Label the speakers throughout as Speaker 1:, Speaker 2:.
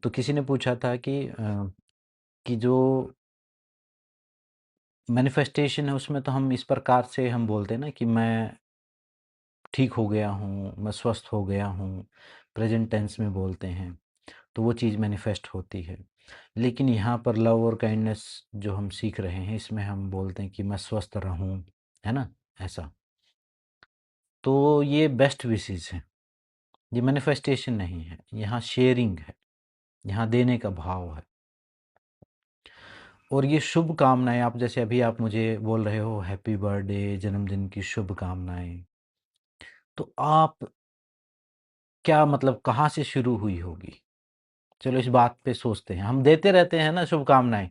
Speaker 1: तो किसी ने पूछा था कि जो मैनिफेस्टेशन है उसमें तो हम इस प्रकार से हम बोलते हैं ना कि मैं ठीक हो गया हूँ, मैं स्वस्थ हो गया हूँ, प्रेजेंट टेंस में बोलते हैं, तो वो चीज़ मैनिफेस्ट होती है। लेकिन यहाँ पर लव और काइंडनेस जो हम सीख रहे हैं, इसमें हम बोलते हैं कि मैं स्वस्थ रहूँ, है ना? ऐसा। तो ये बेस्ट विशेज़ हैं, ये मैनिफेस्टेशन नहीं है, यहाँ शेयरिंग है, यहाँ देने का भाव है। और ये शुभकामनाएँ आप जैसे अभी आप मुझे बोल रहे हो हैप्पी बर्थडे, जन्मदिन की शुभकामनाएँ, तो आप क्या मतलब कहाँ से शुरू हुई होगी? चलो इस बात पे सोचते हैं। हम देते रहते हैं ना शुभकामनाएँ,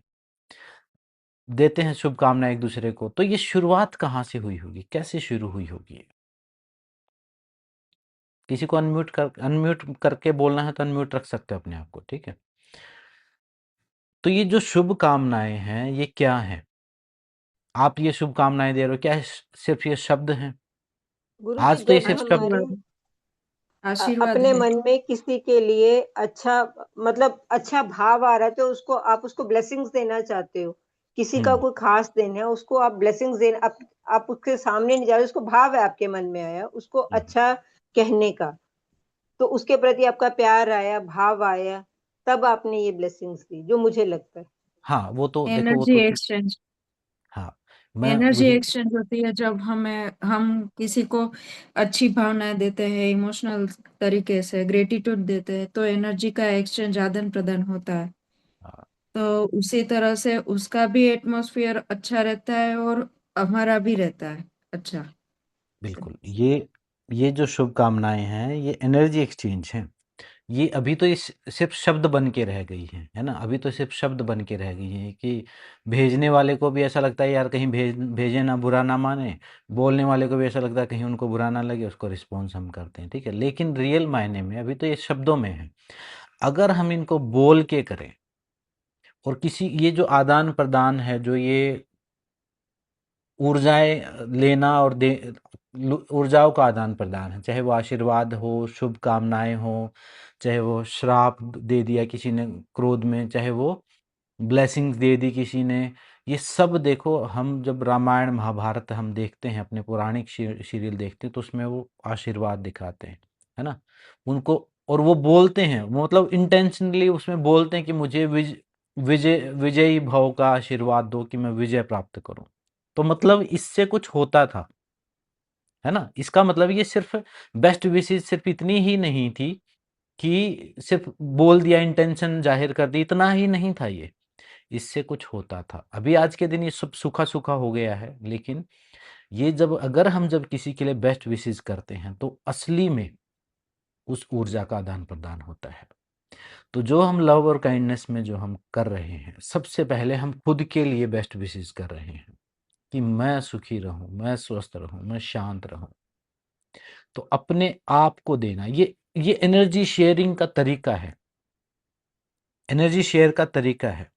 Speaker 1: देते हैं शुभकामनाएँ एक-दूसरे को, तो ये शुरुआत कहाँ से हुई होगी? कैसे शुरू हुई होगी? किसी को अनम्यूट करके बोलना है तो अनम्यूट रख सकते हो अपने आप को, ठीक है? तो ये जो शुभकामनाएँ हैं, ये क्या हैं? आप ये शुभकामनाएँ दे रहे हो, क्या सिर्फ़ ये शब्द हैं?
Speaker 2: गुरुजी,
Speaker 1: आज तो ये
Speaker 2: जब
Speaker 1: सिर्फ़ शब्द।
Speaker 2: हमारे
Speaker 3: आशीर्वाद। आशीर्वाद
Speaker 2: अपने
Speaker 3: है।
Speaker 2: मन में किसी के लिए अच्छा, मतलब अच्छा भाव आ रहा है, तो उसको आप उसको ब्लेसिंग्स देना चाहते हो। किसी का
Speaker 1: हुँ,
Speaker 2: कोई खास दिन है, उसको आप ब्लेसिंग्स देना, आप उसके सामने नहीं जा रहे, उसको भाव है आपके मन में आया, उसको
Speaker 1: हुँ।
Speaker 2: अच्छा कहने का, तो उसके प्रति आपका प्यार आया, भाव आया, तब आपने ये ब्लेसिंग्स दी, जो मुझे लगता है।
Speaker 1: हाँ, वो तो देखो वो
Speaker 3: एनर्जी
Speaker 1: तो
Speaker 3: एक्सचेंज।
Speaker 1: हाँ, मैं
Speaker 3: एनर्जी
Speaker 1: वही।
Speaker 3: एक्सचेंज होती है जब हम किसी को अच्छी भावनाएं देते हैं, इमोशनल तरीके से ग्रेटिट्यूड देते हैं, तो एनर्जी का एक्सचेंज आदान प्रदान होता है।
Speaker 1: हाँ,
Speaker 3: तो उसी तरह से उसका भी एटमॉस्फेयर अच्छा रहता है और हमारा भी रहता है अच्छा।
Speaker 1: बिल्कुल। ये जो शुभकामनाएँ हैं, ये एनर्जी एक्सचेंज हैं। ये अभी तो ये सिर्फ़ शब्द बन के रह गई हैं, है ना? अभी तो सिर्फ़ शब्द बन के रह गई हैं कि भेजने वाले को भी ऐसा लगता है यार कहीं भेजें ना बुरा ना माने, बोलने वाले को भी ऐसा लगता है कहीं उनको बुरा ना लगे, उसको रिस्पॉन्स हम करते हैं, ठीक है? लेकिन रियल मायने में अभी तो ये शब्दों में है। अगर हम इनको बोल के करें और किसी ये जो आदान-प्रदान है, जो ये ऊर्जाएँ लेना और ऊर्जाओं का आदान-प्रदान है, चाहे वो आशीर्वाद हो, शुभकामनाएँ हों, चाहे वो श्राप दे दिया किसी ने क्रोध में, चाहे वो ब्लेसिंग्स दे दी किसी ने, ये सब देखो हम जब रामायण, महाभारत हम देखते हैं, अपने पौराणिक सीरियल देखते हैं, तो उसमें वो आशीर्वाद दिखाते हैं, है ना? उनको और वो बोलते हैं, वो मतलब इंटेंशनली उसमें बोलते हैं कि मुझे विजयी भव का आशीर्वाद दो कि मैं विजय प्राप्त करूँ। तो मतलब इससे कुछ होता था, है ना? इसका मतलब ये सिर्फ़ बेस्ट विशेज़ सिर्फ़ इतनी ही नहीं थी कि सिर्फ़ बोल दिया, इंटेंशन ज़ाहिर कर दी, इतना ही नहीं था ये। इससे कुछ होता था। अभी आज के दिन ये सब सूखा-सूखा हो गया है, लेकिन ये जब किसी के लिए बेस्ट विशेज़ करते हैं, तो असली में उस ऊर्जा का आदान-प्रदान होता है। तो जो हम लव और काइंडनेस में जो हम कर रहे हैं, सबसे पहले हम खुद के लिए बेस्ट विशेज़ कर रहे हैं कि मैं सुखी रहूँ, मैं स्वस्थ रहूँ, मैं शांत रहूँ। तो अपने आप को देना, ये एनर्जी शेयरिंग का तरीका है, एनर्जी शेयर का तरीका है,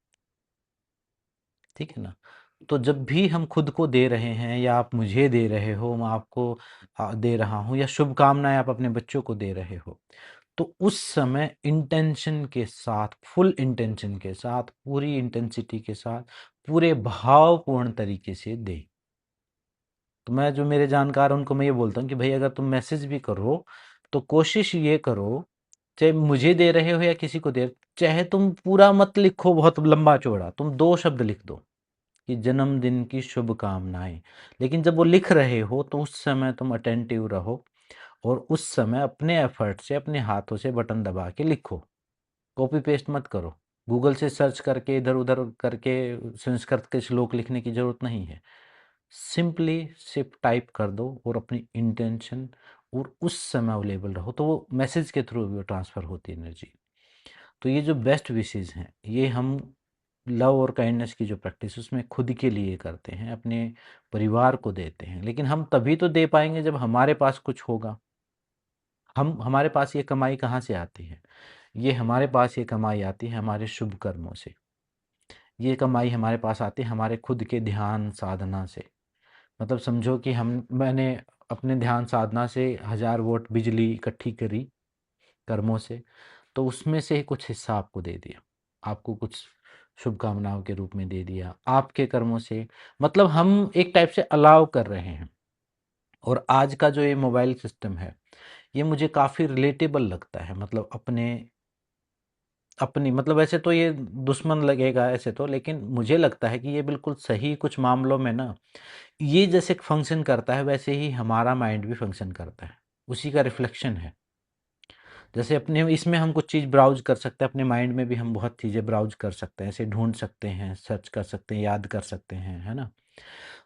Speaker 1: ठीक है ना? तो जब भी हम खुद को दे रहे हैं या आप मुझे दे रहे हो, मैं आपको दे रहा हूँ या शुभकामनाएँ आप अपने बच्चों को दे रहे हो, तो उस समय इंटेंशन के साथ, फुल इंटेंशन के साथ, पूरी इंटेंसिटी के साथ, पूरे भावपूर्ण तरीके से दें। तो मैं जो मेरे जानकार हैं उनको मैं ये बोलता हूँ कि भई अगर तुम मैसेज भी करो, तो कोशिश ये करो, चाहे मुझे दे रहे हो या किसी को चाहे तुम पूरा मत लिखो बहुत लंबा-चौड़ा, तुम 2 शब्द लिख दो कि जन्मदिन की शुभकामनाएँ। लेकिन जब वो लिख रहे हो तो उस समय तुम अटेंटिव रहो और उस समय अपने एफर्ट से, अपने हाथों से बटन दबा के लिखो। कॉपी पेस्ट मत करो। गूगल से सर्च करके इधर-उधर करके संस्कृत के श्लोक लिखने की ज़रूरत नहीं है। सिंपली सिर्फ टाइप कर दो और अपनी इंटेंशन और उस समय अवेलेबल रहो, तो वो मैसेज के थ्रू भी ट्रांसफ़र होती है एनर्जी। तो ये जो बेस्ट विशेज़ हैं, ये हम लव और काइंडनेस की जो प्रैक्टिस उसमें खुद के लिए करते हैं, अपने परिवार को देते हैं। लेकिन हम तभी तो दे पाएँगे जब हमारे पास कुछ होगा। हम हमारे पास ये कमाई कहाँ से आती है? ये हमारे पास ये कमाई आती है हमारे शुभ कर्मों से। ये कमाई हमारे पास आती है हमारे खुद के ध्यान साधना से। मतलब समझो कि हम मैंने अपने ध्यान साधना से 1000 वॉट बिजली इकट्ठी करी कर्मों से, तो उसमें से कुछ हिस्सा आपको दे दिया, आपको कुछ शुभकामनाओं के रूप में दे दिया, आपके कर्मों से, मतलब हम एक टाइप से अलाउ कर रहे हैं। और आज का जो ये मोबाइल सिस्टम है, ये मुझे काफ़ी रिलेटेबल लगता है, मतलब अपनी मतलब ऐसे तो ये दुश्मन लगेगा ऐसे तो, लेकिन मुझे लगता है कि ये बिल्कुल सही कुछ मामलों में ना, ये जैसे फंक्शन करता है वैसे ही हमारा माइंड भी फंक्शन करता है, उसी का रिफ्लेक्शन है। जैसे अपने इसमें हम कुछ चीज़ ब्राउज कर सकते हैं, अपने माइंड में भी हम बहुत चीज़ें ब्राउज कर सकते हैं, ऐसे ढूंढ सकते हैं, सर्च कर सकते हैं, याद कर सकते हैं, है ना?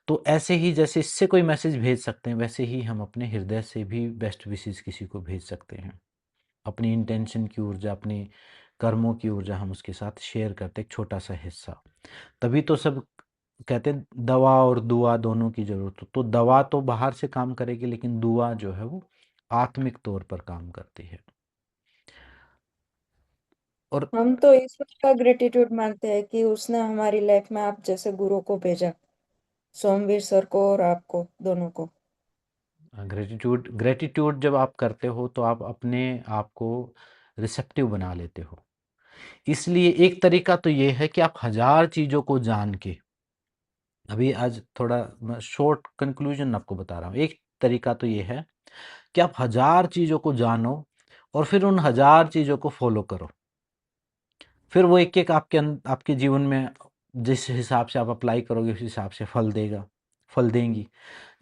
Speaker 1: तो ऐसे ही जैसे इससे कोई मैसेज भेज सकते हैं, वैसे ही हम अपने हृदय से भी बेस्ट विशेस किसी को भेज सकते हैं। अपनी इंटेंशन की ऊर्जा, अपनी कर्मों की ऊर्जा हम उसके साथ शेयर करते हैं, एक छोटा सा हिस्सा। तभी तो सब कहते हैं दवा और दुआ दोनों की ज़रूरत हो। तो दवा तो बाहर से काम करेगी, लेकिन दुआ जो है वो आत्मिक तौर पर काम करती है। और
Speaker 3: हम तो ईश्वर का ग्रेटिट्यूड मानते हैं कि उसने हमारी लाइफ में आप जैसे गुरु को भेजा, सोमवीर सर को और आपको दोनों को।
Speaker 1: ग्रेटिट्यूड ग्रेटिट्यूड जब आप करते हो तो आप अपने आप को रिसेप्टिव बना लेते हो। इसलिए एक तरीका तो ये है कि आप हजार चीज़ों को जान के, अभी आज थोड़ा मैं शॉर्ट कंक्लूजन आपको बता रहा हूँ। एक तरीका तो ये है कि आप हजार चीज़ों को जानो और फिर उन हजार चीज़ों को फॉलो करो। फिर वो एक एक आपके जीवन में जिस हिसाब से आप अप्लाई करोगे उस हिसाब से फल देगा, फल देंगी।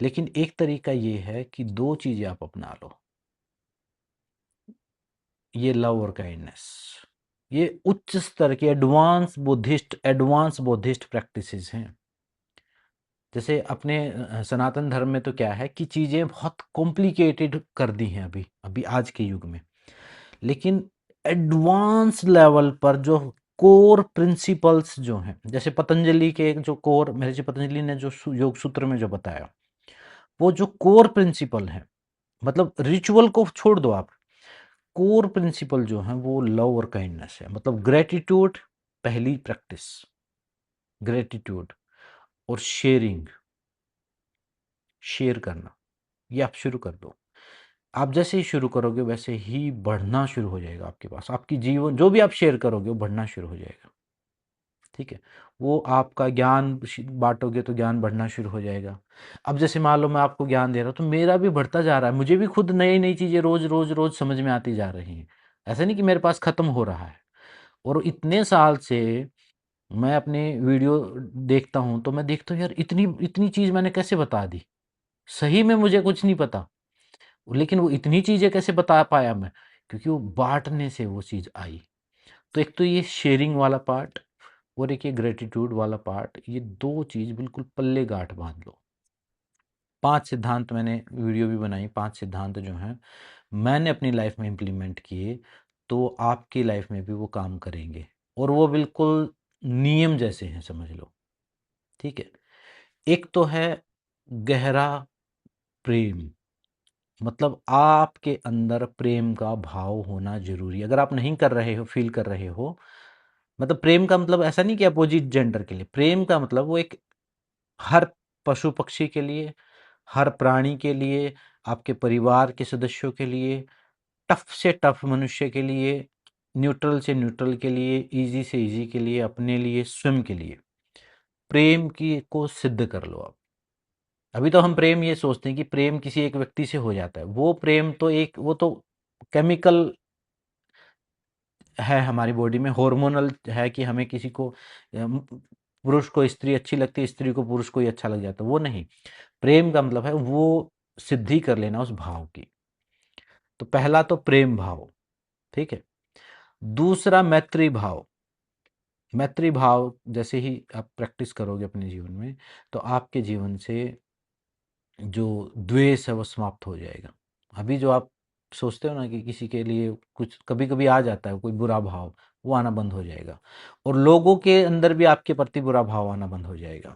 Speaker 1: लेकिन एक तरीका ये है कि दो चीज़ें आप अपना लो, ये लव और काइंडनेस। ये उच्च स्तर की एडवांस बुद्धिस्ट प्रैक्टिसेस हैं। जैसे अपने सनातन धर्म में तो क्या है कि चीज़ें बहुत कॉम्प्लिकेटेड कर दी हैं अभी अभी आज के युग में, लेकिन एडवांस लेवल पर जो कोर प्रिंसिपल्स जो हैं, जैसे पतंजलि के एक जो कोर महर्षि पतंजलि ने जो योग सूत्र में जो बताया, वो जो कोर प्रिंसिपल है, मतलब रिचुअल को छोड़ दो आप, कोर प्रिंसिपल जो है वो लव और काइंडनेस है। मतलब ग्रेटिट्यूड पहली प्रैक्टिस, ग्रेटिट्यूड और शेयर करना, ये आप शुरू कर दो। आप जैसे ही शुरू करोगे वैसे ही बढ़ना शुरू हो जाएगा आपके पास, आपकी जीवन जो भी आप शेयर करोगे वो बढ़ना शुरू हो जाएगा। ठीक है, वो आपका ज्ञान बांटोगे तो ज्ञान बढ़ना शुरू हो जाएगा। अब जैसे मान लो मैं आपको ज्ञान दे रहा हूँ तो मेरा भी बढ़ता जा रहा है, मुझे भी खुद नई नई चीज़ें रोज रोज रोज समझ में आती जा रही हैं। ऐसा नहीं कि मेरे पास खत्म हो रहा है। और इतने साल से मैं अपने वीडियो देखता हूँ तो मैं देखता हूँ यार इतनी इतनी चीज़ मैंने कैसे बता दी। सही में मुझे कुछ नहीं पता, लेकिन वो इतनी चीज़ें कैसे बता पाया मैं, क्योंकि वो बाँटने से वो चीज़ आई। तो एक तो ये शेयरिंग वाला पार्ट और एक ये ग्रैटिट्यूड वाला पार्ट, ये 2 चीज़ बिल्कुल पल्ले गाँठ बाँध लो। 5 सिद्धांत मैंने वीडियो भी बनाई, 5 सिद्धांत जो हैं मैंने अपनी लाइफ़ में इम्प्लीमेंट किए, तो आपकी लाइफ़ में भी वो काम करेंगे और वो बिल्कुल नियम जैसे हैं, समझ लो। ठीक है? एक तो है गहरा प्रेम। मतलब आपके अंदर प्रेम का भाव होना ज़रूरी है। अगर आप नहीं कर रहे हो, फ़ील कर रहे हो, मतलब प्रेम का मतलब ऐसा नहीं कि अपोज़िट जेंडर के लिए। प्रेम का मतलब वो एक हर पशु-पक्षी के लिए, हर प्राणी के लिए, आपके परिवार के सदस्यों के लिए, टफ़ से टफ़ मनुष्य के लिए, न्यूट्रल से न्यूट्रल के लिए, ईज़ी से ईज़ी के लिए, अपने लिए, स्वयं के लिए। प्रेम की को सिद्ध कर लो आप। अभी तो हम प्रेम ये सोचते हैं कि प्रेम किसी एक व्यक्ति से हो जाता है। वो प्रेम तो एक वो तो केमिकल है हमारी बॉडी में, हार्मोनल है कि हमें किसी को पुरुष को स्त्री अच्छी लगती है, स्त्री को पुरुष को ही अच्छा लग जाता है, वो नहीं। प्रेम का मतलब है वो सिद्धि कर लेना उस भाव की। तो पहला तो प्रेम भाव, ठीक है। दूसरा मैत्री भाव। मैत्री भाव जैसे ही आप प्रैक्टिस करोगे अपने जीवन में, तो आपके जीवन से जो द्वेष है वो समाप्त हो जाएगा। अभी जो आप सोचते हो ना कि किसी के लिए कुछ कभी-कभी आ जाता है कोई बुरा भाव, वो आना बंद हो जाएगा और लोगों के अंदर भी आपके प्रति बुरा भाव आना बंद हो जाएगा।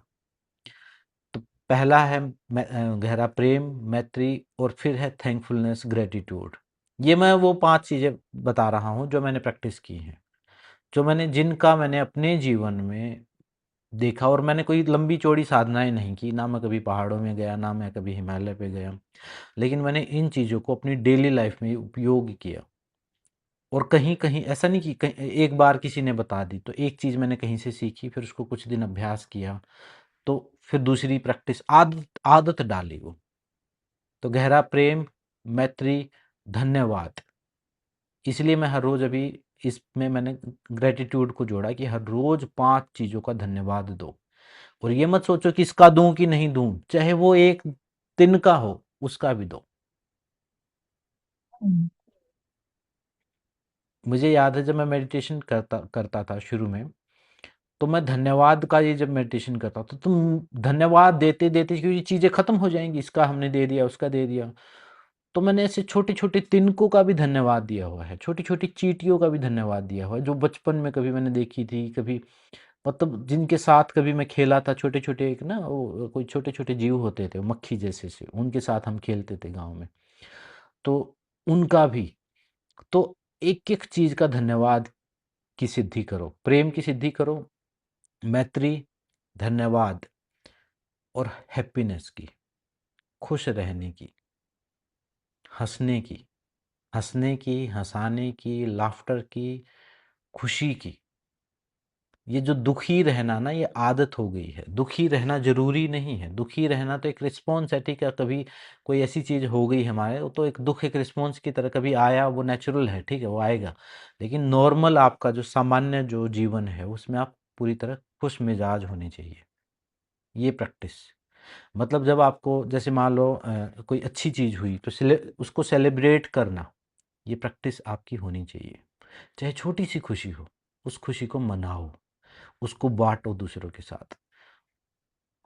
Speaker 1: तो पहला है गहरा प्रेम, मैत्री और फिर है थैंकफुलनेस, ग्रैटिट्यूड। ये मैं वो 5 चीज़ें बता रहा हूँ जो मैंने प्रैक्टिस की हैं, जिनका मैंने अपने जीवन में देखा। और मैंने कोई लंबी-चौड़ी साधनाएँ नहीं की, ना मैं कभी पहाड़ों में गया, ना मैं कभी हिमालय पे गया। लेकिन मैंने इन चीज़ों को अपनी डेली लाइफ में उपयोग किया। और कहीं-कहीं ऐसा नहीं कि कहीं एक बार किसी ने बता दी, तो एक चीज़ मैंने कहीं से सीखी, फिर उसको कुछ दिन अभ्यास किया, तो फिर दूसरी प्रैक्टिस आदत आदत डाली वो। तो गहरा प्रेम, मैत्री, धन्यवाद। इसलिए मैं हर रोज़ अभी इसमें मैंने ग्रैटिट्यूड को जोड़ा कि हर रोज़ 5 चीज़ों का धन्यवाद दो। और ये मत सोचो कि इसका दूँ कि नहीं दूँ, चाहे वो 1 दिन का हो, उसका भी दो।
Speaker 3: हम्म,
Speaker 1: मुझे याद है जब मैं मेडिटेशन करता करता था शुरू में, तो मैं धन्यवाद का ये जब मेडिटेशन करता था, तो धन्यवाद देते-देते क्योंकि चीज़ें खत्म हो जाएँगी, इसका हमने दे दिया, उसका दे दिया। तो मैंने ऐसे छोटे-छोटे तिनकों का भी धन्यवाद दिया हुआ है, छोटी-छोटी चींटियों का भी धन्यवाद दिया हुआ है, जो बचपन में कभी मैंने देखी थी, कभी मतलब जिनके साथ कभी मैं खेला था, छोटे-छोटे एक ना वो कोई छोटे-छोटे जीव होते थे, मक्खी जैसे से, उनके साथ हम खेलते थे गाँव में। तो उनका भी, तो एक-एक चीज़ का धन्यवाद की सिद्धि करो, प्रेम की सिद्धि करो, मैत्री, धन्यवाद और हैप्पीनेस की, खुश रहने की, हँसने की, हँसाने की, लाफ्टर की, खुशी की। ये जो दुखी रहना ना ये आदत हो गई है। दुखी रहना ज़रूरी नहीं है। दुखी रहना तो एक रिस्पॉन्स है, ठीक है? कभी कोई ऐसी चीज़ हो गई हमारे तो एक दुःख एक रिस्पॉन्स की तरह कभी आया, वो नेचुरल है, ठीक है? वो आएगा। लेकिन नॉर्मल आपका जो सामान्य जो जीवन है उसमें आप पूरी तरह खुश मिजाज होने चाहिए। ये प्रैक्टिस मतलब जब आपको जैसे मान लो कोई अच्छी चीज़ हुई तो उसको सेलिब्रेट करना, ये प्रैक्टिस आपकी होनी चाहिए। चाहे छोटी सी खुशी हो, उस खुशी को मनाओ, उसको बांटो दूसरों के साथ।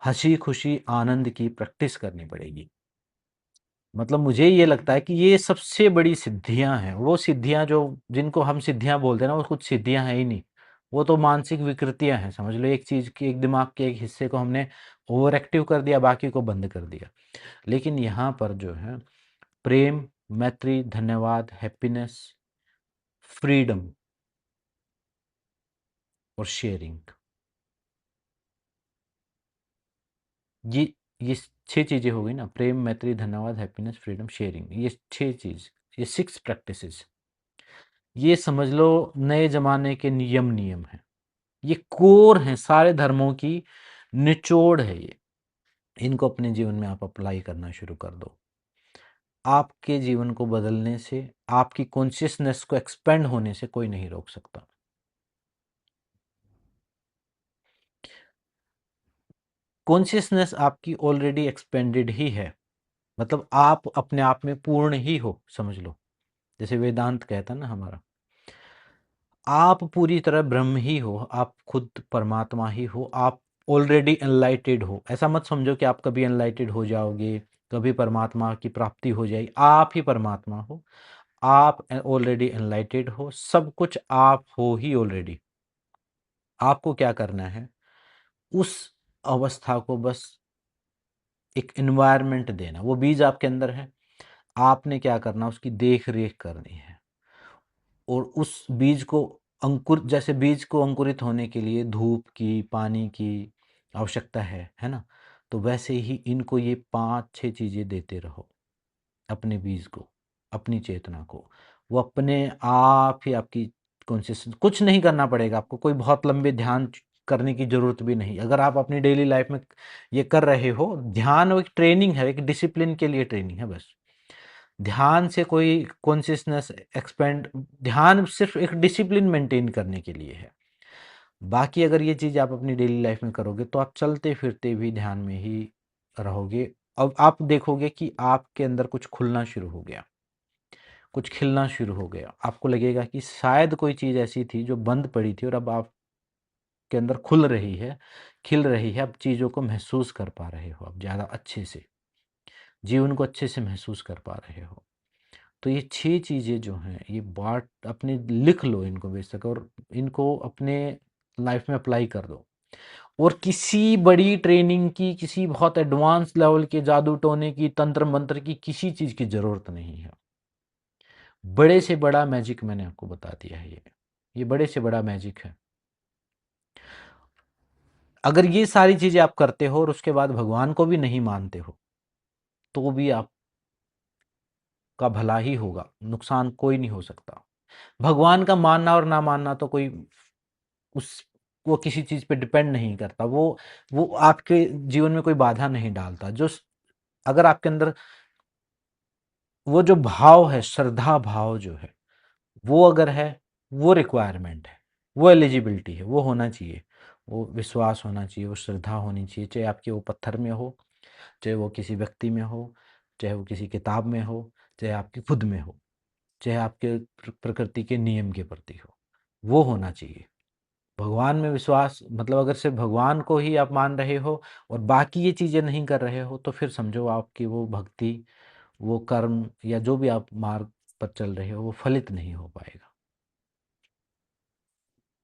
Speaker 1: हंसी खुशी आनंद की प्रैक्टिस करनी पड़ेगी। मतलब मुझे ये लगता है कि ये सबसे बड़ी सिद्धियां हैं, वो सिद्धियां जो जिनको हम सिद्धियां बोलते हैं ना, वो कुछ सिद्धियां हैं ही नहीं। वो तो मानसिक विकृतियां हैं, समझ लो। एक चीज की, एक दिमाग के एक हिस्से को हमने ओवर एक्टिव कर दिया, बाकी को बंद कर दिया। लेकिन यहाँ पर जो है प्रेम, मैत्री, धन्यवाद, हैप्पीनेस, फ्रीडम और शेयरिंग, ये ये 6 चीज़ें हो गई ना, प्रेम, मैत्री, धन्यवाद, हैप्पीनेस, फ्रीडम, शेयरिंग, ये 6 चीज़, ये 6 प्रैक्टिसेस, ये समझ लो नए ज़माने के नियम हैं। ये कोर हैं सारे धर्मों की, निचोड़ है ये। इनको अपने जीवन में आप अप्लाई करना शुरू कर दो। आपके जीवन को बदलने से, आपकी कॉन्शियसनेस को एक्सपेंड होने से कोई नहीं रोक सकता। कॉन्शियसनेस आपकी ऑलरेडी एक्सपेंडेड ही है। मतलब आप अपने आप में पूर्ण ही हो, समझ लो। जैसे वेदांत कहता है ना हमारा, आप पूरी तरह ब्रह्म ही हो, आप खुद परमात्मा ही हो, आप ऑलरेडी एनलाइटेड हो। ऐसा मत समझो कि आप कभी एनलाइटेड हो जाओगे, कभी परमात्मा की प्राप्ति हो जाएगी। आप ही परमात्मा हो, आप ऑलरेडी एनलाइटेड हो, सब कुछ आप हो ही ऑलरेडी। आपको क्या करना है, उस अवस्था को बस एक एनवायरनमेंट देना। वो बीज आपके अंदर है, आपने क्या करना, उसकी देख रेख करनी है। और उस बीज को अंकुर, जैसे बीज को अंकुरित होने के लिए धूप की, पानी की आवश्यकता है ना? तो वैसे ही इनको ये 5-6 चीज़ें देते रहो अपने बीज को, अपनी चेतना को। वो अपने आप ही आपकी कॉन्शियस, कुछ नहीं करना पड़ेगा आपको, कोई बहुत लंबे ध्यान करने की ज़रूरत भी नहीं। अगर आप अपनी डेली लाइफ में ये कर रहे हो, ध्यान वो एक ट्रेनिंग है, एक डिसिप्लिन के लिए ट्रेनिंग है बस। ध्यान से कोई कॉन्शियसनेस एक्सपेंड, ध्यान सिर्फ एक डिसिप्लिन मेंटेन करने के लिए है। बाकी अगर ये चीज़ आप अपनी डेली लाइफ में करोगे तो आप चलते फिरते भी ध्यान में ही रहोगे। अब आप देखोगे कि आपके अंदर कुछ खुलना शुरू हो गया, कुछ खिलना शुरू हो गया। आपको लगेगा कि शायद कोई चीज़ ऐसी थी जो बंद पड़ी थी और अब आपके अंदर खुल रही है, खिल रही है। अब चीज़ों को महसूस कर पा रहे हो, अब ज़्यादा अच्छे से जीवन को अच्छे से महसूस कर पा रहे हो। तो ये 6 चीज़ें जो हैं, ये बाँट अपने लिख लो इनको बेशक, और इनको अपने लाइफ में अप्लाई कर दो। और किसी बड़ी ट्रेनिंग की, किसी बहुत एडवांस लेवल के जादू टोने की, तंत्र मंत्र की, किसी चीज़ की ज़रूरत नहीं है। बड़े से बड़ा मैजिक मैंने आपको बता दिया है ये बड़े से बड़ा मैजिक है। अगर ये सारी चीज़ें आप करते हो और उसके बाद भगवान को भी नहीं मानते हो, तो भी आपका भला ही होगा, नुकसान कोई नहीं हो सकता। भगवान का मानना और ना मानना तो कोई उस वो किसी चीज़ पे डिपेंड नहीं करता। वो आपके जीवन में कोई बाधा नहीं डालता। अगर आपके अंदर वो जो भाव है, श्रद्धा भाव जो है, वो अगर है, वो रिक्वायरमेंट है, वो एलिजिबिलिटी है, वो होना चाहिए। वो विश्वास होना चाहिए, वो श्रद्धा होनी चाहिए, चाहे आपके वो पत्थर में हो, चाहे वो किसी व्यक्ति में हो, चाहे वो किसी किताब में हो, चाहे आपके खुद में हो, चाहे आपके प्रकृति के नियम के प्रति हो, वो होना चाहिए। भगवान में विश्वास मतलब अगर सिर्फ भगवान को ही आप मान रहे हो और बाकी ये चीज़ें नहीं कर रहे हो, तो फिर समझो आपकी वो भक्ति, वो कर्म या जो भी आप मार्ग पर चल रहे हो, वो फलित नहीं हो पाएगा।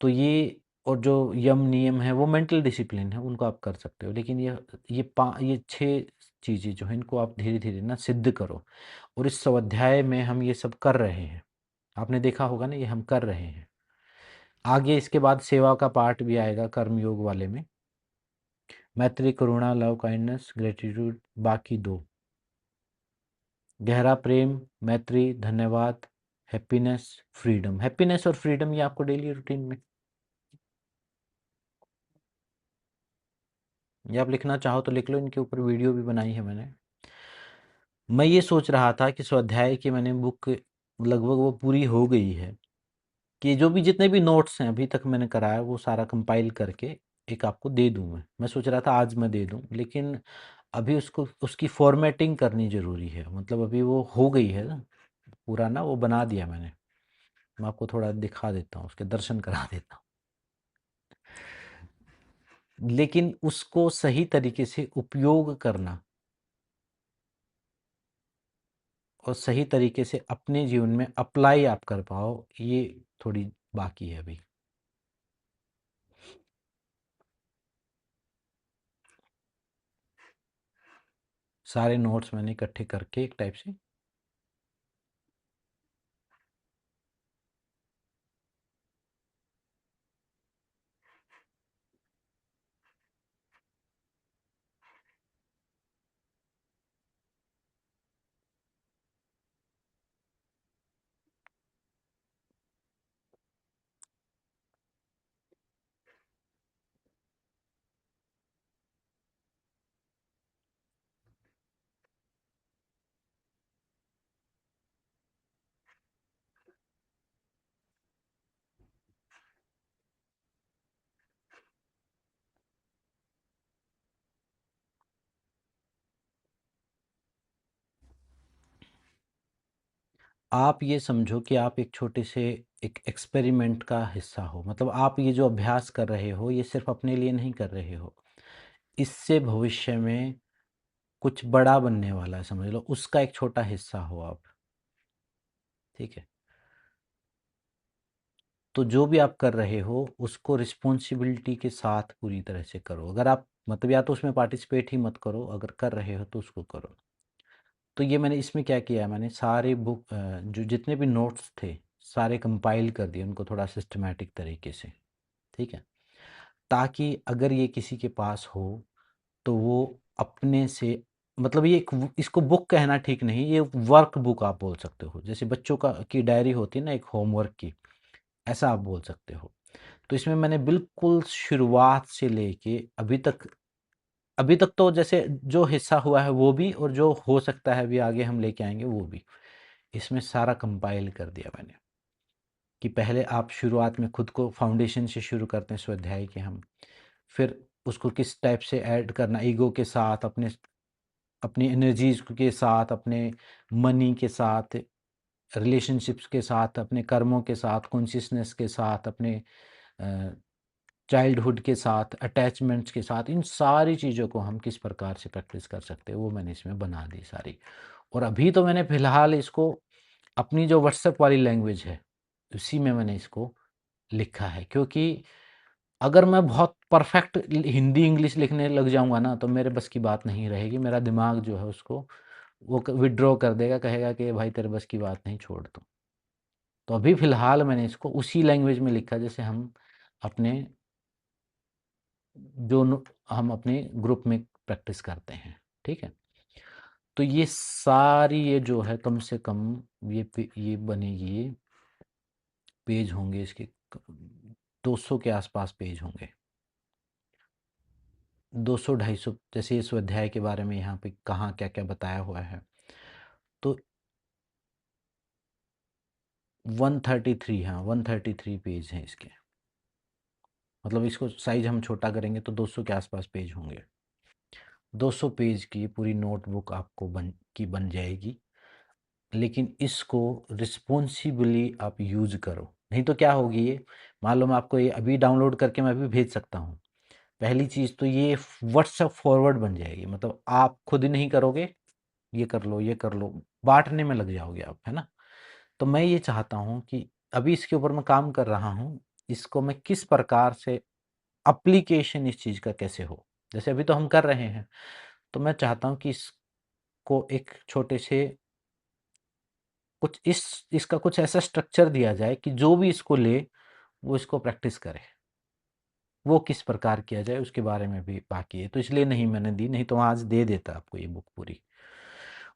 Speaker 1: तो ये और जो यम नियम है वो मेंटल डिसिप्लिन है, उनको आप कर सकते हो, लेकिन ये 6 चीज़ें जो हैं इनको आप धीरे-धीरे ना सिद्ध करो। और इस स्वाध्याय में हम ये सब कर रहे हैं। आपने देखा होगा ना, ये हम कर रहे हैं। आगे इसके बाद सेवा का पार्ट भी आएगा कर्म योग वाले में। मैत्री, करुणा, लव, काइंडनेस, ग्रेटिट्यूड, बाकी 2 गहरा प्रेम, मैत्री, धन्यवाद, हैप्पीनेस, फ्रीडम। हैप्पीनेस और फ्रीडम ये आपको डेली रूटीन में, ये आप लिखना चाहो तो लिख लो, इनके ऊपर वीडियो भी बनाई है मैंने। मैं ये सोच रहा था कि स्वाध्याय की मैंने बुक लगभग वो पूरी हो गई है, कि जो भी जितने भी नोट्स हैं अभी तक मैंने कराया वो सारा कंपाइल करके एक आपको दे दूँ मैं सोच रहा था आज मैं दे दूँ, लेकिन अभी उसको उसकी फॉर्मेटिंग करनी ज़रूरी है। मतलब अभी वो हो गई है ना, पूरा ना वो बना दिया मैंने। मैं आपको थोड़ा दिखा देता हूँ, उसके दर्शन करा देता हूँ। लेकिन उसको सही तरीके से उपयोग करना और सही तरीके से अपने जीवन में अप्लाई आप कर पाओ, ये थोड़ी बाकी है अभी। सारे नोट्स मैंने इकट्ठे करके एक टाइप से आप ये समझो कि आप एक छोटे से एक एक्सपेरिमेंट का हिस्सा हो। मतलब आप ये जो अभ्यास कर रहे हो, ये सिर्फ अपने लिए नहीं कर रहे हो। इससे भविष्य में कुछ बड़ा बनने वाला है, समझ लो, उसका एक छोटा हिस्सा हो आप। ठीक है? तो जो भी आप कर रहे हो, उसको रिस्पॉन्सिबिलिटी के साथ पूरी तरह से करो। अगर आप मतलब या तो उसमें पार्टिसिपेट ही मत करो, अगर कर रहे हो तो उसको करो। तो ये मैंने इसमें क्या किया, मैंने सारे जो जितने भी नोट्स थे, सारे कंपाइल कर दिए उनको थोड़ा सिस्टमैटिक तरीके से। ठीक है? ताकि अगर ये किसी के पास हो, तो वो अपने से मतलब ये इसको बुक कहना ठीक नहीं, ये वर्क बुक आप बोल सकते हो। जैसे बच्चों की डायरी होती है ना एक होमवर्क की, ऐसा आप बोल सकते हो। तो इसमें मैंने बिल्कुल शुरुआत से लेके अभी तक तो जैसे जो हिस्सा हुआ है वो भी, और जो हो सकता है अभी आगे हम लेके आएँगे वो भी, इसमें सारा कंपाइल कर दिया मैंने। कि पहले आप शुरुआत में खुद को फाउंडेशन से शुरू करते हैं स्वाध्याय के हम। फिर उसको किस टाइप से ऐड करना ईगो के साथ, अपनी एनर्जीज़ के साथ, अपने मनी के साथ, रिलेशनशिप्स के साथ, अपने कर्मों के साथ, कॉन्शियसनेस के साथ, अपने अ, चाइल्डहुड के साथ, अटैचमेंट्स के साथ, इन सारी चीज़ों को हम किस प्रकार से प्रैक्टिस कर सकते हैं, वो मैंने इसमें बना दी सारी। और अभी तो मैंने फ़िलहाल इसको अपनी जो व्हाट्सएप वाली लैंग्वेज है, उसी में मैंने इसको लिखा है। क्योंकि अगर मैं बहुत परफेक्ट हिंदी इंग्लिश लिखने लग जाऊँगा ना, तो मेरे बस की बात नहीं रहेगी। मेरा दिमाग जो है उसको वो विथड्रॉ कर देगा, कहेगा कि भाई तेरे बस की बात नहीं, छोड़ दो। तो अभी फ़िलहाल मैंने इसको उसी लैंग्वेज में लिखा जैसे अपने हम अपने ग्रुप में प्रैक्टिस करते हैं। ठीक है? तो ये सारी ये जो है कम से कम ये बनेगी पेज होंगे इसके, 200 के आसपास पेज होंगे, 200-250, जैसे इस अध्याय के बारे में यहाँ पे कहाँ क्या क्या बताया हुआ है। तो 133, हाँ 133 पेज हैं इसके, मतलब इसको साइज हम छोटा करेंगे तो 200 के आसपास पेज होंगे। 200 पेज की पूरी नोटबुक आपको बन जाएगी, लेकिन इसको रिस्पॉन्सिबली आप यूज़ करो, नहीं तो क्या होगी ये, मान लो मैं आपको ये अभी डाउनलोड करके मैं अभी भेज सकता हूँ। पहली चीज़ तो ये व्हाट्सएप फॉरवर्ड बन जाएगी, मतलब आप खुद ही नहीं करोगे, ये कर लो, ये कर लो, बाँटने में लग जाओगे आप, है ना? तो मैं ये चाहता हूँ कि अभी इसके ऊपर मैं काम कर रहा हूँ, इसको मैं किस प्रकार से एप्लीकेशन इस चीज़ का कैसे हो। जैसे अभी तो हम कर रहे हैं, तो मैं चाहता हूँ कि इसको एक छोटे से कुछ इसका कुछ ऐसा स्ट्रक्चर दिया जाए कि जो भी इसको ले, वो इसको प्रैक्टिस करे। वो किस प्रकार किया जाए उसके बारे में भी बाकी है, तो इसलिए नहीं मैंने दी, नहीं तो आज दे देता आपको ये बुक पूरी।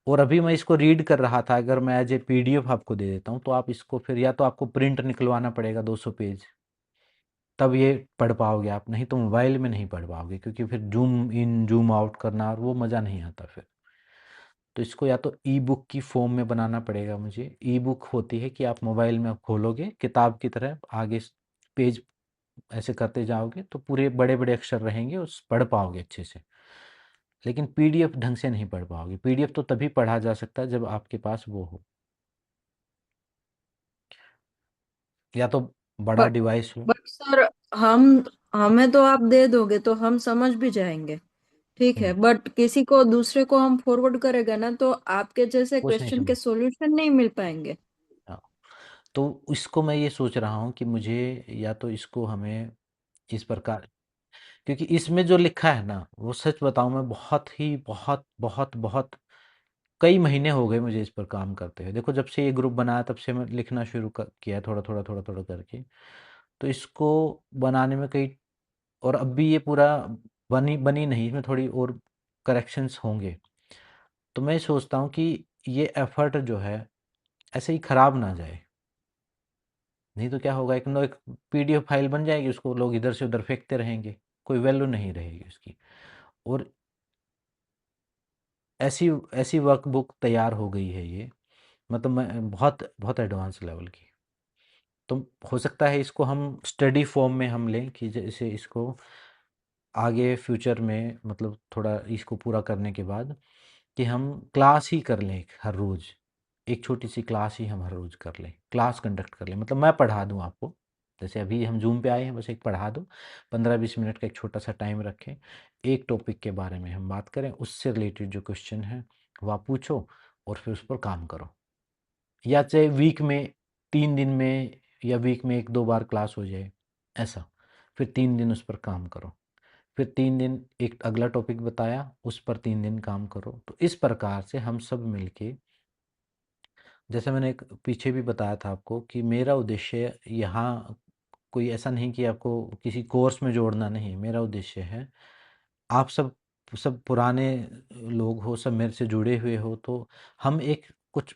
Speaker 1: और अभी मैं इसको रीड कर रहा था, अगर मैं एज ए पीडीएफ आपको दे देता हूँ तो आप इसको फिर या तो आपको प्रिंट निकलवाना पड़ेगा 200 पेज, तब ये पढ़ पाओगे आप, नहीं तो मोबाइल में नहीं पढ़ पाओगे, क्योंकि फिर जूम इन जूम आउट करना और वो मज़ा नहीं आता फिर। तो इसको या तो ई बुक की फॉर्म में बनाना पड़ेगा मुझे। ई बुक होती है कि आप मोबाइल में आप खोलोगे किताब की तरह, आगे पेज ऐसे करते जाओगे तो पूरे बड़े बड़े अक्षर रहेंगे, उस पढ़ पाओगे अच्छे से। लेकिन पीडीएफ ढंग से नहीं पढ़ पाओगे। पीडीएफ तो तभी पढ़ा जा सकता है जब आपके पास वो हो, या तो बड़ा
Speaker 3: बट
Speaker 1: डिवाइस हो।
Speaker 3: बट सर, हम हमें तो आप दे दोगे तो हम समझ भी जाएंगे, ठीक है,
Speaker 1: हम्म,
Speaker 3: बट किसी को दूसरे को हम फॉरवर्ड करेगा ना तो आपके जैसे
Speaker 1: कुछ नहीं
Speaker 3: क्वेश्चन के
Speaker 1: समझ।
Speaker 3: सॉल्यूशन नहीं मिल पाएंगे।
Speaker 1: हाँ, तो इसको मैं ये सोच रहा हूँ कि मुझे या तो इसको हमें इस प्रकार, क्योंकि इसमें जो लिखा है ना, वो सच बताऊं मैं बहुत ही बहुत बहुत बहुत कई महीने हो गए मुझे इस पर काम करते हुए। देखो जब से ये ग्रुप बनाया तब से मैं लिखना किया है, थोड़ा थोड़ा थोड़ा थोड़ा करके। तो इसको बनाने में कई, और अब भी ये पूरा बनी बनी नहीं, इसमें थोड़ी और करेक्शंस होंगे। तो मैं सोचता हूँ कि ये एफर्ट जो है ऐसे ही खराब ना जाए, नहीं तो क्या होगा, एक पीडीएफ फाइल बन जाएगी, उसको लोग इधर से उधर फेंकते रहेंगे, कोई वैल्यू नहीं रहेगी उसकी। और ऐसी ऐसी वर्कबुक तैयार हो गई है ये, मतलब मैं बहुत बहुत एडवांस लेवल की। तो हो सकता है इसको हम स्टडी फॉर्म में हम लें, कि जैसे इसको आगे फ्यूचर में, मतलब थोड़ा इसको पूरा करने के बाद, कि हम क्लास ही कर लें हर रोज़, एक छोटी सी क्लास ही हम हर रोज़ कर लें, क्लास कंडक्ट कर लें, मतलब मैं पढ़ा दूँ आपको। जैसे अभी हम जूम पे आए हैं, बस एक पढ़ा दूँ, 15-20 मिनट का एक छोटा सा टाइम रखें, एक टॉपिक के बारे में हम बात करें, उससे रिलेटेड जो क्वेश्चन है वो आप पूछो और फिर उस पर काम करो। या चाहे वीक में 3 दिन में, या वीक में 1-2 बार क्लास हो जाए ऐसा, फिर 3 दिन उस पर काम करो, फिर 3 दिन एक अगला टॉपिक बताया, उस पर 3 दिन काम करो। तो इस प्रकार से हम सब मिलके, जैसे मैंने एक पीछे भी बताया था आपको कि मेरा उद्देश्य यहाँ कोई ऐसा नहीं कि आपको किसी कोर्स में जोड़ना नहीं, मेरा उद्देश्य है आप सब सब पुराने लोग हो, सब मेरे से जुड़े हुए हो, तो हम एक कुछ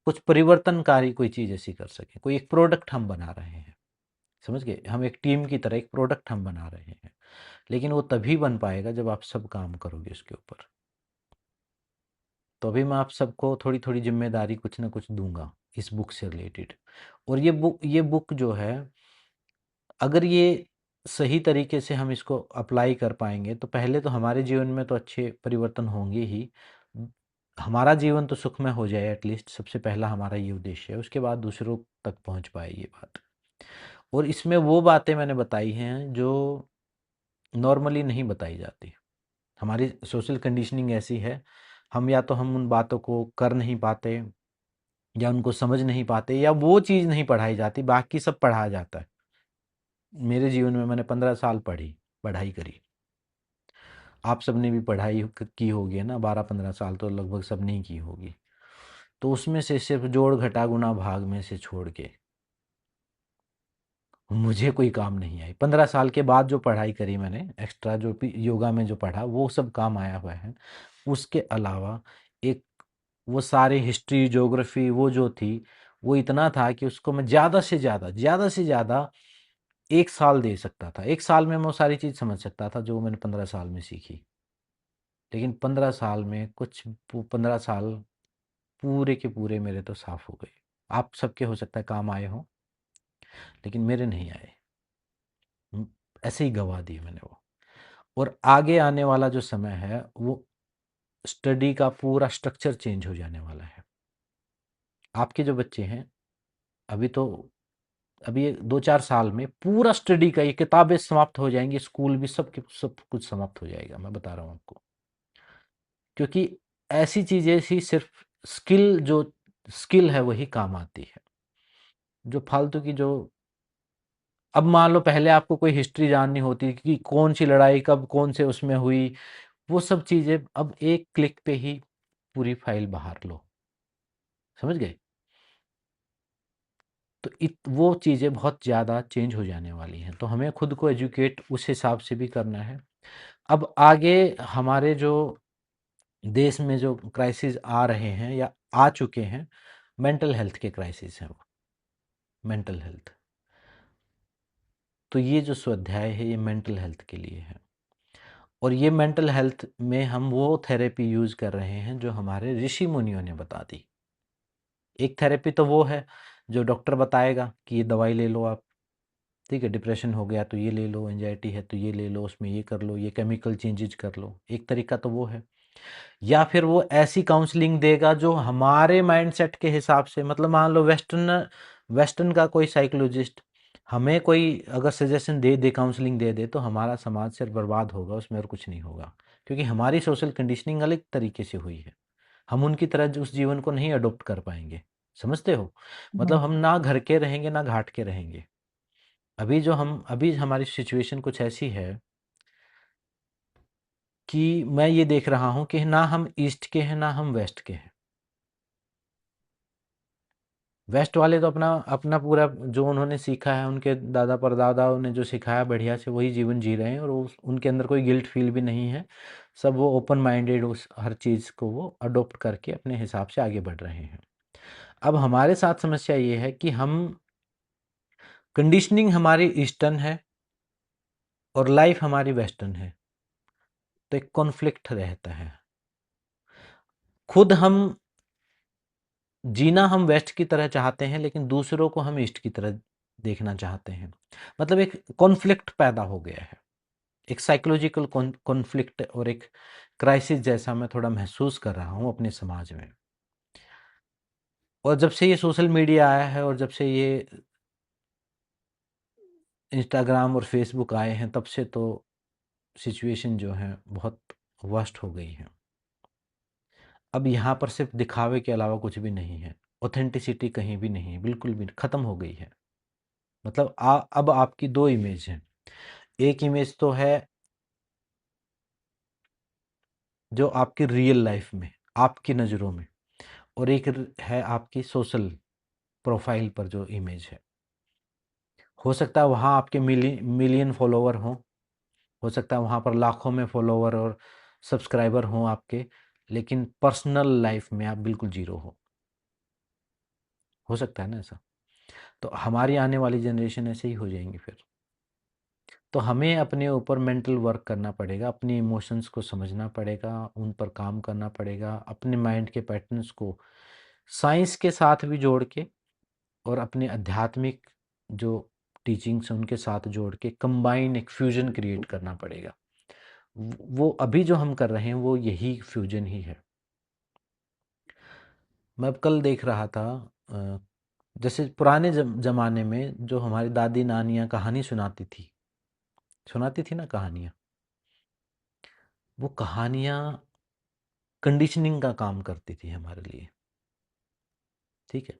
Speaker 1: कुछ परिवर्तनकारी कोई चीज़ ऐसी कर सकें, कोई एक प्रोडक्ट हम बना रहे हैं, समझ गए, हम एक टीम की तरह एक प्रोडक्ट हम बना रहे हैं। लेकिन वो तभी बन पाएगा जब आप सब काम करोगे उसके ऊपर। तो अभी मैं आप सबको थोड़ी थोड़ी जिम्मेदारी कुछ ना कुछ दूंगा इस बुक से रिलेटेड। और ये बुक जो है, अगर ये सही तरीके से हम इसको अप्लाई कर पाएंगे तो पहले तो हमारे जीवन में तो अच्छे परिवर्तन होंगे ही, हमारा जीवन तो सुखमय हो जाए एटलीस्ट, सबसे पहला हमारा ये उद्देश्य है, उसके बाद दूसरों तक पहुंच पाए ये बात। और इसमें वो बातें मैंने बताई हैं जो नॉर्मली नहीं बताई जाती, हमारी सोशल कंडीशनिंग ऐसी है, हम उन बातों को कर नहीं पाते, या उनको समझ नहीं पाते, या वो चीज़ नहीं पढ़ाई जाती, बाकी सब पढ़ाया जाता है। मेरे जीवन में मैंने 15 साल पढ़ाई करी, आप सबने भी पढ़ाई की होगी है ना, 12-15 साल तो लगभग सबने ही की होगी। तो उसमें से सिर्फ जोड़ घटा गुणा भाग में से छोड़ के मुझे कोई काम नहीं आई। 15 साल के बाद जो पढ़ाई करी मैंने, एक्स्ट्रा जो योगा में जो पढ़ा, वो सब काम आया हुआ है। उसके अलावा एक वो सारी हिस्ट्री ज्योग्राफी वो जो थी, वो इतना था कि उसको मैं ज़्यादा से ज़्यादा 1 साल दे सकता था। 1 साल में मैं वो सारी चीज़ समझ सकता था जो मैंने 15 साल में सीखी। लेकिन 15 साल में कुछ पू 15 साल पूरे के पूरे मेरे तो साफ़ हो गए। आप सबके हो सकता है काम आए हों, लेकिन मेरे नहीं आए। ऐसे ही गँवा दिए मैंने वो। और आगे आने वाला जो समय है, वो स्टडी का पूरा स्ट्रक्चर चेंज हो जाने वाला है। आपके जो बच्चे हैं, अभी तो अभी ये 2-4 साल में पूरा स्टडी का ये किताबें समाप्त हो जाएँगी, स्कूल भी सब कुछ समाप्त हो जाएगा, मैं बता रहा हूँ आपको। क्योंकि ऐसी चीज़ें ही सिर्फ़ स्किल है वही काम आती है। जो फालतू की जो अब मान लो पहले आपको कोई हिस्ट्री जाननी होती कि कौन-सी लड़ाई कब कौन से उसमें हुई, वो सब चीज़ें अब एक क्लिक पे ही पूरी फ़ाइल बाहर लो। समझ गए? तो इत वो चीज़ें बहुत ज़्यादा चेंज हो जाने वाली हैं, तो हमें खुद को एजुकेट उस हिसाब से भी करना है। अब आगे हमारे जो देश में जो क्राइसिस आ रहे हैं या आ चुके हैं, मेंटल हेल्थ के क्राइसिस हैं वो, मेंटल हेल्थ। तो ये जो स्वाध्याय है ये मेंटल हेल्थ के लिए है। और ये मेंटल हेल्थ में हम वो थेरेपी यूज़ कर रहे हैं जो हमारे ऋषि मुनियों ने बता दी। एक थेरेपी तो वो है जो डॉक्टर बताएगा कि ये दवाई ले लो आप, ठीक है? डिप्रेशन हो गया तो ये ले लो, एंजाइटी है तो ये ले लो, उसमें ये कर लो, ये केमिकल चेंजेज कर लो। एक तरीका तो वो है। या फिर वो ऐसी काउंसलिंग देगा जो हमारे माइंडसेट के हिसाब से, मतलब मान लो वेस्टर्न वेस्टर्न का कोई साइकोलॉजिस्ट हमें कोई अगर सजेशन दे दे, काउंसलिंग दे दे, तो हमारा समाज सिर्फ बर्बाद होगा, उसमें और कुछ नहीं होगा। क्योंकि हमारी सोशल कंडीशनिंग अलग तरीके से हुई है। हम उनकी तरह उस जीवन को नहीं अडॉप्ट कर पाएंगे। समझते हो? मतलब हम ना घर के रहेंगे ना घाट के रहेंगे। अभी हमारी सिचुएशन कुछ ऐसी है कि मैं ये देख रहा हूँ कि ना हम ईस्ट के हैं ना हम वेस्ट के हैं। वेस्ट वाले तो अपना अपना पूरा जो उन्होंने सीखा है, उनके दादा परदादाओं ने जो सिखाया बढ़िया से वही जीवन जी रहे हैं, और उनके अंदर कोई गिल्ट फील भी नहीं है। सब वो ओपन माइंडेड, उस हर चीज़ को वो अडॉप्ट करके अपने हिसाब से आगे बढ़ रहे हैं। अब हमारे साथ समस्या ये है कि हम कंडीशनिंग हमारी ईस्टर्न है और लाइफ हमारी वेस्टर्न है, तो एक कॉन्फ्लिक्ट रहता है। खुद हम जीना हम वेस्ट की तरह चाहते हैं, लेकिन दूसरों को हम ईस्ट की तरह देखना चाहते हैं। मतलब एक कॉन्फ्लिक्ट पैदा हो गया है, एक साइकोलॉजिकल कॉन्फ्लिक्ट और एक क्राइसिस जैसा मैं थोड़ा महसूस कर रहा हूँ अपने समाज में। और जब से ये सोशल मीडिया आया है और जब से ये इंस्टाग्राम और फेसबुक आए हैं, तब से तो सिचुएशन जो है बहुत वर्स्ट हो गई है। अब यहाँ पर सिर्फ दिखावे के अलावा कुछ भी नहीं है, ऑथेंटिसिटी कहीं भी नहीं है, बिल्कुल भी ख़त्म हो गई है। मतलब अब आपकी दो इमेज हैं। एक इमेज तो है जो आपकी रियल लाइफ में, आपकी नज़रों में, और एक है आपकी सोशल प्रोफाइल पर जो इमेज है। हो सकता है वहाँ आपके मिलियन फॉलोवर हों, हो सकता है वहाँ पर लाखों में फॉलोवर और सब्सक्राइबर हों आपके, लेकिन पर्सनल लाइफ में आप बिल्कुल जीरो हो सकता है ना ऐसा? तो हमारी आने वाली जनरेशन ऐसे ही हो जाएंगी फिर। तो हमें अपने ऊपर मेंटल वर्क करना पड़ेगा, अपने इमोशंस को समझना पड़ेगा, उन पर काम करना पड़ेगा, अपने माइंड के पैटर्न्स को साइंस के साथ भी जोड़ के और अपने आध्यात्मिक जो टीचिंग्स हैं उनके साथ जोड़ के कंबाइन एक फ्यूजन क्रिएट करना पड़ेगा। वो अभी जो हम कर रहे हैं वो यही फ्यूजन ही है। मैं अब कल देख रहा था, अ, जैसे पुराने ज़माने में जो हमारी दादी नानियाँ कहानी सुनाती थी ना कहानियाँ, वो कहानियाँ कंडीशनिंग का काम करती थी हमारे लिए, ठीक है?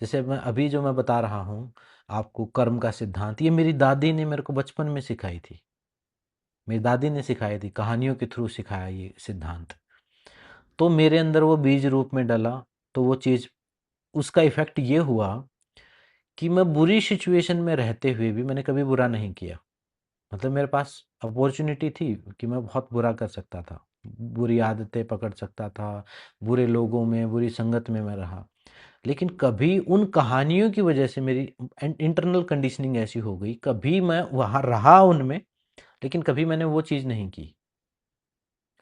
Speaker 1: जैसे मैं बता रहा हूँ आपको कर्म का सिद्धांत, ये मेरी दादी ने मेरे को बचपन में सिखाई थी। मेरी दादी ने सिखाई थी, कहानियों के थ्रू सिखाया ये सिद्धांत। तो मेरे अंदर वो बीज रूप में डला, तो वो चीज़, उसका इफ़ेक्ट ये हुआ कि मैं बुरी सिचुएशन में रहते हुए भी मैंने कभी बुरा नहीं किया। मतलब मेरे पास अपॉर्च्युनिटी थी कि मैं बहुत बुरा कर सकता था, बुरी आदतें पकड़ सकता था, बुरे लोगों में, बुरी संगत में मैं रहा। लेकिन कभी उन कहानियों की वजह से मेरी इंटरनल कंडीशनिंग ऐसी हो गई, कभी मैं वहाँ रहा उनमें, लेकिन कभी मैंने वो चीज़ नहीं की।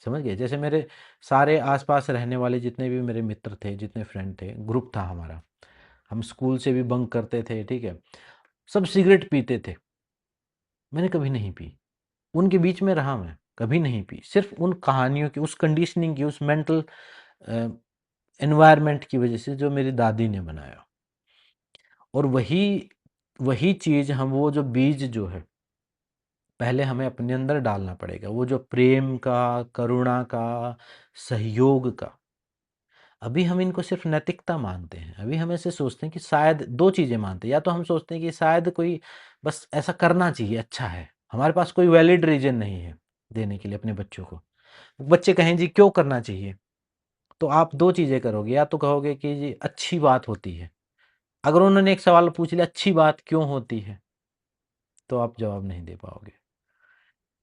Speaker 1: समझ गए? जैसे मेरे सारे आस-पास रहने वाले जितने भी मेरे मित्र थे, जितने फ्रेंड थे, ग्रुप था हमारा। हम स्कूल से भी बंक करते थे, ठीक है? सब सिगरेट पीते थे, मैंने कभी नहीं पी। उनके बीच में रहा मैं, कभी नहीं पी। सिर्फ़ उन कहानियों की, उस कंडीशनिंग की, उस मेंटल अ, एनवायरनमेंट की वजह से जो मेरी दादी ने बनाया। और वही वही चीज़ हम वो जो बीज जो है, पहले हमें अपने अंदर डालना पड़ेगा। वो जो प्रेम का, करुणा का, सहयोग का। अभी हम इनको सिर्फ़ नैतिकता मानते हैं। अभी हम ऐसे सोचते हैं कि शायद 2 चीज़ें मानते हैं, या तो हम सोचते हैं कि शायद कोई बस ऐसा करना चाहिए, अच्छा है। हमारे पास कोई वैलिड रीज़न नहीं है देने के लिए अपने बच्चों को। बच्चे कहें जी क्यों करना चाहिए? तो आप 2 चीज़ें करोगे, या तो कहोगे कि जी अच्छी बात होती है। अगर उन्होंने एक सवाल पूछ लिया अच्छी बात क्यों होती है? तो आप जवाब नहीं दे पाओगे।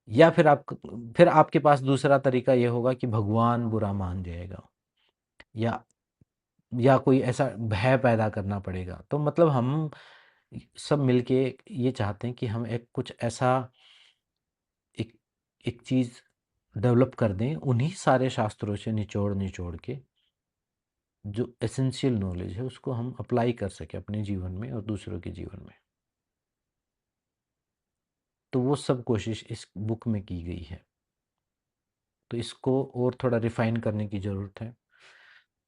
Speaker 1: या फिर आपके पास दूसरा तरीका ये होगा कि भगवान बुरा मान जाएगा, या कोई ऐसा भय पैदा करना पड़ेगा। तो मतलब हम सब मिलके ये चाहते हैं कि हम एक कुछ ऐसा एक एक चीज़ डेवलप कर दें उन्हीं सारे शास्त्रों से निचोड़ के, जो एसेंशियल नॉलेज है उसको हम अप्लाई कर सकें अपने जीवन में और दूसरों के जीवन में। तो वो सब कोशिश इस बुक में की गई है। तो इसको और थोड़ा रिफ़ाइन करने की ज़रूरत है,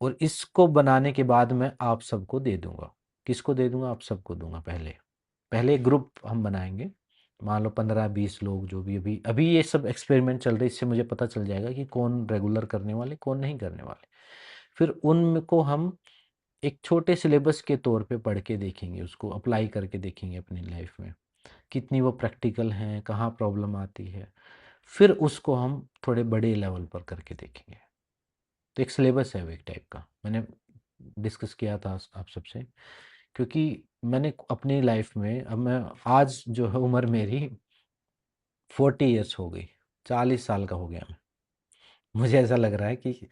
Speaker 1: और इसको बनाने के बाद मैं आप सबको दे दूँगा। किसको दे दूँगा? आप सबको दूँगा पहले। पहले एक ग्रुप हम बनाएँगे, मान लो 15-20 लोग, जो भी अभी अभी ये सब एक्सपेरिमेंट चल रहे हैं, इससे मुझे पता चल जाएगा कि कौन रेगुलर करने वाले, कौन नहीं करने वाले। फिर उनको हम एक छोटे सिलेबस के तौर पे पढ़ के देखेंगे, उसको अप्लाई करके देखेंगे अपनी लाइफ़ में। कितनी वो प्रैक्टिकल हैं, कहाँ प्रॉब्लम आती है। फिर उसको हम थोड़े बड़े लेवल पर करके देखेंगे। तो एक सिलेबस है वो एक टाइप का। मैंने डिस्कस किया था आप सबसे, क्योंकि मैंने अपनी लाइफ में, अब मैं आज जो है उम्र मेरी 40 इयर्स हो गई, 40 साल का हो गया मैं। मुझे ऐसा लग रहा है कि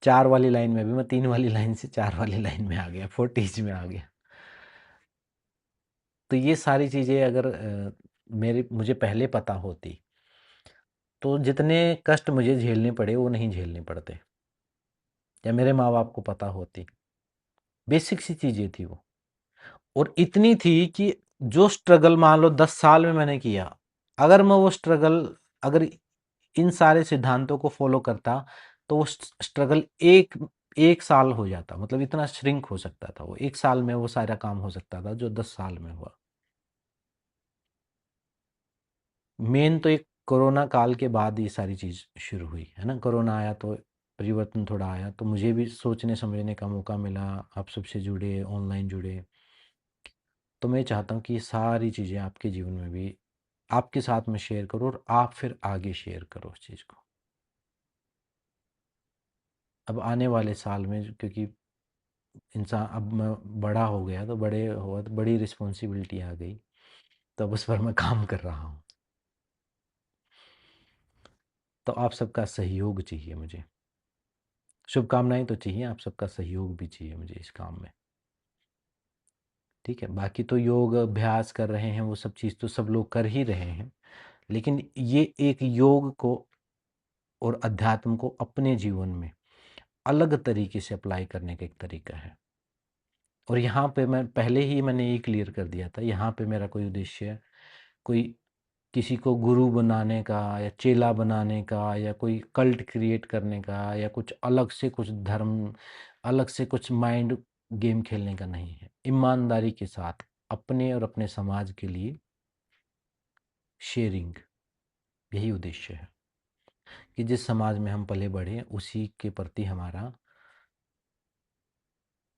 Speaker 1: 4 वाली लाइन में भी मैं 3 वाली लाइन से 4 वाली लाइन में आ गया, 40s में आ गया। तो ये सारी चीज़ें अगर मेरे मुझे पहले पता होती, तो जितने कष्ट मुझे झेलने पड़े वो नहीं झेलने पड़ते, या मेरे माँ-बाप को पता होती। बेसिक सी चीज़ें थी वो, और इतनी थी कि जो स्ट्रगल मान लो 10 साल में मैंने किया, अगर मैं वो स्ट्रगल, अगर इन सारे सिद्धांतों को फ़ॉलो करता, तो वो स्ट्रगल 1 साल हो जाता। मतलब इतना श्रिंक हो सकता था वो, 1 साल में वो सारा काम हो सकता था जो 10 साल में हुआ। मेन तो एक कोरोना काल के बाद ये सारी चीज़ शुरू हुई, है ना? कोरोना आया तो परिवर्तन थोड़ा आया, तो मुझे भी सोचने समझने का मौका मिला, आप सबसे जुड़े, ऑनलाइन जुड़े। तो मैं चाहता हूँ कि ये सारी चीज़ें आपके जीवन में भी आपके साथ में शेयर करो, और आप फिर आगे शेयर करो उस चीज़ को। अब आने वाले साल में, क्योंकि इंसान अब मैं बड़ा हो गया, तो बड़े हुआ तो बड़ी रिस्पॉन्सिबिलिटी आ गई, तब उस पर मैं काम कर रहा हूँ। तो आप सबका सहयोग चाहिए मुझे, शुभकामनाएं तो चाहिए, आप सबका सहयोग भी चाहिए मुझे इस काम में। ठीक है, बाकी तो योग अभ्यास कर रहे हैं, वो सब चीज़ तो सब लोग कर ही रहे हैं, लेकिन ये एक योग को और अध्यात्म को अपने जीवन में अलग तरीके से अप्लाई करने का एक तरीका है। और यहाँ पे मैं पहले ही मैंने ये क्लियर कर दिया था, यहाँ पे मेरा कोई उद्देश्य कोई किसी को गुरु बनाने का, या चेला बनाने का, या कोई कल्ट क्रिएट करने का, या कुछ अलग से कुछ धर्म, अलग से कुछ माइंड गेम खेलने का नहीं है। ईमानदारी के साथ अपने और अपने समाज के लिए शेयरिंग, यही उद्देश्य है कि जिस समाज में हम पले बढ़े उसी के प्रति हमारा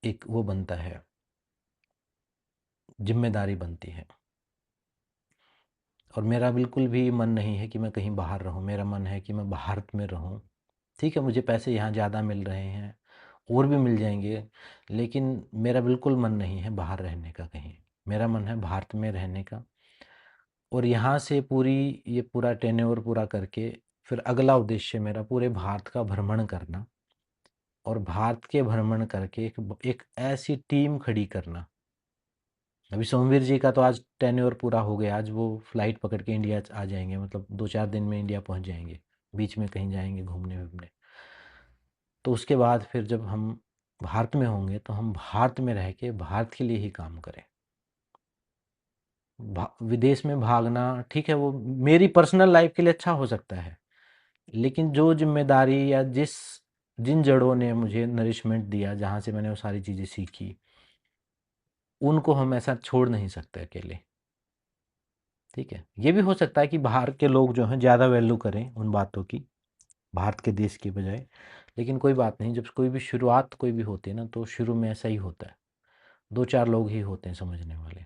Speaker 1: एक वो बनता है, जिम्मेदारी बनती है। और मेरा बिल्कुल भी मन नहीं है कि मैं कहीं बाहर रहूं, मेरा मन है कि मैं भारत में रहूं। ठीक है, मुझे पैसे यहाँ ज़्यादा मिल रहे हैं, और भी मिल जाएंगे, लेकिन मेरा बिल्कुल मन नहीं है बाहर रहने का कहीं। मेरा मन है भारत में रहने का, और यहाँ से ये पूरा टेन्योर पूरा करके फिर अगला उद्देश्य मेरा पूरे भारत का भ्रमण करना, और भारत के भ्रमण करके एक ऐसी टीम खड़ी करना। अभी सोमवीर जी का तो आज टेन्योर पूरा हो गया, आज वो फ्लाइट पकड़ के इंडिया आ जाएंगे, मतलब 2-4 दिन में इंडिया पहुंच जाएंगे, बीच में कहीं जाएंगे घूमने वूमने। तो उसके बाद फिर जब हम भारत में होंगे तो हम भारत में रह के भारत के लिए ही काम करें। विदेश में भागना ठीक है, वो मेरी पर्सनल लाइफ के लिए अच्छा हो सकता है, लेकिन जो जिम्मेदारी या जिन जड़ों ने मुझे नरिशमेंट दिया, जहाँ से मैंने वो सारी चीज़ें सीखी, उनको हम ऐसा छोड़ नहीं सकते अकेले। ठीक है, ये भी हो सकता है कि बाहर के लोग जो हैं ज़्यादा वैल्यू करें उन बातों की, भारत के देश की बजाय। लेकिन कोई बात नहीं, जब कोई भी शुरुआत कोई भी होती है ना, तो शुरू में ऐसा ही होता है, 2-4 लोग ही होते हैं समझने वाले।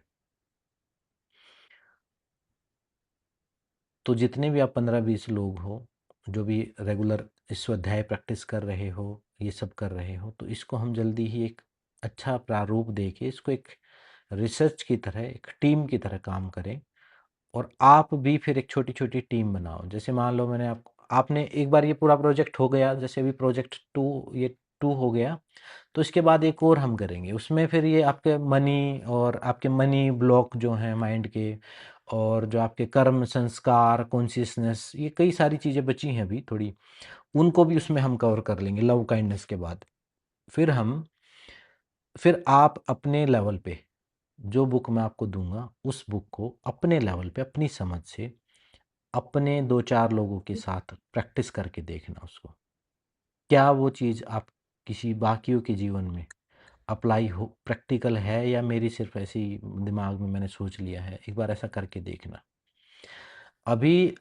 Speaker 1: तो जितने भी आप 15-20 लोग हो, जो भी रेगुलर स्वाध्याय प्रैक्टिस कर रहे हो, ये सब कर रहे हो, तो इसको हम जल्दी ही एक अच्छा प्रारूप दे के इसको एक रिसर्च की तरह, एक टीम की तरह काम करें। और आप भी फिर एक छोटी-छोटी टीम बनाओ। जैसे मान लो मैंने आपने एक बार ये पूरा प्रोजेक्ट हो गया, जैसे अभी प्रोजेक्ट 2 ये 2 हो गया, तो इसके बाद एक और हम करेंगे। उसमें फिर ये आपके मनी ब्लॉक जो हैं माइंड के, और जो आपके कर्म, संस्कार, कॉन्शियसनेस, ये कई सारी चीज़ें बची हैं अभी थोड़ी, उनको भी उसमें हम कवर कर लेंगे लव काइंडनेस के बाद। फिर फिर आप अपने लेवल पे, जो बुक मैं आपको दूँगा, उस बुक को अपने लेवल पे, अपनी समझ से, अपने 2-4 लोगों के साथ प्रैक्टिस करके देखना उसको। क्या वो चीज़ आप किसी बाकियों के जीवन में अप्लाई हो, प्रैक्टिकल है, या मेरी सिर्फ़ ऐसे ही दिमाग में मैंने सोच लिया है? एक बार ऐसा करके देखना। अभी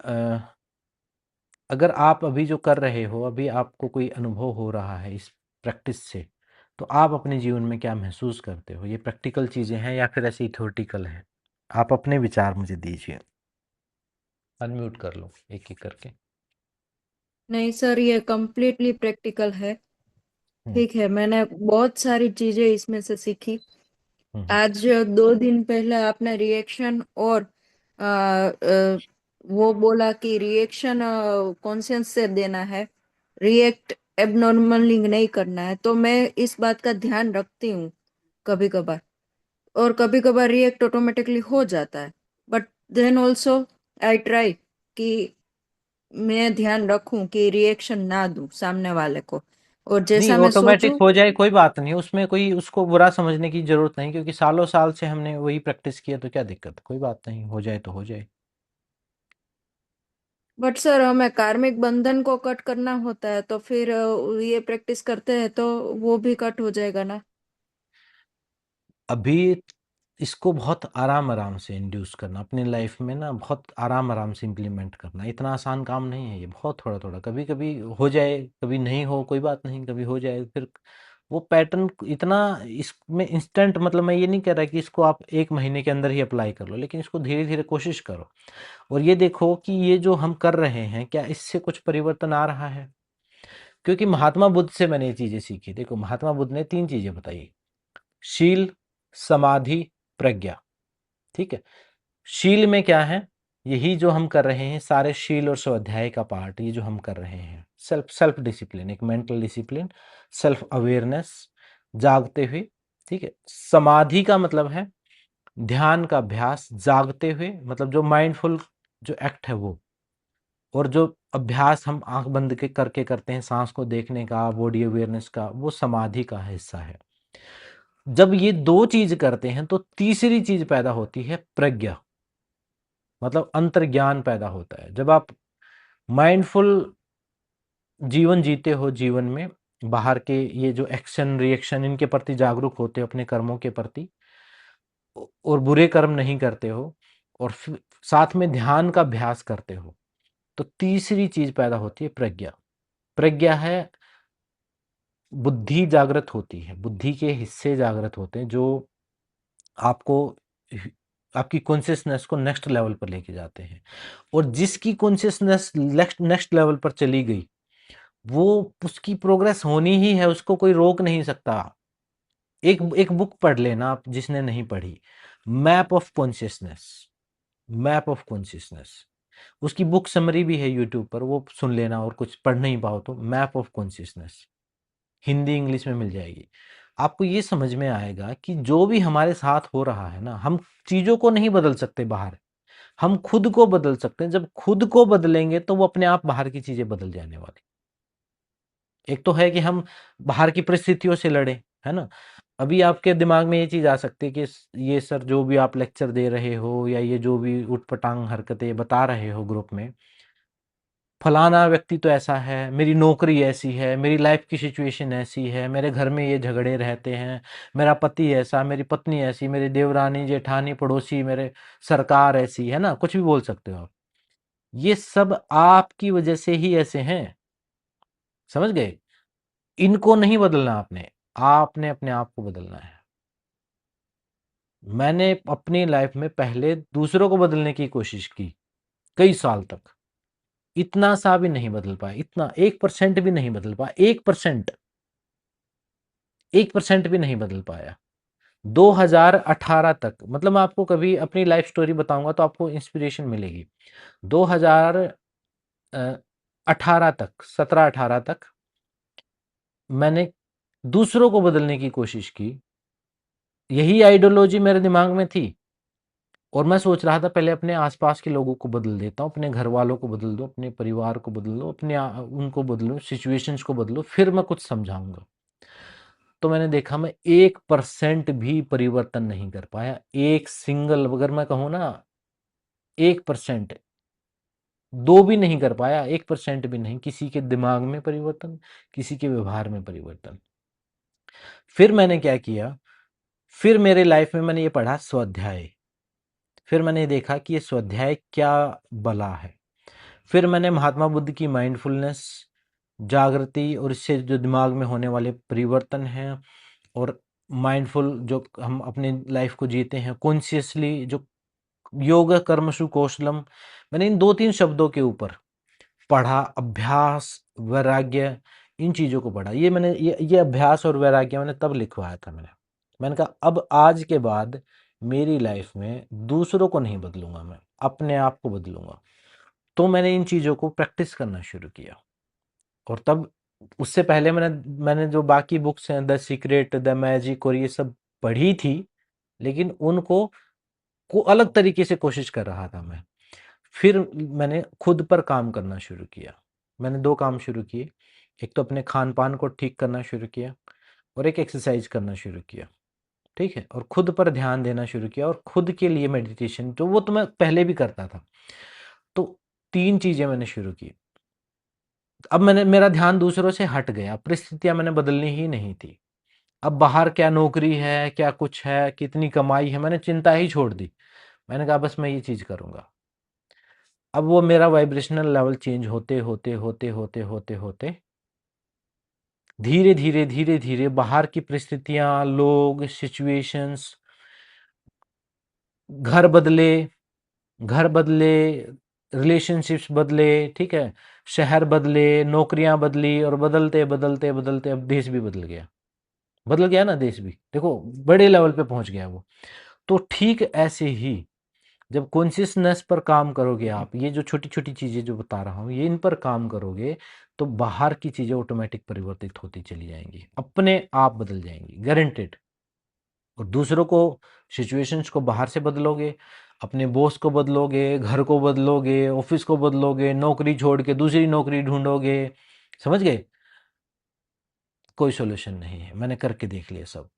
Speaker 1: अगर आप अभी जो कर रहे हो, अभी आपको कोई अनुभव हो रहा है इस प्रैक्टिस से, तो आप अपने जीवन में क्या महसूस करते हो? ये प्रैक्टिकल चीज़ें हैं या फिर ऐसे ही थ्योरेटिकल हैं? आप अपने विचार मुझे दीजिए। अनम्यूट कर लो एक-एक करके।
Speaker 3: नहीं सर, ये कम्प्लीटली प्रैक्टिकल है।
Speaker 1: हुँ,
Speaker 3: ठीक है, मैंने बहुत सारी चीजें इसमें से सीखी।
Speaker 1: हुँ, हुँ।
Speaker 3: आज 2 दिन पहले आपने रिएक्शन और वो बोला कि रिएक्शन कॉन्शियस से देना है, रिएक्ट एबनॉर्मली नहीं करना है। तो मैं इस बात का ध्यान रखती हूँ कभी कभार, और कभी कभार रिएक्ट ऑटोमेटिकली हो जाता है। But then also I try कि मैं ध्यान रखूं कि रिएक्शन ना दूं सामने वाले को, और
Speaker 1: नहीं,
Speaker 3: जैसा मैं
Speaker 1: ऑटोमेटिक
Speaker 3: सोचूं।
Speaker 1: हो जाए कोई बात नहीं, उसमें कोई उसको बुरा समझने की ज़रूरत नहीं, क्योंकि सालों साल से हमने वही प्रैक्टिस किया, तो क्या दिक्कत है? कोई बात नहीं, हो जाए तो हो जाए।
Speaker 3: बट सर, हमें कार्मिक बंधन को कट करना होता है, तो फिर ये प्रैक्टिस करते हैं तो वो भी कट हो जाएगा ना।
Speaker 1: अभी इसको बहुत आराम-आराम से इंड्यूस करना, अपनी लाइफ में ना बहुत आराम-आराम से इम्प्लीमेंट करना। इतना आसान काम नहीं है ये, बहुत थोड़ा-थोड़ा, कभी-कभी हो जाए, कभी नहीं हो, कोई बात नहीं, कभी हो जाए, फिर वो पैटर्न इतना इसमें इंस्टेंट, मतलब मैं ये नहीं कह रहा कि इसको आप 1 महीने के अंदर ही अप्लाई कर लो, लेकिन इसको धीरे-धीरे कोशिश करो। और ये देखो कि ये जो हम कर रहे हैं, क्या इससे कुछ परिवर्तन आ रहा है? क्योंकि महात्मा बुद्ध से मैंने ये चीज़ें सीखी। देखो, महात्मा बुद्ध ने 3 चीज़ें बताई: शील, समाधि, प्रज्ञा। ठीक है? शील में क्या है? यही जो हम कर रहे हैं, सारे शील और स्वाध्याय का पार्ट, ये जो हम कर रहे हैं, सेल्फ सेल्फ डिसिप्लिन, एक मेंटल डिसिप्लिन, सेल्फ अवेयरनेस, जागते हुए। ठीक है? समाधि का मतलब है ध्यान का अभ्यास, जागते हुए, मतलब जो माइंडफुल जो एक्ट है वो। और जो अभ्यास हम आँख बंद के करके करते हैं, साँस को देखने का, बॉडी अवेयरनेस का, वो समाधि का हिस्सा है। जब ये 2 चीज़ करते हैं, तो तीसरी चीज़ पैदा होती है प्रज्ञा, मतलब अंतर्ज्ञान पैदा होता है। जब आप माइंडफुल जीवन जीते हो, जीवन में बाहर के ये जो एक्शन, रिएक्शन, इनके प्रति जागरूक होते हो, अपने कर्मों के प्रति, और बुरे कर्म नहीं करते हो, और फिर साथ में ध्यान का अभ्यास करते हो, तो तीसरी चीज़ पैदा होती है प्रज्ञा। प्रज्ञा है, बुद्धि जागृत होती है, बुद्धि के हिस्से जागृत होते हैं, जो आपको आपकी कॉन्शियसनेस को नेक्स्ट लेवल पर लेके जाते हैं। और जिसकी कॉन्शियसनेस नेक्स्ट नेक्स्ट लेवल पर चली गई, वो उसकी प्रोग्रेस होनी ही है, उसको कोई रोक नहीं सकता। एक एक बुक पढ़ लेना आप, जिसने नहीं पढ़ी, map of consciousness, map of consciousness, उसकी बुक समरी भी है यूट्यूब पर, वो सुन लेना, और कुछ पढ़ नहीं पाओ तो map of consciousness. Hindi English में मिल जाएगी। आपको ये समझ में आएगा कि जो भी हमारे साथ हो रहा है ना, हम चीज़ों को नहीं बदल सकते बाहर, हम खुद को बदल सकते हैं। जब खुद को बदलेंगे तो वो अपने आप बाहर की चीज़ें बदल जाने वाली। एक तो है कि हम बाहर की परिस्थितियों से लड़ें, है ना? अभी आपके दिमाग में ये चीज़ आ सकती है कि ये सर जो भी आप लेक्चर दे रहे हो या ये जो भी ऊट-पटांग हरकतें बता रहे हो ग्रुप में, फलाना व्यक्ति तो ऐसा है, मेरी नौकरी ऐसी है, मेरी लाइफ की सिचुएशन ऐसी है, मेरे घर में ये झगड़े रहते हैं, मेरा पति ऐसा, मेरी पत्नी ऐसी, मेरी देवरानी, जेठानी, पड़ोसी, मेरे सरकार ऐसी, है ना? कुछ भी बोल सकते हो आप। ये सब आपकी वजह से ही ऐसे हैं, समझ गए? इनको नहीं बदलना आपने अपने आप को बदलना है। मैंने अपनी लाइफ में पहले दूसरों को बदलने की कोशिश की, कई साल तक। इतना सा भी नहीं बदल पाया, इतना 1% भी नहीं बदल पाया, 1%, 1% भी नहीं बदल पाया। 2018 तक, मतलब मैं आपको कभी अपनी लाइफ स्टोरी बताऊंगा तो आपको इंस्पिरेशन मिलेगी। 2018 तक, 17-18 तक मैंने दूसरों को बदलने की कोशिश की। यही आइडियोलॉजी मेरे दिमाग में थी और मैं सोच रहा था पहले अपने आसपास के लोगों को बदल देता हूँ, अपने घर वालों को बदल दो, अपने परिवार को बदल दो, उनको बदलो, सिचुएशंस को बदलो, फिर मैं कुछ समझाऊंगा। तो मैंने देखा मैं 1% भी परिवर्तन नहीं कर पाया। एक सिंगल, अगर मैं कहूँ ना, 1%, 2 भी नहीं कर पाया, 1% भी नहीं। किसी के दिमाग में परिवर्तन, किसी के व्यवहार में परिवर्तन। फिर मैंने क्या किया, फिर मेरे लाइफ में मैंने ये पढ़ा स्वाध्याय। फिर मैंने देखा कि ये स्वाध्याय क्या बला है। फिर मैंने महात्मा बुद्ध की माइंडफुलनेस, जागृति और इससे जो दिमाग में होने वाले परिवर्तन हैं, और माइंडफुल जो हम अपने लाइफ को जीते हैं कॉन्शियसली, जो योग कर्मसु कौशलम, मैंने इन 2-3 शब्दों के ऊपर पढ़ा। अभ्यास, वैराग्य, इन चीज़ों को पढ़ा। ये अभ्यास और वैराग्य मैंने तब लिखवाया था। मैंने कहा अब आज के बाद मेरी लाइफ में दूसरों को नहीं बदलूंगा, मैं अपने आप को बदलूंगा। तो मैंने इन चीज़ों को प्रैक्टिस करना शुरू किया। और तब, उससे पहले मैंने जो बाकी बुक्स हैं, द सीक्रेट, द मैजिक और ये सब पढ़ी थी, लेकिन उनको अलग तरीके से कोशिश कर रहा था मैं। फिर मैंने खुद पर काम करना शुरू किया। मैंने 2 काम शुरू किए। एक तो अपने खान-पान को ठीक करना शुरू किया और एक एक्सरसाइज करना शुरू किया, ठीक है? और खुद पर ध्यान देना शुरू किया और खुद के लिए मेडिटेशन, जो वो तो मैं पहले भी करता था। तो 3 चीज़ें मैंने शुरू की। अब मेरा ध्यान दूसरों से हट गया, परिस्थितियाँ मैंने बदलनी ही नहीं थी। अब बाहर क्या नौकरी है, क्या कुछ है, कितनी कमाई है, मैंने चिंता ही छोड़ दी। मैंने कहा बस मैं ये चीज़ करूँगा। अब वो मेरा वाइब्रेशनल लेवल चेंज होते, होते, होते, होते, होते, होते, धीरे, धीरे, धीरे, धीरे बाहर की परिस्थितियाँ, लोग, सिचुएशंस, घर बदले घर बदले, रिलेशनशिप्स बदले, ठीक है? शहर बदले, नौकरियाँ बदली और बदलते, बदलते, बदलते अब देश भी बदल गया। बदल गया ना देश भी, देखो बड़े लेवल पे पहुँच गया वो। तो ठीक ऐसे ही जब कॉन्शियसनेस पर काम करोगे आप, ये जो छोटी-छोटी चीज़ें जो बता रहा हूँ, ये इन पर काम करोगे, तो बाहर की चीज़ें ऑटोमैटिक परिवर्तित होती चली जाएँगी, अपने आप बदल जाएँगी, गारंटीड। और दूसरों को, सिचुएशंस को बाहर से बदलोगे, अपने बॉस को बदलोगे, घर को बदलोगे, ऑफिस को बदलोगे, नौकरी छोड़ के दूसरी नौकरी ढूँढोगे, समझ गए? कोई सॉल्यूशन नहीं है, मैंने करके देख लिया सब।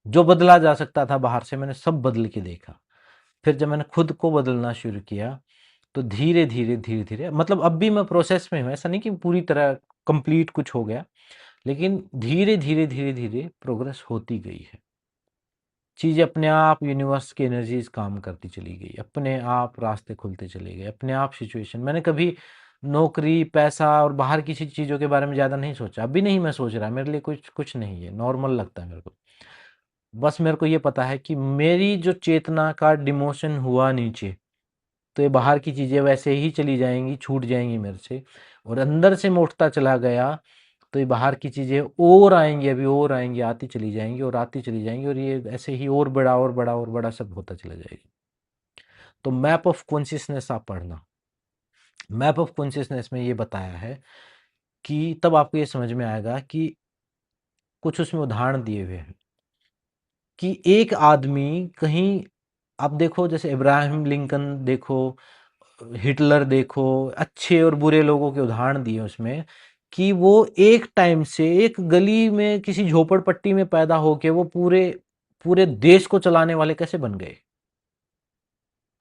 Speaker 1: जो बदला जा सकता था बाहर से, मैंने सब बदल के देखा। फिर जब मैंने खुद को बदलना शुरू किया, तो धीरे, धीरे, धीरे, धीरे, मतलब अब भी मैं प्रोसेस में हूँ, ऐसा नहीं कि पूरी तरह कंप्लीट कुछ हो गया, लेकिन धीरे, धीरे, धीरे, धीरे प्रोग्रेस होती गई है। चीज़ें अपने आप, यूनिवर्स की एनर्जीज काम करती चली गई, अपने आप रास्ते खुलते चले गए, अपने आप सिचुएशन। मैंने कभी नौकरी, पैसा और बाहर किसी चीज़ों के बारे में ज़्यादा नहीं सोचा, अभी नहीं मैं सोच रहा, मेरे लिए कुछ कुछ नहीं है, नॉर्मल लगता है मेरे को। बस मेरे को ये पता है कि मेरी जो चेतना का डिमोशन हुआ नीचे, तो ये बाहर की चीज़ें वैसे ही चली जाएंगी, छूट जाएंगी मेरे से, और अंदर से मैं उठता चला गया, तो ये बाहर की चीज़ें और आएंगी, अभी और आएंगी, आती चली जाएंगी और आती चली जाएंगी, और ये ऐसे ही और बड़ा और बड़ा और बड़ा सब होता चला जाएगा। तो मैप ऑफ कॉन्शियसनेस आप पढ़ना। मैप ऑफ कॉन्शियसनेस में ये बताया है कि तब आपको ये समझ में आएगा कि कुछ उसमें उदाहरण दिए हुए हैं कि एक आदमी कहीं, आप देखो जैसे इब्राहिम लिंकन देखो, हिटलर देखो, अच्छे और बुरे लोगों के उदाहरण दिए उसमें कि वो एक टाइम से एक गली में किसी झोपड़पट्टी में पैदा होके वो पूरे पूरे देश को चलाने वाले कैसे बन गए।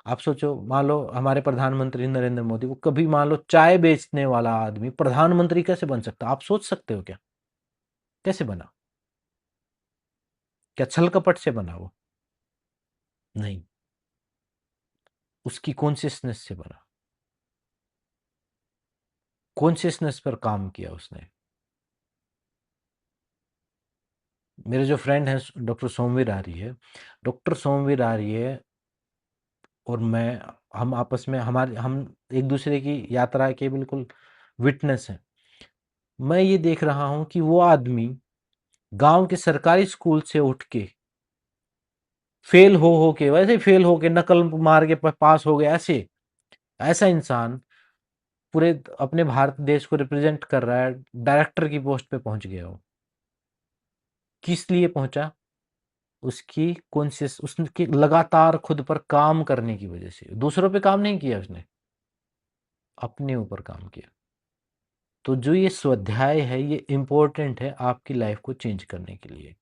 Speaker 1: आप सोचो, मान लो हमारे प्रधानमंत्री नरेंद्र मोदी, वो कभी मान लो चाय बेचने वाला आदमी प्रधानमंत्री कैसे बन सकता, आप सोच सकते हो क्या? कैसे बना? क्या छल कपट से बना वो? नहीं, उसकी कॉन्शियसनेस से बना। कॉन्शियसनेस पर काम किया उसने। मेरे जो फ्रेंड हैं डॉक्टर सोमवीर आर्य, डॉक्टर सोमवीर आर्य और मैं, हम आपस में हमारे हम एक दूसरे की यात्रा के बिल्कुल विटनेस हैं। मैं ये देख रहा हूँ कि वो आदमी गांव के सरकारी स्कूल से उठ के फेल हो के, वैसे ही फेल हो के नकल मार के पास हो गया, ऐसे ऐसा इंसान पूरे अपने भारत देश को रिप्रेजेंट कर रहा है, डायरेक्टर की पोस्ट पे पहुंच गया वो। किस लिए पहुंचा? उसकी कॉन्शियस, उसके लगातार खुद पर काम करने की वजह से। दूसरों पे काम नहीं किया उसने, अपने ऊपर काम किया। तो जो ये स्वाध्याय है ये इम्पोर्टेंट है आपकी लाइफ को चेंज करने के लिए।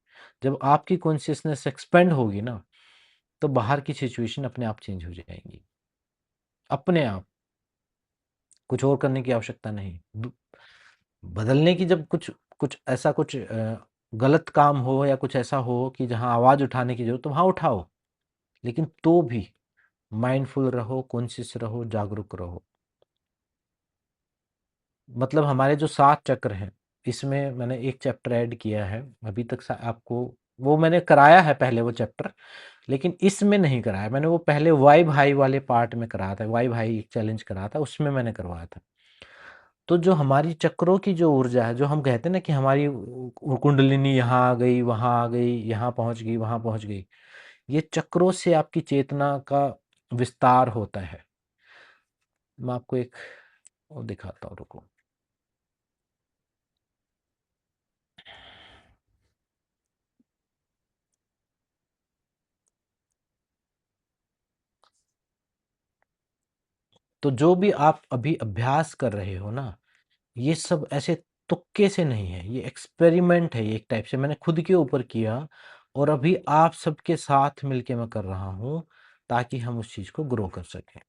Speaker 1: जब आपकी कॉन्शियसनेस एक्सपेंड होगी ना, तो बाहर की सिचुएशन अपने आप चेंज हो जाएंगी, अपने आप। कुछ और करने की आवश्यकता नहीं। बदलने की, जब कुछ कुछ ऐसा कुछ गलत काम हो या कुछ ऐसा हो कि जहां आवाज उठाने की जरूरत, तो वहां उठाओ, लेकिन तो भी माइंडफुल रहो, कॉन्शियस रहो, जागरूक रहो। मतलब हमारे जो 7 चक्र हैं, इसमें मैंने एक चैप्टर ऐड किया है अभी तक। आपको वो मैंने कराया है पहले वो चैप्टर, लेकिन इसमें नहीं कराया मैंने। वो पहले वाई भाई वाले पार्ट में कराया था, वाई भाई एक चैलेंज कराया था, उसमें मैंने करवाया था। तो जो हमारी चक्रों की जो ऊर्जा है, जो हम कहते हैं ना कि हमारी कुंडलिनी यहाँ आ गई, वहां आ गई, यहाँ पहुंच गई, वहां पहुंच गई, ये चक्रों से आपकी चेतना का विस्तार होता है। मैं आपको एक वो दिखाता हूँ, रुको। तो जो भी आप अभी अभ्यास कर रहे हो ना, ये सब ऐसे तुक्के से नहीं है, ये एक्सपेरिमेंट है। ये एक टाइप से मैंने खुद के ऊपर किया, और अभी आप सबके साथ मिलके मैं कर रहा हूँ, ताकि हम उस चीज को ग्रो कर सकें।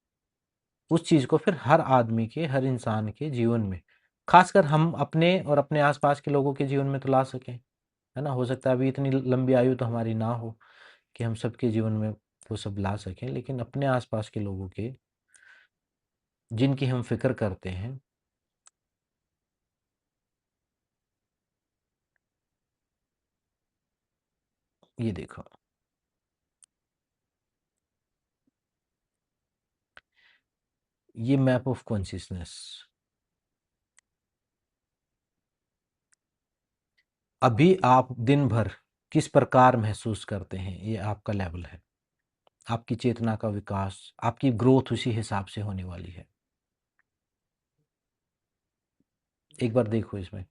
Speaker 1: उस चीज को फिर हर आदमी के, हर इंसान के जीवन में, खासकर हम अपने और अपने आसपास के लोगों के जीवन में तो ला सकें। है ना? हो सकता है अभी इतनी लंबी आयु तो हमारी ना हो कि हम सबके जीवन में वो सब ला सकें, लेकिन अपने आसपास के लोगों के, जिनकी हम फिक्र करते हैं। ये देखो, ये मैप ऑफ कॉन्शियसनेस। अभी आप दिन भर किस प्रकार महसूस करते हैं, ये आपका लेवल है। आपकी चेतना का विकास, आपकी ग्रोथ उसी हिसाब से होने वाली है। एक बार देखो इसमें।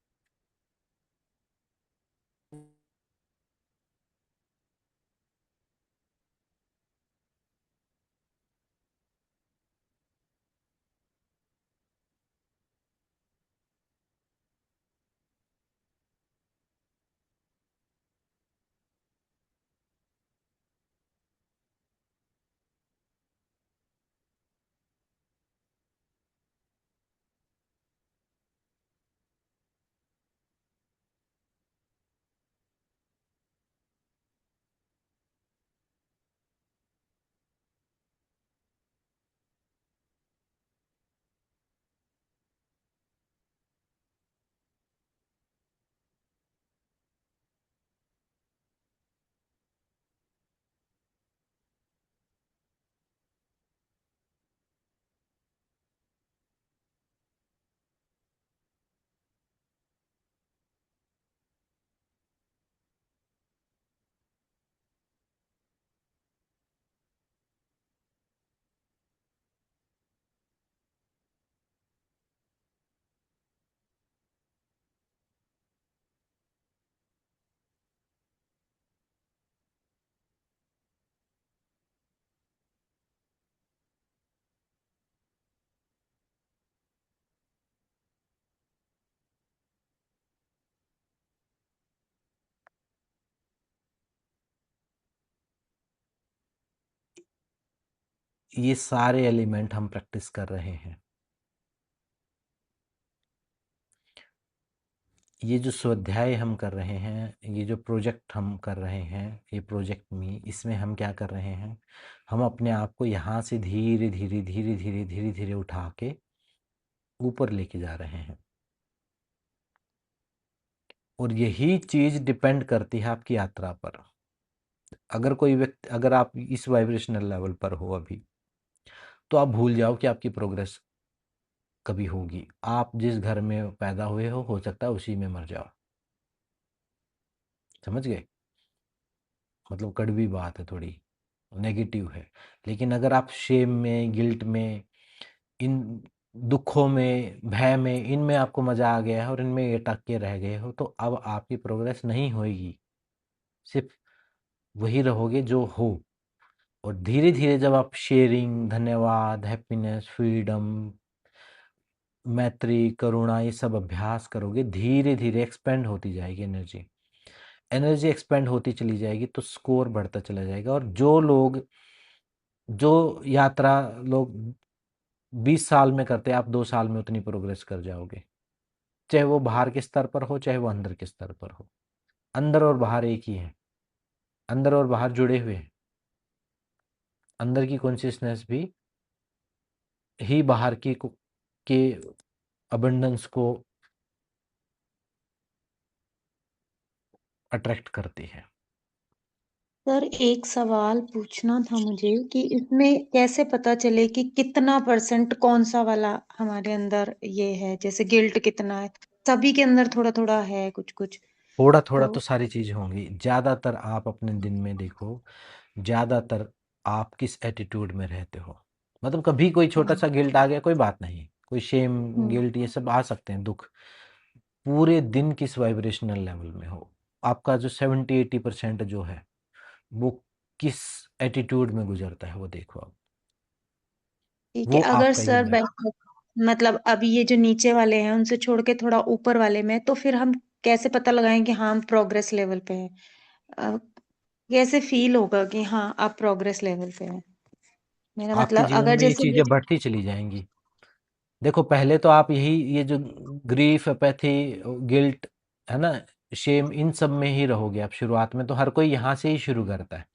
Speaker 1: ये सारे एलिमेंट हम प्रैक्टिस कर रहे हैं। ये जो स्वाध्याय हम कर रहे हैं, ये जो प्रोजेक्ट हम कर रहे हैं, ये प्रोजेक्ट में इसमें हम क्या कर रहे हैं, हम अपने आप को यहाँ से धीरे धीरे धीरे धीरे धीरे धीरे उठा के ऊपर लेके जा रहे हैं। और यही चीज़ डिपेंड करती है आपकी यात्रा पर। अगर कोई व्यक्ति, अगर आप इस वाइब्रेशनल लेवल पर हो अभी, तो आप भूल जाओ कि आपकी प्रोग्रेस कभी होगी। आप जिस घर में पैदा हुए हो सकता है उसी में मर जाओ। समझ गए? मतलब कड़वी बात है, थोड़ी नेगेटिव है। लेकिन अगर आप शेम में, गिल्ट में, इन दुखों में, भय में, इनमें आपको मज़ा आ गया है और इनमें अटक के रह गए हो, तो अब आपकी प्रोग्रेस नहीं होएगी। सिर्फ वही रहोगे जो हो। और धीरे धीरे जब आप शेयरिंग, धन्यवाद, हैप्पीनेस, फ्रीडम, मैत्री, करुणा, ये सब अभ्यास करोगे, धीरे धीरे एक्सपेंड होती जाएगी एनर्जी। एनर्जी एक्सपेंड होती चली जाएगी तो स्कोर बढ़ता चला जाएगा। और जो यात्रा लोग 20 साल में करते हैं, आप 2 साल में उतनी प्रोग्रेस कर जाओगे। चाहे वो बाहर के स्तर पर हो, चाहे वो अंदर के स्तर पर हो। अंदर और बाहर एक ही है। अंदर और बाहर जुड़े हुए हैं। अंदर की कॉन्शियसनेस भी ही बाहर की के अबंडेंस को अट्रैक्ट करती है।
Speaker 4: सर एक सवाल पूछना था मुझे कि इसमें कैसे पता चले कि कितना परसेंट कौन सा वाला हमारे अंदर ये है, जैसे गिल्ट कितना है, सभी के अंदर थोड़ा थोड़ा है कुछ कुछ।
Speaker 1: थोड़ा थोड़ा
Speaker 4: तो
Speaker 1: तो सारी चीज़ें होंगी। ज़्यादातर आप अपने दिन में देखो, ज़्यादातर आप किस एटीट्यूड में रहते हो। मतलब कभी कोई छोटा
Speaker 4: हाँ,
Speaker 1: सा गिल्ट आ गया, कोई बात नहीं, कोई शेम,
Speaker 4: हम्म,
Speaker 1: गिल्ट, ये सब आ सकते हैं दुख। पूरे दिन किस वाइब्रेशनल लेवल में हो, आपका जो 70-80% जो है वो किस एटीट्यूड में गुजरता है, वो देखो आप।
Speaker 4: ठीक है।
Speaker 1: वो
Speaker 4: अगर
Speaker 1: आपका ये
Speaker 4: सर मतलब अभी ये जो नीचे वाले हैं उनसे छोड़ के थोड़ा ऊपर वाले में, तो फिर हम कैसे पता लगाएं कि हाँ हम प्रोग्रेस लेवल पे हैं? अ, कैसे फील होगा कि हाँ आप प्रोग्रेस लेवल पे हैं? मेरा
Speaker 1: आपके
Speaker 4: मतलब
Speaker 1: जीवन
Speaker 4: अगर
Speaker 1: में ये
Speaker 4: जैसे
Speaker 1: चीज़ें बढ़ती चली जाएंगी। देखो पहले तो आप यही, ये जो ग्रीफ, एपैथी, गिल्ट है ना, शेम, इन सब में ही रहोगे आप शुरुआत में। तो हर कोई यहाँ से ही शुरू करता है।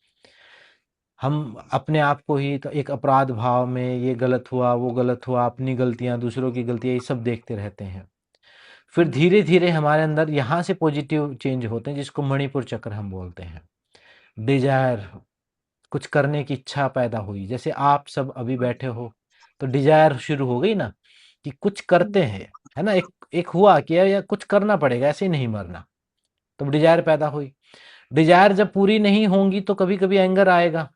Speaker 1: हम अपने आप को ही तो एक अपराध भाव में, ये गलत हुआ, वो गलत हुआ, अपनी गलतियां, दूसरों की गलतियां, ये सब देखते रहते हैं। फिर
Speaker 4: हम्म,
Speaker 1: धीरे धीरे हमारे अंदर यहाँ से पॉजिटिव चेंज होते हैं, जिसको मणिपुर चक्र हम बोलते हैं। डिजायर, कुछ करने की इच्छा पैदा हुई। जैसे आप सब अभी बैठे हो तो डिजायर शुरू हो गई ना, कि कुछ करते हैं, है ना। एक एक हुआ कि या कुछ करना पड़ेगा, ऐसे ही नहीं मरना। तो डिजायर पैदा हुई। डिजायर जब पूरी नहीं होंगी तो कभी कभी एंगर आएगा।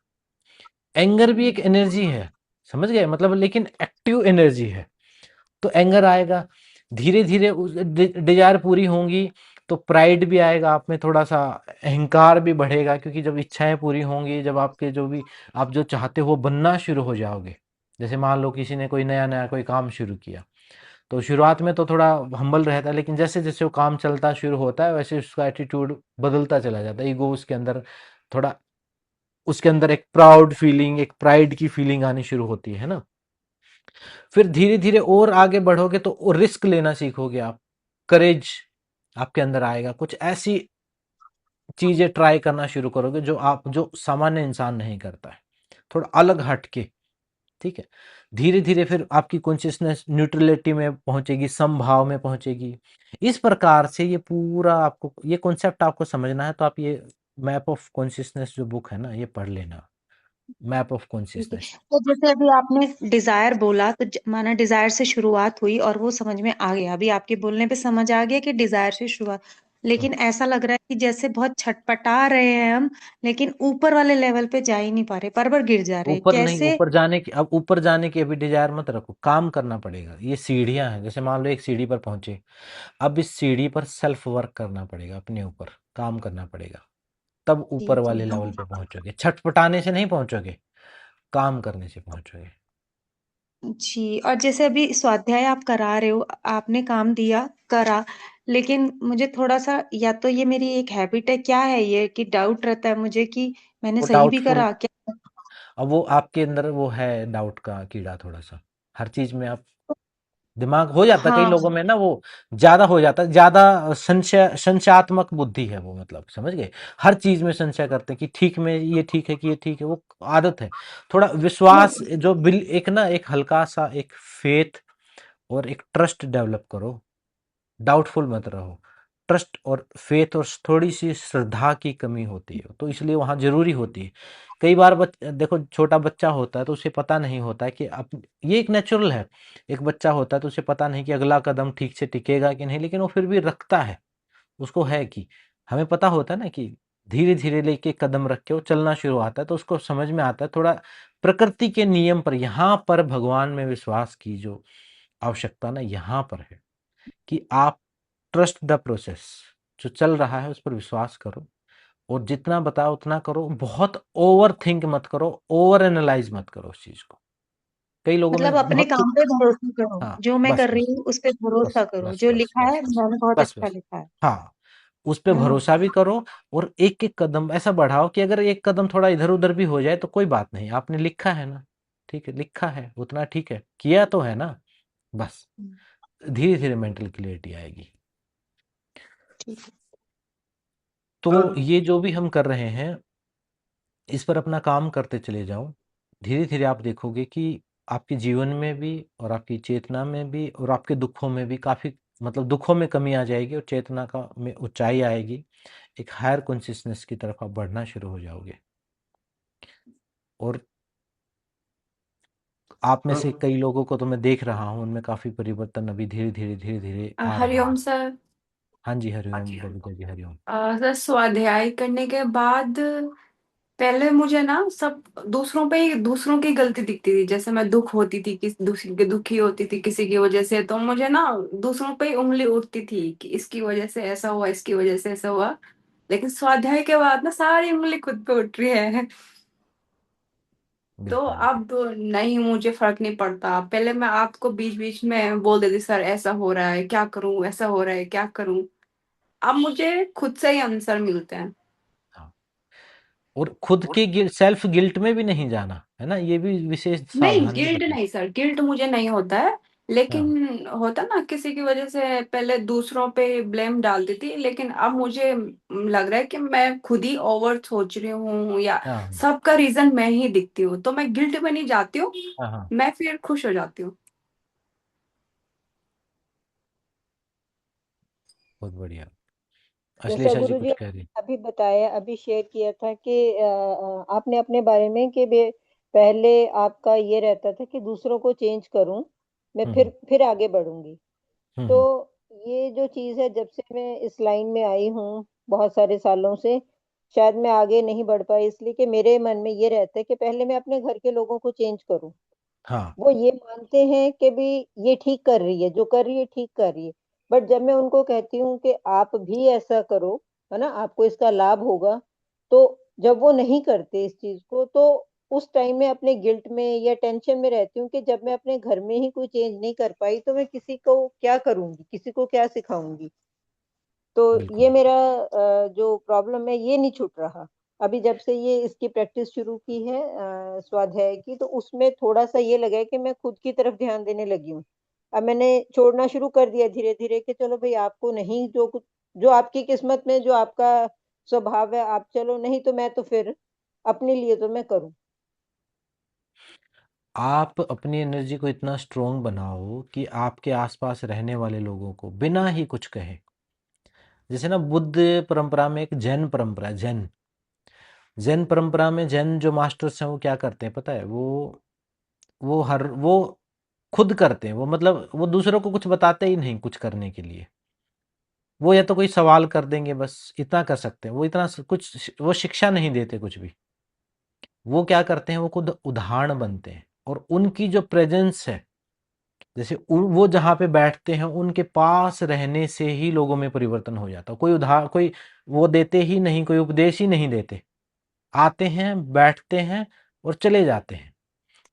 Speaker 1: एंगर भी एक एनर्जी है, समझ गए मतलब, लेकिन एक्टिव एनर्जी है। तो एंगर आएगा। धीरे धीरे उस डिजायर पूरी होंगी तो प्राइड भी आएगा आप में, थोड़ा सा अहंकार भी बढ़ेगा, क्योंकि जब इच्छाएं पूरी होंगी, जब आपके जो भी आप जो चाहते हो वो बनना शुरू हो जाओगे। जैसे मान लो किसी ने कोई नया नया कोई काम शुरू किया, तो शुरुआत में तो थोड़ा हम्बल रहता है, लेकिन जैसे जैसे वो काम चलता शुरू होता है वैसे उसका एटीट्यूड बदलता चला जाता है। ईगो उसके अंदर थोड़ा, उसके अंदर एक प्राउड फीलिंग, एक प्राइड की फीलिंग आनी शुरू होती है ना। फिर धीरे धीरे और आगे बढ़ोगे तो रिस्क लेना सीखोगे आप। करेज आपके अंदर आएगा। कुछ ऐसी चीजें ट्राई करना शुरू करोगे जो सामान्य इंसान नहीं करता है, थोड़ा अलग हटके। ठीक है। धीरे धीरे फिर आपकी कॉन्शियसनेस न्यूट्रलिटी में पहुंचेगी, समभाव में पहुंचेगी। इस प्रकार से ये पूरा आपको ये कॉन्सेप्ट आपको समझना है तो आप ये मैप ऑफ कॉन्शियसनेस जो बुक है ना, ये पढ़ लेना। मैप ऑफ
Speaker 4: ठीक है।
Speaker 1: कॉन्शियसनेस।
Speaker 4: तो जैसे अभी आपने डिजायर बोला, तो माना डिजायर से शुरुआत हुई और वो समझ में आ गया, अभी आपके बोलने पे समझ आ गया कि डिजायर से शुरुआत, लेकिन ऐसा लग रहा है कि जैसे बहुत छटपटा रहे हैं हम, लेकिन ऊपर वाले लेवल पे जा ही नहीं पा रहे, बार बार गिर जा रहे हैं।
Speaker 1: ऊपर नहीं,
Speaker 4: कैसे?
Speaker 1: ऊपर जाने की, अब ऊपर जाने की अभी डिजायर मत रखो, काम करना पड़ेगा। ये सीढ़ियां हैं, जैसे मान लो एक सीढ़ी पर पहुंचे, अब इस सीढ़ी पर सेल्फ वर्क करना पड़ेगा, अपने ऊपर काम करना पड़ेगा, तब ऊपर
Speaker 4: ठीक है।
Speaker 1: वाले लेवल पे पहुंचोगे। छटपटाने से नहीं पहुंचोगे, काम करने से पहुंचोगे।
Speaker 4: जी। और जैसे अभी स्वाध्याय आप करा रहे हो, आपने काम दिया, करा, लेकिन मुझे थोड़ा सा, या तो ये मेरी एक हैबिट है, क्या है ये कि डाउट रहता है मुझे कि मैंने
Speaker 1: वो
Speaker 4: सही भी
Speaker 1: डाउटफुल
Speaker 4: करा क्या?
Speaker 1: अब वो आपके अंदर वो है डाउट का कीड़ा थोड़ा-सा। हर चीज़ में आप दिमाग हो जाता है कई
Speaker 4: हाँ
Speaker 1: लोगों में ना वो ज़्यादा हो जाता है, ज़्यादा संशयात्मक बुद्धि है वो मतलब समझ गए? हर चीज़ में संशय करते हैं कि ठीक में ये ठीक है कि ये ठीक है, वो आदत है। थोड़ा विश्वास
Speaker 4: नहीं,
Speaker 1: जो बिल एक ना एक हल्का-सा एक फ़ेथ और एक ट्रस्ट डेवलप करो, डाउटफुल मत रहो। ट्रस्ट और फ़ेथ और थोड़ी-सी श्रद्धा की कमी होती है, तो इसलिए वहाँ ज़रूरी होती है। कई बार देखो छोटा बच्चा होता है तो उसे पता नहीं होता है कि ये एक नेचुरल है। एक बच्चा होता है तो उसे पता नहीं कि अगला कदम ठीक से टिकेगा कि नहीं, लेकिन वो फिर भी रखता है। उसको है कि हमें पता होता है ना कि धीरे-धीरे लेके कदम रख के वो चलना शुरू आता है, तो उसको समझ में आता है थोड़ा प्रकृति के नियम पर, यहाँ पर भगवान में विश्वास की जो आवश्यकता ना यहाँ पर है कि आप ट्रस्ट द प्रोसेस, जो चल रहा है उस पर विश्वास करो और जितना बताओ उतना करो। बहुत ओवरथिंक मत करो, ओवर एनालाइज़ मत करो उस चीज़ को। कई लोगों
Speaker 4: मतलब
Speaker 1: में
Speaker 4: अपने
Speaker 1: बहुत
Speaker 4: काम पे भरोसा करो,
Speaker 1: हाँ,
Speaker 4: जो मैं
Speaker 1: बस,
Speaker 4: कर रही
Speaker 1: बस,
Speaker 4: हूँ उस पे भरोसा
Speaker 1: बस,
Speaker 4: करो,
Speaker 1: बस,
Speaker 4: जो
Speaker 1: बस,
Speaker 4: लिखा
Speaker 1: बस,
Speaker 4: है
Speaker 1: बस,
Speaker 4: मैंने बहुत
Speaker 1: बस,
Speaker 4: अच्छा
Speaker 1: बस।
Speaker 4: लिखा है।
Speaker 1: हाँ, उस पे
Speaker 4: हाँ
Speaker 1: भरोसा भी करो और एक-एक कदम ऐसा बढ़ाओ कि अगर एक कदम थोड़ा इधर-उधर भी हो जाए तो कोई बात नहीं, आपने लिखा है ना, ठीक है, लिखा है, उतना ठीक है, किया तो है ना, बस। धीरे-धीरे मेंटल क्लैरिटी आएगी।
Speaker 4: ठीक है।
Speaker 1: तो ये जो भी हम कर रहे हैं, इस पर अपना काम करते चले जाओ। धीरे-धीरे आप देखोगे कि आपके जीवन में भी और आपकी चेतना में भी और आपके दुखों में भी काफ़ी मतलब दुखों में कमी आ जाएगी और चेतना का में ऊँचाई आएगी। एक हायर कॉन्शियसनेस की तरफ आप बढ़ना शुरू हो जाओगे। और आप में से कई लोगों को तो मैं देख रहा हूँ, उनमें काफ़ी परिवर्तन अभी धीरे-धीरे, धीरे-धीरे आ रहा है।
Speaker 3: हरिओम सर।
Speaker 1: हाँ जी, हरिओम बबीता जी, हरिओम।
Speaker 3: सर स्वाध्याय करने के बाद पहले मुझे ना सब दूसरों की गलती दिखती थी। जैसे मैं दुख होती थी, किस दूसरी के दुखी होती थी किसी की वजह से, तो मुझे ना दूसरों पे ही उंगली उठती थी कि इसकी वजह से ऐसा हुआ, इसकी वजह से ऐसा हुआ। लेकिन स्वाध्याय के बाद ना सारी उंगली खुद पे उठ रही है। तो
Speaker 1: बिल्कुल, बिल्कुल।
Speaker 3: अब नहीं, मुझे फर्क नहीं पड़ता। पहले मैं आपको बीच बीच में बोल देती, सर ऐसा हो रहा है क्या करूं, ऐसा हो रहा है क्या करूं। अब मुझे खुद से ही आंसर मिलते हैं।
Speaker 1: हाँ, और खुद के सेल्फ गिल्ट में भी नहीं जाना, है ना? ये भी विशेष
Speaker 3: नहीं
Speaker 1: सावधानी
Speaker 3: गिल्ट
Speaker 1: बरतनी।
Speaker 3: नहीं सर, गिल्ट मुझे नहीं होता है।
Speaker 1: हाँ,
Speaker 3: लेकिन होता ना किसी की वजह से, पहले दूसरों पे ब्लेम डालती थी, लेकिन अब मुझे लग रहा है कि मैं खुद ही ओवर सोच रही हूँ, या
Speaker 1: हाँ,
Speaker 3: सबका रीजन मैं ही दिखती हूँ, तो मैं गिल्ट में नहीं जाती हूँ।
Speaker 1: हाँ, हाँ,
Speaker 3: मैं फिर खुश हो जाती हूँ।
Speaker 1: बहुत बढ़िया।
Speaker 2: जैसा
Speaker 1: अश्लेषा जी
Speaker 2: गुरुजी
Speaker 1: कुछ कह रही।
Speaker 2: अभी बताया, अभी शेयर किया था कि आपने अपने बारे में कि पहले आपका ये रहता था कि दूसरों को चेंज करूं, मैं
Speaker 1: हुँ, हुँ,
Speaker 2: फिर आगे बढ़ूंगी।
Speaker 1: हुँ,
Speaker 2: तो
Speaker 1: हुँ,
Speaker 2: ये जो चीज है, जब से मैं इस लाइन में आई हूँ बहुत सारे सालों से, शायद मैं आगे नहीं बढ़ पाई इसलिए कि मेरे मन में ये रहता है कि पहले मैं अपने घर के लोगों को चेंज करूं।
Speaker 1: हाँ,
Speaker 2: वो ये मानते हैं कि भी ये ठीक कर रही है, जो कर रही है ठीक कर रही है। बट जब मैं उनको कहती हूँ कि आप भी ऐसा करो, है ना, आपको इसका लाभ होगा, तो जब वो नहीं करते इस चीज को, तो उस टाइम में अपने गिल्ट में या टेंशन में रहती हूँ कि जब मैं अपने घर में ही कोई चेंज नहीं कर पाई तो मैं किसी को क्या करूंगी, किसी को क्या सिखाऊंगी। तो
Speaker 1: बिल्कुल।
Speaker 2: ये मेरा जो प्रॉब्लम है ये नहीं छूट रहा। अभी जब से ये इसकी प्रैक्टिस शुरू की है स्वाध्याय की, तो उसमें थोड़ा सा ये लगा है कि मैं खुद की तरफ ध्यान देने लगी हूँ। अब मैंने छोड़ना शुरू कर दिया धीरे धीरे कि चलो भाई, आपको नहीं, जो कुछ जो आपकी किस्मत में, जो आपका स्वभाव है, आप चलो, नहीं तो मैं तो फिर अपने लिए तो मैं करूँ।
Speaker 1: आप अपनी एनर्जी को इतना स्ट्रॉन्ग बनाओ कि आपके आस-पास रहने वाले लोगों को बिना ही कुछ कहे, जैसे ना बुद्ध परंपरा में एक जैन परंपरा है, जैन परंपरा में जैन जो मास्टर्स हैं वो क्या करते हैं पता है? वो खुद करते हैं, वो मतलब वो दूसरों को कुछ बताते ही नहीं कुछ करने के लिए। वो या तो कोई सवाल कर देंगे, बस इतना कर सकते हैं। वो इतना कुछ वो शिक्षा नहीं देते कुछ भी। वो क्या करते हैं, वो खुद उदाहरण बनते हैं और उनकी जो प्रेजेंस है, जैसे वो जहाँ पे बैठते हैं उनके पास रहने से ही लोगों में परिवर्तन हो जाता है। कोई वो देते ही नहीं, कोई उपदेश ही नहीं देते। आते हैं, बैठते हैं और चले जाते हैं।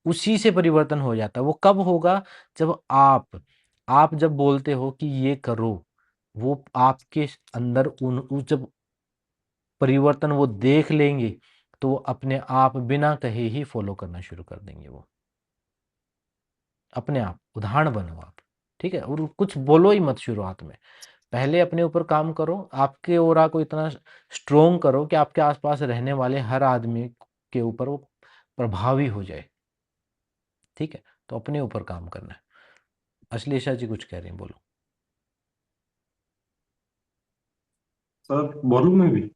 Speaker 1: उसी से परिवर्तन हो जाता है। वो कब होगा? जब आप जब बोलते हो कि ये करो, वो आपके अंदर जब परिवर्तन वो देख लेंगे, तो वो अपने आप बिना कहे ही फ़ॉलो करना शुरू कर देंगे वो। अपने आप, उदाहरण बनो आप, ठीक है? और कुछ बोलो ही मत शुरुआत में। पहले अपने ऊपर काम करो, आपके ऑरा को इतना स्ट्रॉन्ग करो कि आपके आस-पास रहने वाले हर आदमी के ऊपर वो प्रभावी हो जाए, ठीक है? तो अपने ऊपर काम करना है। अश्लेषा जी कुछ कह रही हैं, बोलो।
Speaker 5: सर बोलूँ मैं भी?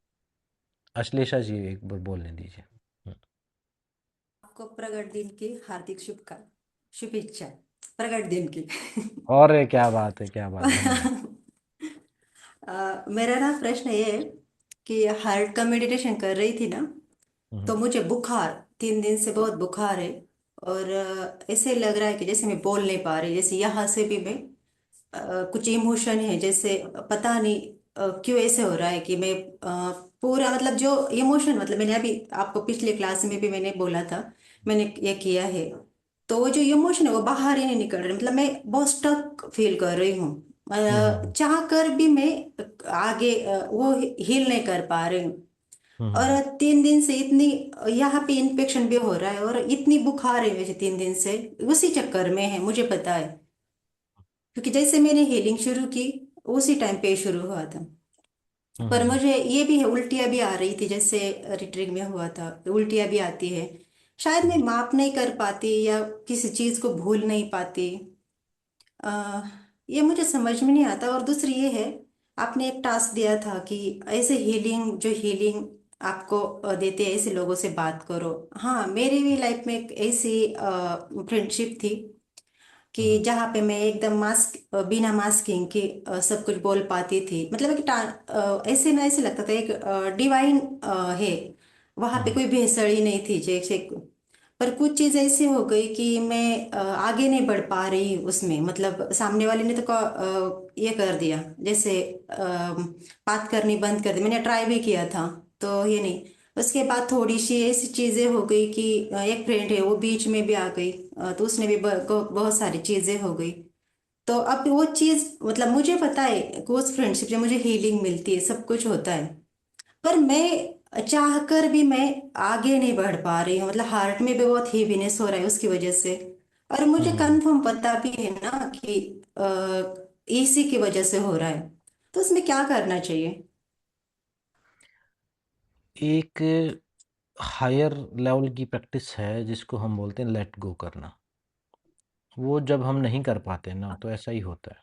Speaker 1: अश्लेषा जी एक बार बोलने दीजिए।
Speaker 6: आपको प्रगट दिन की हार्दिक शुभेच्छा प्रगट दिन की।
Speaker 1: और क्या बात है, क्या बात, धन्यवाद।
Speaker 6: मेरा ना प्रश्न ये है कि हार्ट का मेडिटेशन कर रही थी ना, तो मुझे बुखार 3 दिन से बहुत बुखार है। और ऐसे लग रहा है कि जैसे मैं बोल नहीं पा रही, जैसे यहाँ से भी मैं कुछ इमोशन है, जैसे पता नहीं क्यों ऐसे हो रहा है कि मैं पूरा मतलब जो इमोशन, मतलब मैंने अभी आपको पिछले क्लास में भी मैंने बोला था, मैंने ये किया है, तो वो जो इमोशन है वो बाहर ही नहीं निकल रहा, मतलब मैं बहुत स्टक फील कर रही हूँ। चाह कर भी मैं आगे वो हील नहीं कर पा रही हूँ। और 3 दिन से इतनी यहाँ पे इन्फेक्शन भी हो रहा है और इतनी बुखार है वैसे 3 दिन से, उसी चक्कर में है, मुझे पता है, क्योंकि जैसे मैंने हीलिंग शुरू की उसी टाइम पे शुरू हुआ था। पर मुझे ये भी है, उल्टियाँ भी आ रही थी, जैसे रिट्रीट में हुआ था, उल्टियाँ भी आती है। शायद मैं माप नहीं कर पाती या किसी चीज को भूल नहीं पाती। आ, ये मुझे समझ में नहीं आता। और दूसरी ये है, आपने एक टास्क दिया था कि ऐसे हीलिंग, जो हीलिंग आपको देते हैं ऐसे लोगों से बात करो। हाँ, मेरी भी लाइफ में एक ऐसी फ्रेंडशिप थी कि जहाँ पे मैं एकदम मास्क, बिना मास्किंग के सब कुछ बोल पाती थी, मतलब एक ऐसे ना ऐसे लगता था एक डिवाइन है वहाँ पे, कोई भेसड़ ही नहीं थी जैसे। पर कुछ चीज़ ऐसी हो गई कि मैं आगे नहीं बढ़ पा रही उसमें, मतलब सामने वाले ने तो ये कर दिया, जैसे बात करनी बंद कर दी। मैंने ट्राई भी किया था तो ये नहीं। उसके बाद थोड़ी सी ऐसी चीजें हो गई कि एक फ्रेंड है वो बीच में भी आ गई, तो उसने भी बहुत सारी चीजें हो गई। तो अब वो चीज, मतलब मुझे पता है कि उस फ्रेंडशिप से मुझे हीलिंग मिलती है, सब कुछ होता है, पर मैं चाह कर भी मैं आगे नहीं बढ़ पा रही हूँ, मतलब हार्ट में भी बहुत हेवीनेस हो रहा है उसकी वजह से। और मुझे कंफर्म पता भी है ना कि इसी की वजह से हो रहा है, तो उसमें क्या करना चाहिए?
Speaker 1: एक हायर लेवल की प्रैक्टिस है जिसको हम बोलते हैं लेट गो करना। वो जब हम नहीं कर पाते ना, तो ऐसा ही होता है।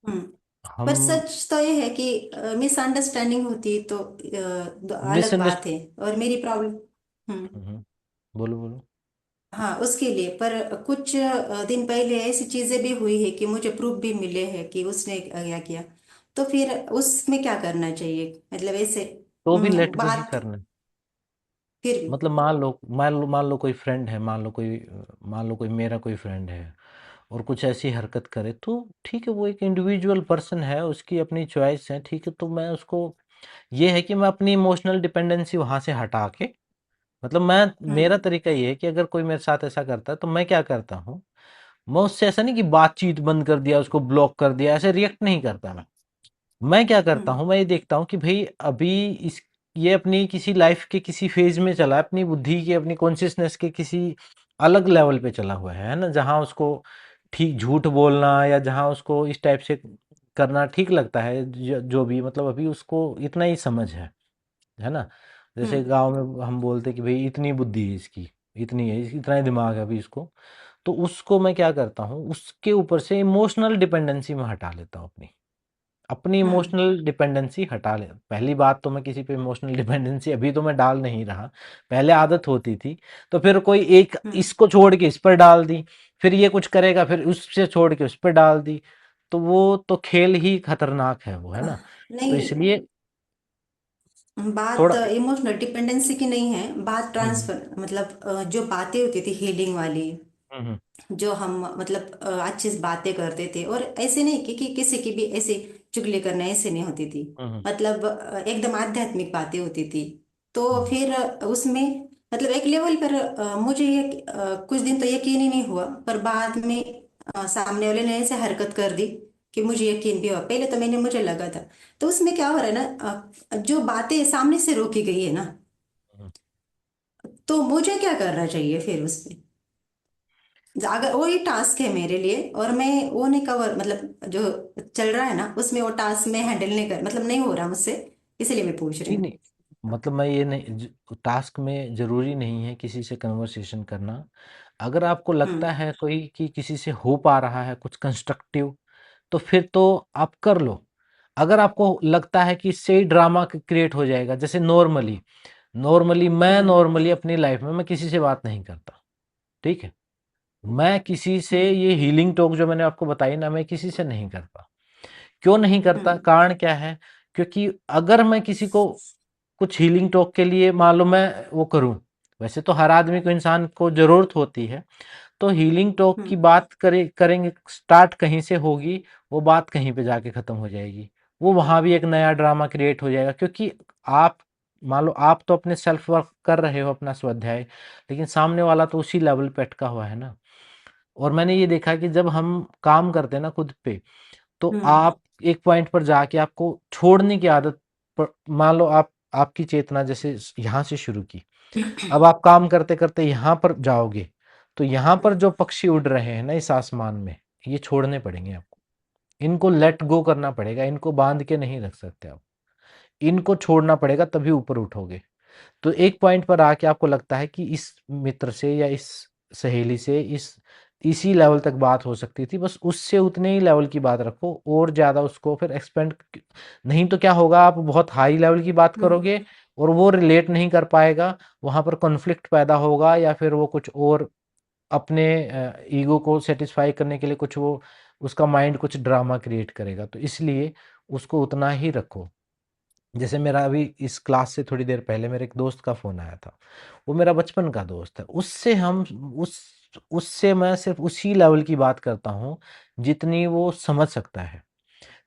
Speaker 6: हम्म।
Speaker 1: हम
Speaker 6: पर सच तो ये है कि मिसअंडरस्टैंडिंग होती तो अलग बात
Speaker 1: मिसअंडरस्ट
Speaker 6: है, और मेरी प्रॉब्लम। हम्म।
Speaker 1: बोलो, बोलो।
Speaker 6: हाँ, उसके लिए पर कुछ दिन पहले ऐसी चीजें भी हुई है कि मुझे प्रूफ भी मिले हैं कि उसने क्या किया, तो फिर उसमें क्या करना चाहिए, मतलब ऐसे
Speaker 1: तो भी लेट गो ही
Speaker 6: बात
Speaker 1: करना है।
Speaker 6: फिर भी।
Speaker 1: मतलब मान लो कोई फ्रेंड है, मान लो कोई मेरा कोई फ्रेंड है और कुछ ऐसी हरकत करे, तो ठीक है, वो एक इंडिविजुअल पर्सन है, उसकी अपनी चॉइस है, ठीक है। तो मैं उसको, ये है कि मैं अपनी इमोशनल डिपेंडेंसी वहां से हटा के, मतलब मैं, मेरा
Speaker 6: हम्म।
Speaker 1: तरीका ये है कि अगर कोई मेरे साथ ऐसा करता है तो मैं क्या करता हूँ, मैं उससे ऐसा नहीं कि बातचीत बंद कर दिया, उसको ब्लॉक कर दिया, ऐसे रिएक्ट नहीं करता मैं क्या करता
Speaker 6: हम्म।
Speaker 1: हूँ, मैं ये देखता हूँ कि भाई अभी इस, ये अपनी किसी लाइफ के किसी फेज में चला है, अपनी बुद्धि के, अपनी कॉन्शियसनेस के किसी अलग लेवल पे चला हुआ है ना, जहाँ उसको ठीक झूठ बोलना या जहाँ उसको इस टाइप से करना ठीक लगता है, जो भी, मतलब अभी उसको इतना ही समझ है ना। जैसे
Speaker 6: हम्म।
Speaker 1: गांव में हम बोलते कि भाई इतनी बुद्धि है इसकी, इतनी है, इतना ही दिमाग है अभी इसको। तो उसको मैं क्या करता हूँ, उसके ऊपर से इमोशनल डिपेंडेंसी में हटा लेता हूँ, अपनी अपनी
Speaker 6: हम्म।
Speaker 1: इमोशनल डिपेंडेंसी हटा ले। पहली बात तो मैं किसी पे इमोशनल डिपेंडेंसी अभी तो मैं डाल नहीं रहा, पहले आदत होती थी। तो फिर कोई एक
Speaker 6: हम्म।
Speaker 1: इसको छोड़ के इस पर डाल दी, फिर ये कुछ करेगा, फिर उससे छोड़ के उस पर डाल दी, तो वो तो खेल ही खतरनाक है वो, है ना। तो
Speaker 6: नहीं,
Speaker 1: इसलिए
Speaker 6: बात
Speaker 1: थोड़ा।
Speaker 6: इमोशनल डिपेंडेंसी की नहीं है, बात
Speaker 1: हम्म
Speaker 6: ट्रांसफर, मतलब जो बातें होती थी हीलिंग वाली,
Speaker 1: हम्म
Speaker 6: जो हम मतलब अच्छी से बातें करते थे, और ऐसे नहीं कि किसी की भी ऐसे चुगली करना ऐसे नहीं होती थी,
Speaker 1: हम्म
Speaker 6: मतलब एकदम आध्यात्मिक बातें होती थी। तो
Speaker 1: हम्म
Speaker 6: फिर उसमें मतलब एक लेवल पर मुझे ये कुछ दिन तो यकीन ही नहीं हुआ, पर बाद में सामने वाले ने ऐसे हरकत कर दी कि मुझे यकीन भी हुआ। पहले तो मैंने, मुझे लगा था, तो उसमें क्या हो रहा है ना, जो बातें सामने से रोकी गई है ना,
Speaker 1: हम्म
Speaker 6: तो मुझे क्या करना चाहिए फिर उसमें? अगर वो ये टास्क है मेरे लिए और मैं वो नहीं कवर, मतलब जो चल रहा है ना उसमें वो टास्क में हैंडल नहीं कर, मतलब नहीं हो रहा मुझसे, इसलिए मैं पूछ रही
Speaker 1: नहीं,
Speaker 6: हूँ।
Speaker 1: नहीं, मतलब मैं ये नहीं टास्क में ज़रूरी नहीं है किसी से कन्वर्सेशन करना। अगर आपको लगता
Speaker 6: हम्म।
Speaker 1: है कोई कि किसी से हो पा रहा है कुछ कंस्ट्रक्टिव, तो फिर तो आप कर लो। अगर आपको लगता है कि इससे ही ड्रामा क्रिएट हो जाएगा, जैसे नॉर्मली
Speaker 6: हम्म।
Speaker 1: अपनी लाइफ में मैं किसी से बात नहीं करता, ठीक है? मैं किसी से
Speaker 6: हम्म।
Speaker 1: ये हीलिंग टॉक जो मैंने आपको बताई ना, मैं किसी से नहीं करता। क्यों नहीं करता?
Speaker 6: हम्म।
Speaker 1: कारण क्या है? क्योंकि अगर मैं किसी को कुछ हीलिंग टॉक के लिए मान लो मैं वो करूं, वैसे तो हर आदमी को, इंसान को जरूरत होती है, तो हीलिंग टॉक की
Speaker 6: हम्म।
Speaker 1: बात करेंगे, स्टार्ट कहीं से होगी, वो बात कहीं पे जाके खत्म हो जाएगी। वो वहां भी एक नया ड्रामा क्रिएट हो जाएगा, क्योंकि आप मान लो आप तो अपने सेल्फ वर्क कर रहे हो, अपना स्वाध्याय, लेकिन सामने वाला तो उसी लेवल पे अटका हुआ है ना। और मैंने ये देखा कि जब हम काम करते हैं ना खुद पे, तो
Speaker 6: हम्म।
Speaker 1: आप एक पॉइंट पर जाके आपको छोड़ने की आदत मान लो आपकी चेतना जैसे यहाँ से शुरू की, अब आप काम करते करते यहाँ पर जाओगे, तो यहाँ पर जो पक्षी उड़ रहे हैं ना इस आसमान में, ये छोड़ने पड़ेंगे आपको। इनको लेट गो करना पड़ेगा, इनको बांध के नहीं रख सकते आप, इनको छोड़ना पड़ेगा, तभी ऊपर उठोगे। तो एक पॉइंट पर आके आपको लगता है कि इस मित्र से या इस सहेली से इसी लेवल तक बात हो सकती थी, बस उससे उतने ही लेवल की बात रखो, और ज़्यादा उसको फिर एक्सपेंड नहीं, तो क्या होगा, आप बहुत हाई लेवल की बात
Speaker 6: हम्म।
Speaker 1: करोगे और वो रिलेट नहीं कर पाएगा, वहाँ पर कॉन्फ्लिक्ट पैदा होगा, या फिर वो कुछ और अपने ईगो को सेटिस्फाई करने के लिए कुछ वो उसका माइंड कुछ ड्रामा क्रिएट करेगा। तो इसलिए उसको उतना ही रखो। जैसे मेरा अभी इस क्लास से थोड़ी देर पहले मेरे एक दोस्त का फ़ोन आया था। वो मेरा बचपन का दोस्त है। उस उससे मैं सिर्फ़ उसी लेवल की बात करता हूँ, जितनी वो समझ सकता है।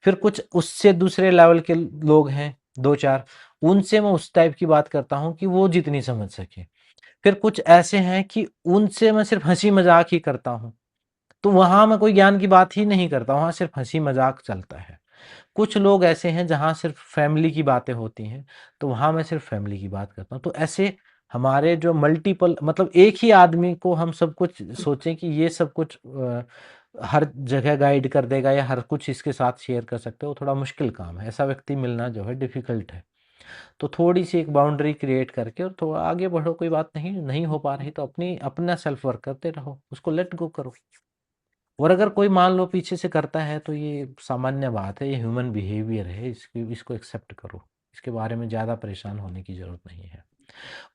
Speaker 1: फिर कुछ उससे दूसरे लेवल के लोग हैं 2-4, उनसे मैं उस टाइप की बात करता हूँ कि वो जितनी समझ सकें। फिर कुछ ऐसे हैं कि उनसे मैं सिर्फ़ हँसी-मज़ाक ही करता हूँ। तो वहाँ मैं कोई ज्ञान की बात ही नहीं करता, वहाँ सिर्फ़ हँसी-मज़ाक चलता है। कुछ लोग ऐसे हैं जहाँ सिर्फ फैमिली की बातें होती हैं, तो वहाँ मैं सिर्फ फैमिली की बात करता हूँ। तो ऐसे हमारे जो मल्टीपल, मतलब एक ही आदमी को हम सब कुछ सोचें कि ये सब कुछ हर जगह गाइड कर देगा या हर कुछ इसके साथ शेयर कर सकते हो, थोड़ा मुश्किल काम है। ऐसा व्यक्ति मिलना जो है डिफ़िकल्ट है। तो थोड़ी-सी एक बाउंड्री क्रिएट करके और थोड़ा आगे बढ़ो, कोई बात नहीं, नहीं हो पा रही तो अपना सेल्फ वर्क करते रहो, उसको लेट गो करो। और अगर कोई मान लो पीछे से करता है, तो ये सामान्य बात है, ये ह्यूमन बिहेवियर है, इसको एक्सेप्ट करो। इसके बारे में ज़्यादा परेशान होने की ज़रूरत नहीं है।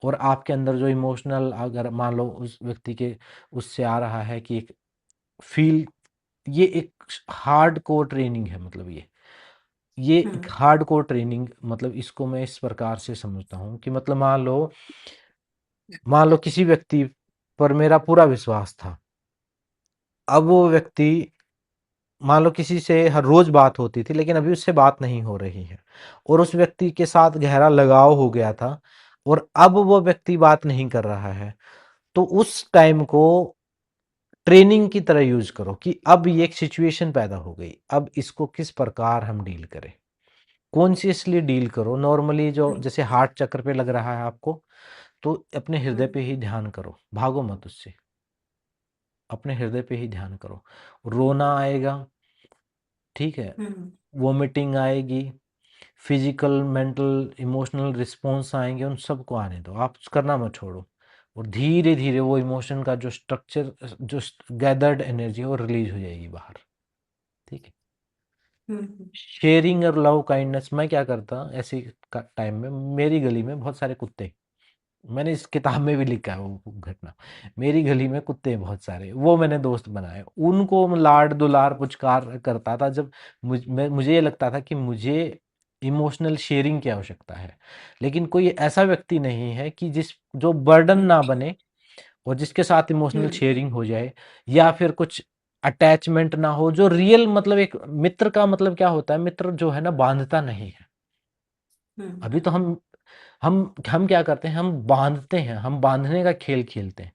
Speaker 1: और आपके अंदर जो इमोशनल, अगर मान लो उस व्यक्ति के उससे आ रहा है कि एक फ़ील, ये एक हार्डकोर ट्रेनिंग है, मतलब ये एक
Speaker 6: हम्म।
Speaker 1: हार्डकोर ट्रेनिंग, मतलब इसको मैं इस प्रकार से समझता हूँ कि मतलब मान लो किसी व्यक्ति पर मेरा पूरा विश्वास था। अब वो व्यक्ति, मान लो किसी से हर रोज बात होती थी, लेकिन अभी उससे बात नहीं हो रही है, और उस व्यक्ति के साथ गहरा लगाव हो गया था, और अब वो व्यक्ति बात नहीं कर रहा है, तो उस टाइम को ट्रेनिंग की तरह यूज करो कि अब ये एक सिचुएशन पैदा हो गई, अब इसको किस प्रकार हम डील करें। कॉन्शियसली डील करो। नॉर्मली जो जैसे हार्ट चक्र पे लग रहा है आपको, तो अपने हृदय
Speaker 6: हम्म।
Speaker 1: पे ही ध्यान करो, भागो मत उससे, अपने हृदय पे ही ध्यान करो। रोना आएगा, ठीक है,
Speaker 6: हम्म।
Speaker 1: वॉमिटिंग आएगी, फिजिकल, मेंटल, इमोशनल रिस्पॉन्स आएंगे, उन सबको आने दो, आप करना मत छोड़ो। और धीरे धीरे वो इमोशन का जो स्ट्रक्चर, जो गैदर्ड एनर्जी है, वो रिलीज हो जाएगी बाहर, ठीक है।
Speaker 6: हम्म।
Speaker 1: शेयरिंग और लव काइंडनेस, मैं क्या करता ऐसे टाइम में, मेरी गली में बहुत सारे कुत्ते, मैंने इस किताब में भी लिखा है वो घटना। मेरी गली में कुत्ते हैं बहुत सारे, वो मैंने दोस्त बनाए, उनको मैं लाड दुलार पुचकार करता था जब मुझे ये लगता था कि मुझे इमोशनल शेयरिंग की आवश्यकता है। लेकिन कोई ऐसा व्यक्ति नहीं है कि जो बर्डन ना बने, और जिसके साथ इमोशनल
Speaker 6: हम्म।
Speaker 1: शेयरिंग हो जाए, या फिर कुछ अटैचमेंट ना हो, जो रियल, मतलब एक मित्र का मतलब क्या होता है, मित्र जो है ना बांधता नहीं है।
Speaker 6: हम्म।
Speaker 1: अभी तो हम क्या करते हैं, हम बांधते हैं, हम बांधने का खेल खेलते हैं,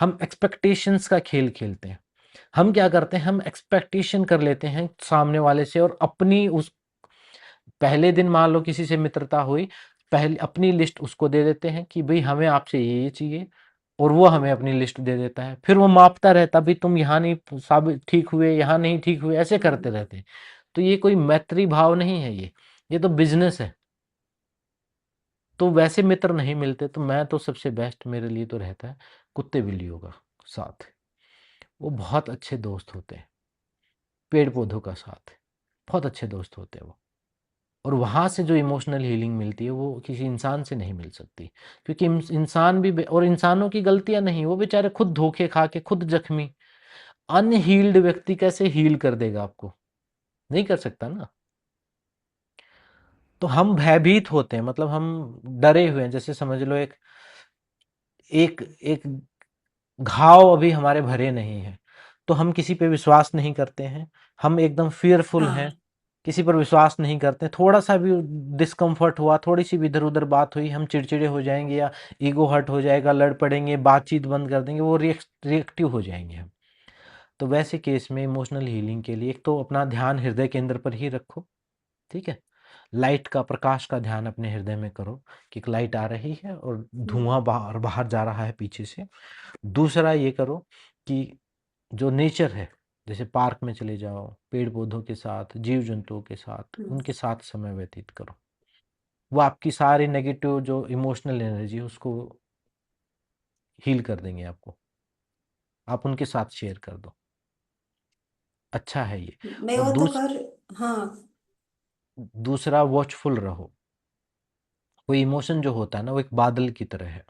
Speaker 1: हम एक्सपेक्टेशंस का खेल खेलते हैं। हम क्या करते हैं, हम एक्सपेक्टेशन कर लेते हैं सामने वाले से, और अपनी उस पहले दिन मान लो किसी से मित्रता हुई, पहले अपनी लिस्ट उसको दे देते हैं कि भाई हमें आपसे ये चाहिए, और वो हमें अपनी लिस्ट दे देता है। फिर वो मापता रहता, भाई तुम यहाँ नहीं साबित ठीक हुए, यहाँ नहीं ठीक हुए, ऐसे करते रहते हैं। तो ये कोई मैत्री भाव नहीं है, ये तो बिजनेस है। तो वैसे मित्र नहीं मिलते, तो मैं तो सबसे बेस्ट मेरे लिए तो रहता है कुत्ते बिल्लियों का साथ। वो बहुत अच्छे दोस्त होते हैं, पेड़ पौधों का साथ, बहुत अच्छे दोस्त होते हैं वो। और वहाँ से जो इमोशनल हीलिंग मिलती है वो किसी इंसान से नहीं मिल सकती, क्योंकि इंसान भी और इंसानों की गलतियां नहीं, वो बेचारे खुद धोखे खा के खुद जख्मी। अनहील्ड व्यक्ति कैसे हील कर देगा आपको? नहीं कर सकता ना। तो हम भयभीत होते हैं, मतलब हम डरे हुए हैं। जैसे समझ लो एक एक एक घाव अभी हमारे भरे नहीं है, तो हम किसी पे विश्वास नहीं करते हैं, हम एकदम फियरफुल हैं,
Speaker 6: हाँ
Speaker 1: किसी पर विश्वास नहीं करते। थोड़ा सा भी डिस्कम्फर्ट हुआ, थोड़ी सी भी इधर उधर बात हुई, हम चिड़चिड़े हो जाएंगे या ईगो हर्ट हो जाएगा, लड़ पड़ेंगे, बातचीत बंद कर देंगे, वो रिएक्टिव हो जाएंगे हम। तो वैसे केस में इमोशनल हीलिंग के लिए एक तो अपना ध्यान हृदय केंद्र पर ही रखो, ठीक है। लाइट का, प्रकाश का ध्यान अपने हृदय में करो कि एक लाइट आ रही है और धुआं बाहर बाहर जा रहा है पीछे से। दूसरा ये करो कि जो नेचर है, जैसे पार्क में चले जाओ, पेड़ पौधों के साथ, जीव जंतुओं के साथ,
Speaker 6: हम्म,
Speaker 1: उनके साथ समय व्यतीत करो। वो आपकी सारी नेगेटिव जो इमोशनल एनर्जी है उसको हील कर देंगे आपको। आप उनके साथ शेयर कर दो, अच्छा है ये।
Speaker 6: मैं
Speaker 1: और
Speaker 6: वो तो कर हाँ
Speaker 1: दूसरा वॉचफुल रहो। कोई इमोशन जो होता है ना, वो एक बादल की तरह है।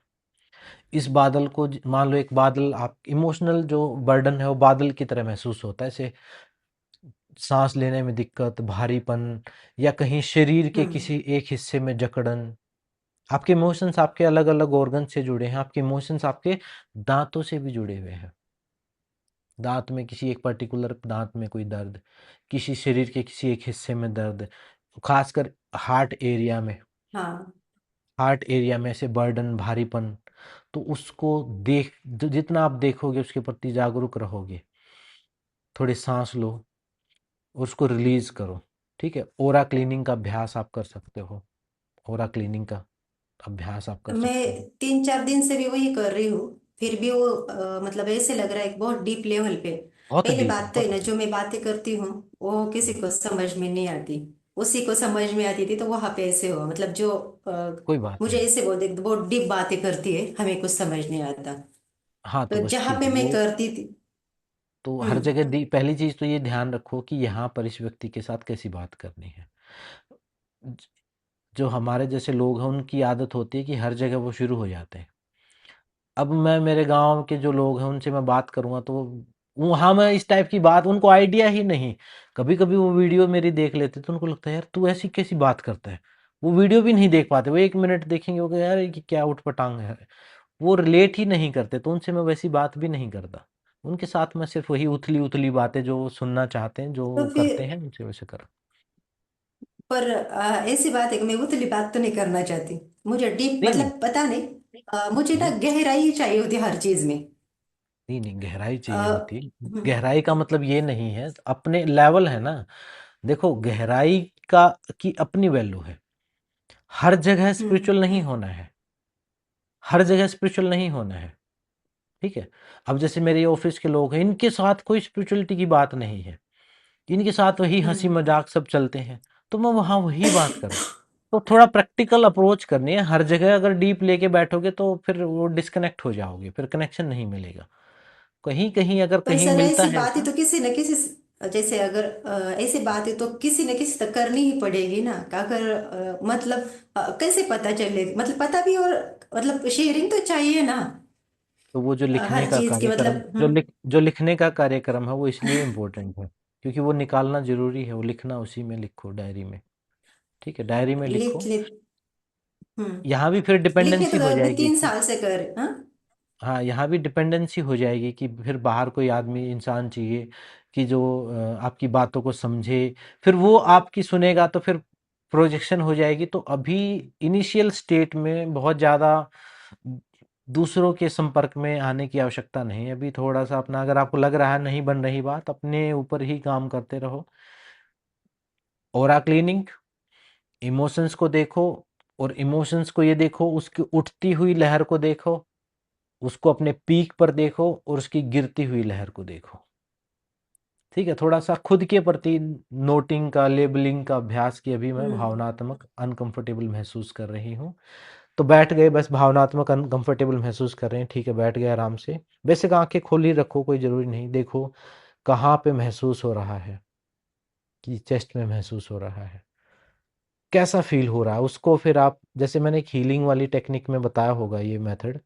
Speaker 1: इस बादल को मान लो, एक बादल, आप इमोशनल जो बर्डन है वो बादल की तरह महसूस होता है, ऐसे सांस लेने में दिक्कत, भारीपन, या कहीं शरीर के
Speaker 6: हम्म
Speaker 1: किसी एक हिस्से में जकड़न। आपके इमोशंस आपके अलग अलग ऑर्गन से जुड़े हैं, आपके इमोशंस आपके दांतों से भी जुड़े हुए हैं। दांत में किसी एक पर्टिकुलर दांत में कोई दर्द, किसी शरीर के किसी एक हिस्से में दर्द, खासकर हार्ट एरिया में,
Speaker 6: हाँ
Speaker 1: ऐसे बर्डन, भारीपन। तो उसको जितना आप देखोगे उसके प्रति जागरूक रहोगे। थोड़ी सांस लो, उसको रिलीज करो, ठीक है। ओरा क्लीनिंग का अभ्यास आप कर सकते हो, ओरा क्लीनिंग का अभ्यास आप कर
Speaker 6: मैं
Speaker 1: सकते हो।
Speaker 6: 3-4 दिन से भी वही कर रही हूँ। फिर भी वो मतलब ऐसे लग रहा है कि बहुत डीप लेवल पे।
Speaker 1: बहुत
Speaker 6: पहले
Speaker 1: डीप है,
Speaker 6: बात तो है
Speaker 1: बहुत
Speaker 6: ना,
Speaker 1: डीप।
Speaker 6: जो मैं बातें करती हूँ वो किसी को समझ में नहीं आती। उसी को समझ में आती थी, तो वहां पे ऐसे हुआ, मतलब जो
Speaker 1: कोई बात
Speaker 6: मुझे
Speaker 1: नहीं।
Speaker 6: ऐसे बोलते कि बहुत डीप बातें करती है, हमें कुछ समझ नहीं आता।
Speaker 1: हाँ, तो
Speaker 6: तो
Speaker 1: बस
Speaker 6: जहां
Speaker 1: ठीक
Speaker 6: पे
Speaker 1: है
Speaker 6: मैं
Speaker 1: वो।
Speaker 6: करती थी।
Speaker 1: तो हर
Speaker 6: हम्म
Speaker 1: जगह पहली चीज तो ये ध्यान रखो कि यहाँ पर इस व्यक्ति के साथ कैसी बात करनी है। ज- जो हमारे जैसे लोग हैं उनकी आदत होती है कि हर जगह वो शुरू हो जाते हैं। अब मैं मेरे गांव के जो लोग हैं उनसे मैं बात करूंगा तो वहां मैं इस टाइप की बात, उनको आइडिया ही नहीं। कभी कभी वो वीडियो मेरी देख लेते तो उनको लगता है यार तू ऐसी कैसी बात करता है। वो वीडियो भी नहीं देख पाते, वो 1 मिनट देखेंगे, वो कहेंगे, यार ये क्या उठपटांग है। वो रिलेट ही नहीं करते, तो उनसे मैं वैसी बात भी नहीं करता। उनके साथ मैं सिर्फ वही उथली उथली बातें जो वो सुनना चाहते हैं, जो
Speaker 6: तो
Speaker 1: वो
Speaker 6: फिर
Speaker 1: करते हैं, उनसे वैसे करो।
Speaker 6: पर ऐसी बात है कि मैं उतली बात तो नहीं करना चाहती। मुझे डीप
Speaker 1: नहीं नहीं
Speaker 6: मतलब पता नहीं, मुझे ना
Speaker 1: नहीं
Speaker 6: गहराई चाहिए होती है हर चीज में।
Speaker 1: नहीं नहीं, गहराई
Speaker 6: अ,
Speaker 1: चाहिए होती है।
Speaker 6: हम्म
Speaker 1: गहराई का मतलब ये नहीं है, अपने लेवल है ना। देखो, गहराई का की अपनी वैल्यू है। हर जगह
Speaker 6: हम्म
Speaker 1: स्पिरिचुअल नहीं होना है, हर जगह स्पिरिचुअल नहीं होना है, ठीक है। अब जैसे मेरे ऑफिस के लोग हैं, इनके साथ कोई स्पिरिचुअलिटी की बात नहीं है, इनके साथ वही हंसी
Speaker 6: हम्म
Speaker 1: मजाक सब चलते हैं, तो मैं वहाँ वही बात करूँ। तो थोड़ा प्रैक्टिकल अप्रोच करनी है। हर जगह अगर डीप लेके बैठोगे तो फिर वो डिस्कनेक्ट हो जाओगे, फिर कनेक्शन नहीं मिलेगा। कहीं कहीं अगर
Speaker 6: पर
Speaker 1: कहीं
Speaker 6: सर
Speaker 1: मिलता
Speaker 6: ऐसी
Speaker 1: है
Speaker 6: बातें
Speaker 1: ऐसा।
Speaker 6: तो किसी न किसी जैसे अगर ऐसी बातें तो किसी न किसी तक करनी ही पड़ेगी ना। अगर मतलब कैसे पता चले, मतलब पता भी, और मतलब शेयरिंग तो चाहिए ना।
Speaker 1: तो वो जो लिखने
Speaker 6: हर
Speaker 1: का
Speaker 6: चीज की
Speaker 1: कार्यक्रम,
Speaker 6: मतलब
Speaker 1: जो लिखने का कार्यक्रम है वो इसलिए इम्पोर्टेंट है, क्योंकि वो निकालना जरूरी है। वो लिखना, उसी में लिखो, डायरी में, ठीक है, डायरी में
Speaker 6: लिख
Speaker 1: लिखो।
Speaker 6: लिख हम्म
Speaker 1: यहाँ भी फिर
Speaker 6: लिखने
Speaker 1: डिपेंडेंसी
Speaker 6: तो
Speaker 1: हो
Speaker 6: अभी
Speaker 1: जाएगी
Speaker 6: तीन
Speaker 1: कि,
Speaker 6: साल से कर हाँ।
Speaker 1: हाँ, यहाँ भी डिपेंडेंसी हो जाएगी कि फिर बाहर कोई आदमी, इंसान चाहिए कि जो आपकी बातों को समझे, फिर वो आपकी सुनेगा, तो फिर प्रोजेक्शन हो जाएगी। तो अभी इनिशियल स्टेट में बहुत ज़्यादा दूसरों के संपर्क में आने की आवश्यकता नहीं है। अभी थोड़ा सा अपना, अगर आपको लग रहा है नहीं बन रही बात, अपने ऊपर ही काम करते रहो। ओरा क्लीनिंग, इमोशंस को देखो, और इमोशंस को ये देखो, उसकी उठती हुई लहर को देखो, उसको अपने पीक पर देखो और उसकी गिरती हुई लहर को देखो। ठीक है, थोड़ा-सा खुद के प्रति नोटिंग का, लेबलिंग का अभ्यास कि अभी मैं भावनात्मक अनकंफर्टेबल महसूस कर रही हूँ। तो बैठ गए, बस भावनात्मक अनकंफर्टेबल महसूस कर रहे हैं, ठीक है, बैठ गए आराम से। बेशक आँखें खुली रखो, कोई ज़रूरी नहीं। देखो कहाँ पे महसूस हो रहा है, कि चेस्ट में महसूस हो रहा है, कैसा फ़ील हो रहा है, उसको फिर आप, जैसे मैंने एक हीलिंग वाली टेक्निक में बताया होगा ये मेथड,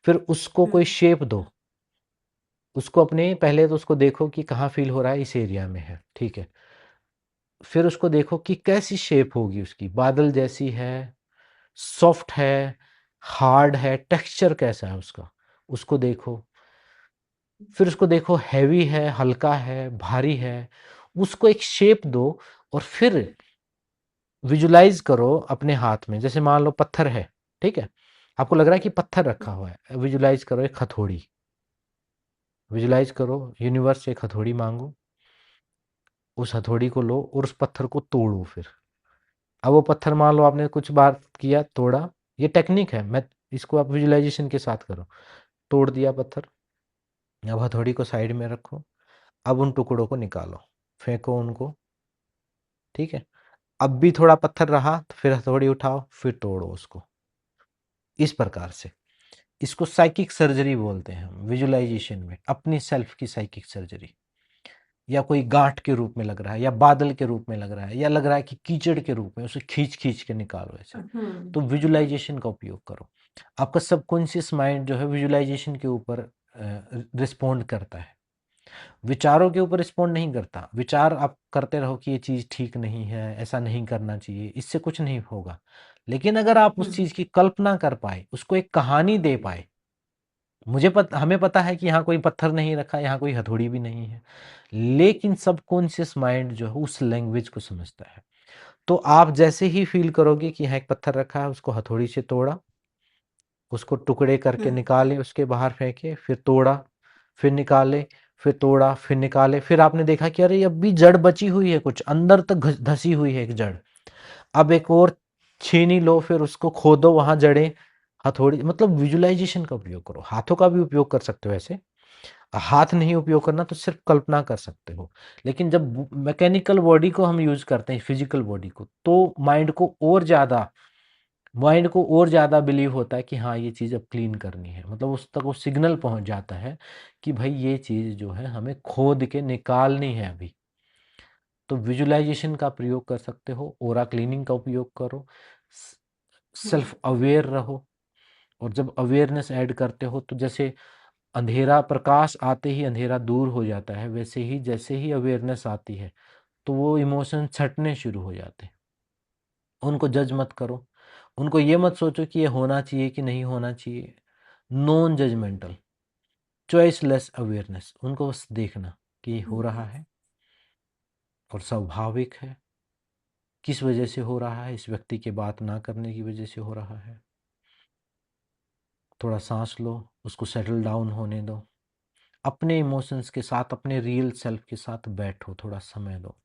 Speaker 1: फिर उसको कोई शेप दो। उसको अपने पहले तो उसको देखो कि कहाँ फ़ील हो रहा है, इस एरिया में है, ठीक है। फिर उसको देखो कि कैसी शेप होगी उसकी, बादल जैसी है, सॉफ्ट है, हार्ड है, टेक्सचर कैसा है उसका, उसको देखो। फिर उसको देखो हैवी है, हल्का है, भारी है, उसको एक शेप दो और फिर विजुलाइज़ करो अपने हाथ में। जैसे मान लो पत्थर है, ठीक है? आपको लग रहा है कि पत्थर रखा हुआ है, विजुलाइज़ करो एक हथौड़ी, विजुलाइज़ करो, यूनिवर्स से एक हथौड़ी माँगो, उस हथौड़ी को लो और उस पत्थर को तोड़ो फिर। अब वो पत्थर मान लो आपने कुछ बार किया, तोड़ा, ये टेक्निक है, मैं इसको आप विजुअलाइज़ेशन के साथ करो। तोड़ दिया पत्थर, अब हथौड़ी को साइड में रखो, अब उन टुकड़ों को निकालो, फेंको उनको, ठीक है? अब भी थोड़ा पत्थर रहा तो फिर हथौड़ी उठाओ, फिर तोड़ो उसको। इस प्रकार से, इसको साइकिक सर्जरी बोलते हैं हम विजुअलाइज़ेशन में, अपनी सेल्फ की साइकिक सर्जरी। या कोई गांठ के रूप में लग रहा है, या बादल के रूप में लग रहा है, या लग रहा है कि कीचड़ के रूप में, उसे खींच-खींच के निकालो ऐसे। तो विजुअलाइज़ेशन का उपयोग करो। आपका सबकॉन्शियस माइंड जो है विजुअलाइज़ेशन के ऊपर रिस्पॉन्ड करता है। विचारों के ऊपर रिस्पॉन्ड नहीं करता। विचार आप करते रहो कि ये चीज़ ठीक नहीं है, ऐसा नहीं करना चाहिए, इससे कुछ नहीं होगा। लेकिन अगर आप उस चीज़ की कल्पना कर पाए, उसको एक कहानी दे पाए, हमें पता है कि यहाँ कोई पत्थर नहीं रखा, यहाँ कोई हथौड़ी भी नहीं है, लेकिन सबकॉन्शियस माइंड जो है उस लैंग्वेज को समझता है। तो आप जैसे ही फील करोगे कि यहाँ एक पत्थर रखा है, उसको हथौड़ी से तोड़ा, उसको टुकड़े करके निकाले, उसके बाहर फेंके, फिर तोड़ा, फिर निकाले, फिर तोड़ा, फिर निकाले, फिर आपने देखा कि अरे अब भी जड़ बची हुई है, कुछ अंदर तक धसी हुई है एक जड़। अब एक और छीनी लो, फिर उसको खोदो, वहां जड़ें, हथौड़ी, मतलब विजुअलाइजेशन का उपयोग करो। हाथों का भी उपयोग कर सकते हो ऐसे, हाथ नहीं उपयोग करना तो सिर्फ कल्पना कर सकते हो। लेकिन जब मैकेनिकल बॉडी को हम यूज करते हैं, फिजिकल बॉडी को, तो माइंड को और ज़्यादा बिलीव होता है कि हाँ ये चीज़ अब क्लीन करनी है। मतलब उस तक वो सिग्नल पहुंच जाता है कि भाई ये चीज़ जो है हमें खोद के निकालनी है अभी। तो विजुअलाइजेशन का प्रयोग कर सकते हो, ओरा क्लीनिंग का उपयोग करो, सेल्फ अवेयर रहो। और जब अवेयरनेस ऐड करते हो तो जैसे अंधेरा, प्रकाश आते ही अंधेरा दूर हो जाता है, वैसे ही जैसे ही अवेयरनेस आती है तो वो इमोशन छटने शुरू हो जाते हैं। उनको जज मत करो, उनको ये मत सोचो कि ये होना चाहिए कि नहीं होना चाहिए। नॉन जजमेंटल, चॉइसलेस अवेयरनेस, उनको बस देखना कि ये हो रहा है और स्वाभाविक है। किस वजह से हो रहा है? इस व्यक्ति के बात ना करने की वजह से हो रहा है। थोड़ा सांस लो, उसको सेटल डाउन होने दो। अपने इमोशंस के साथ, अपने रियल सेल्फ के साथ बैठो, थोड़ा समय दो।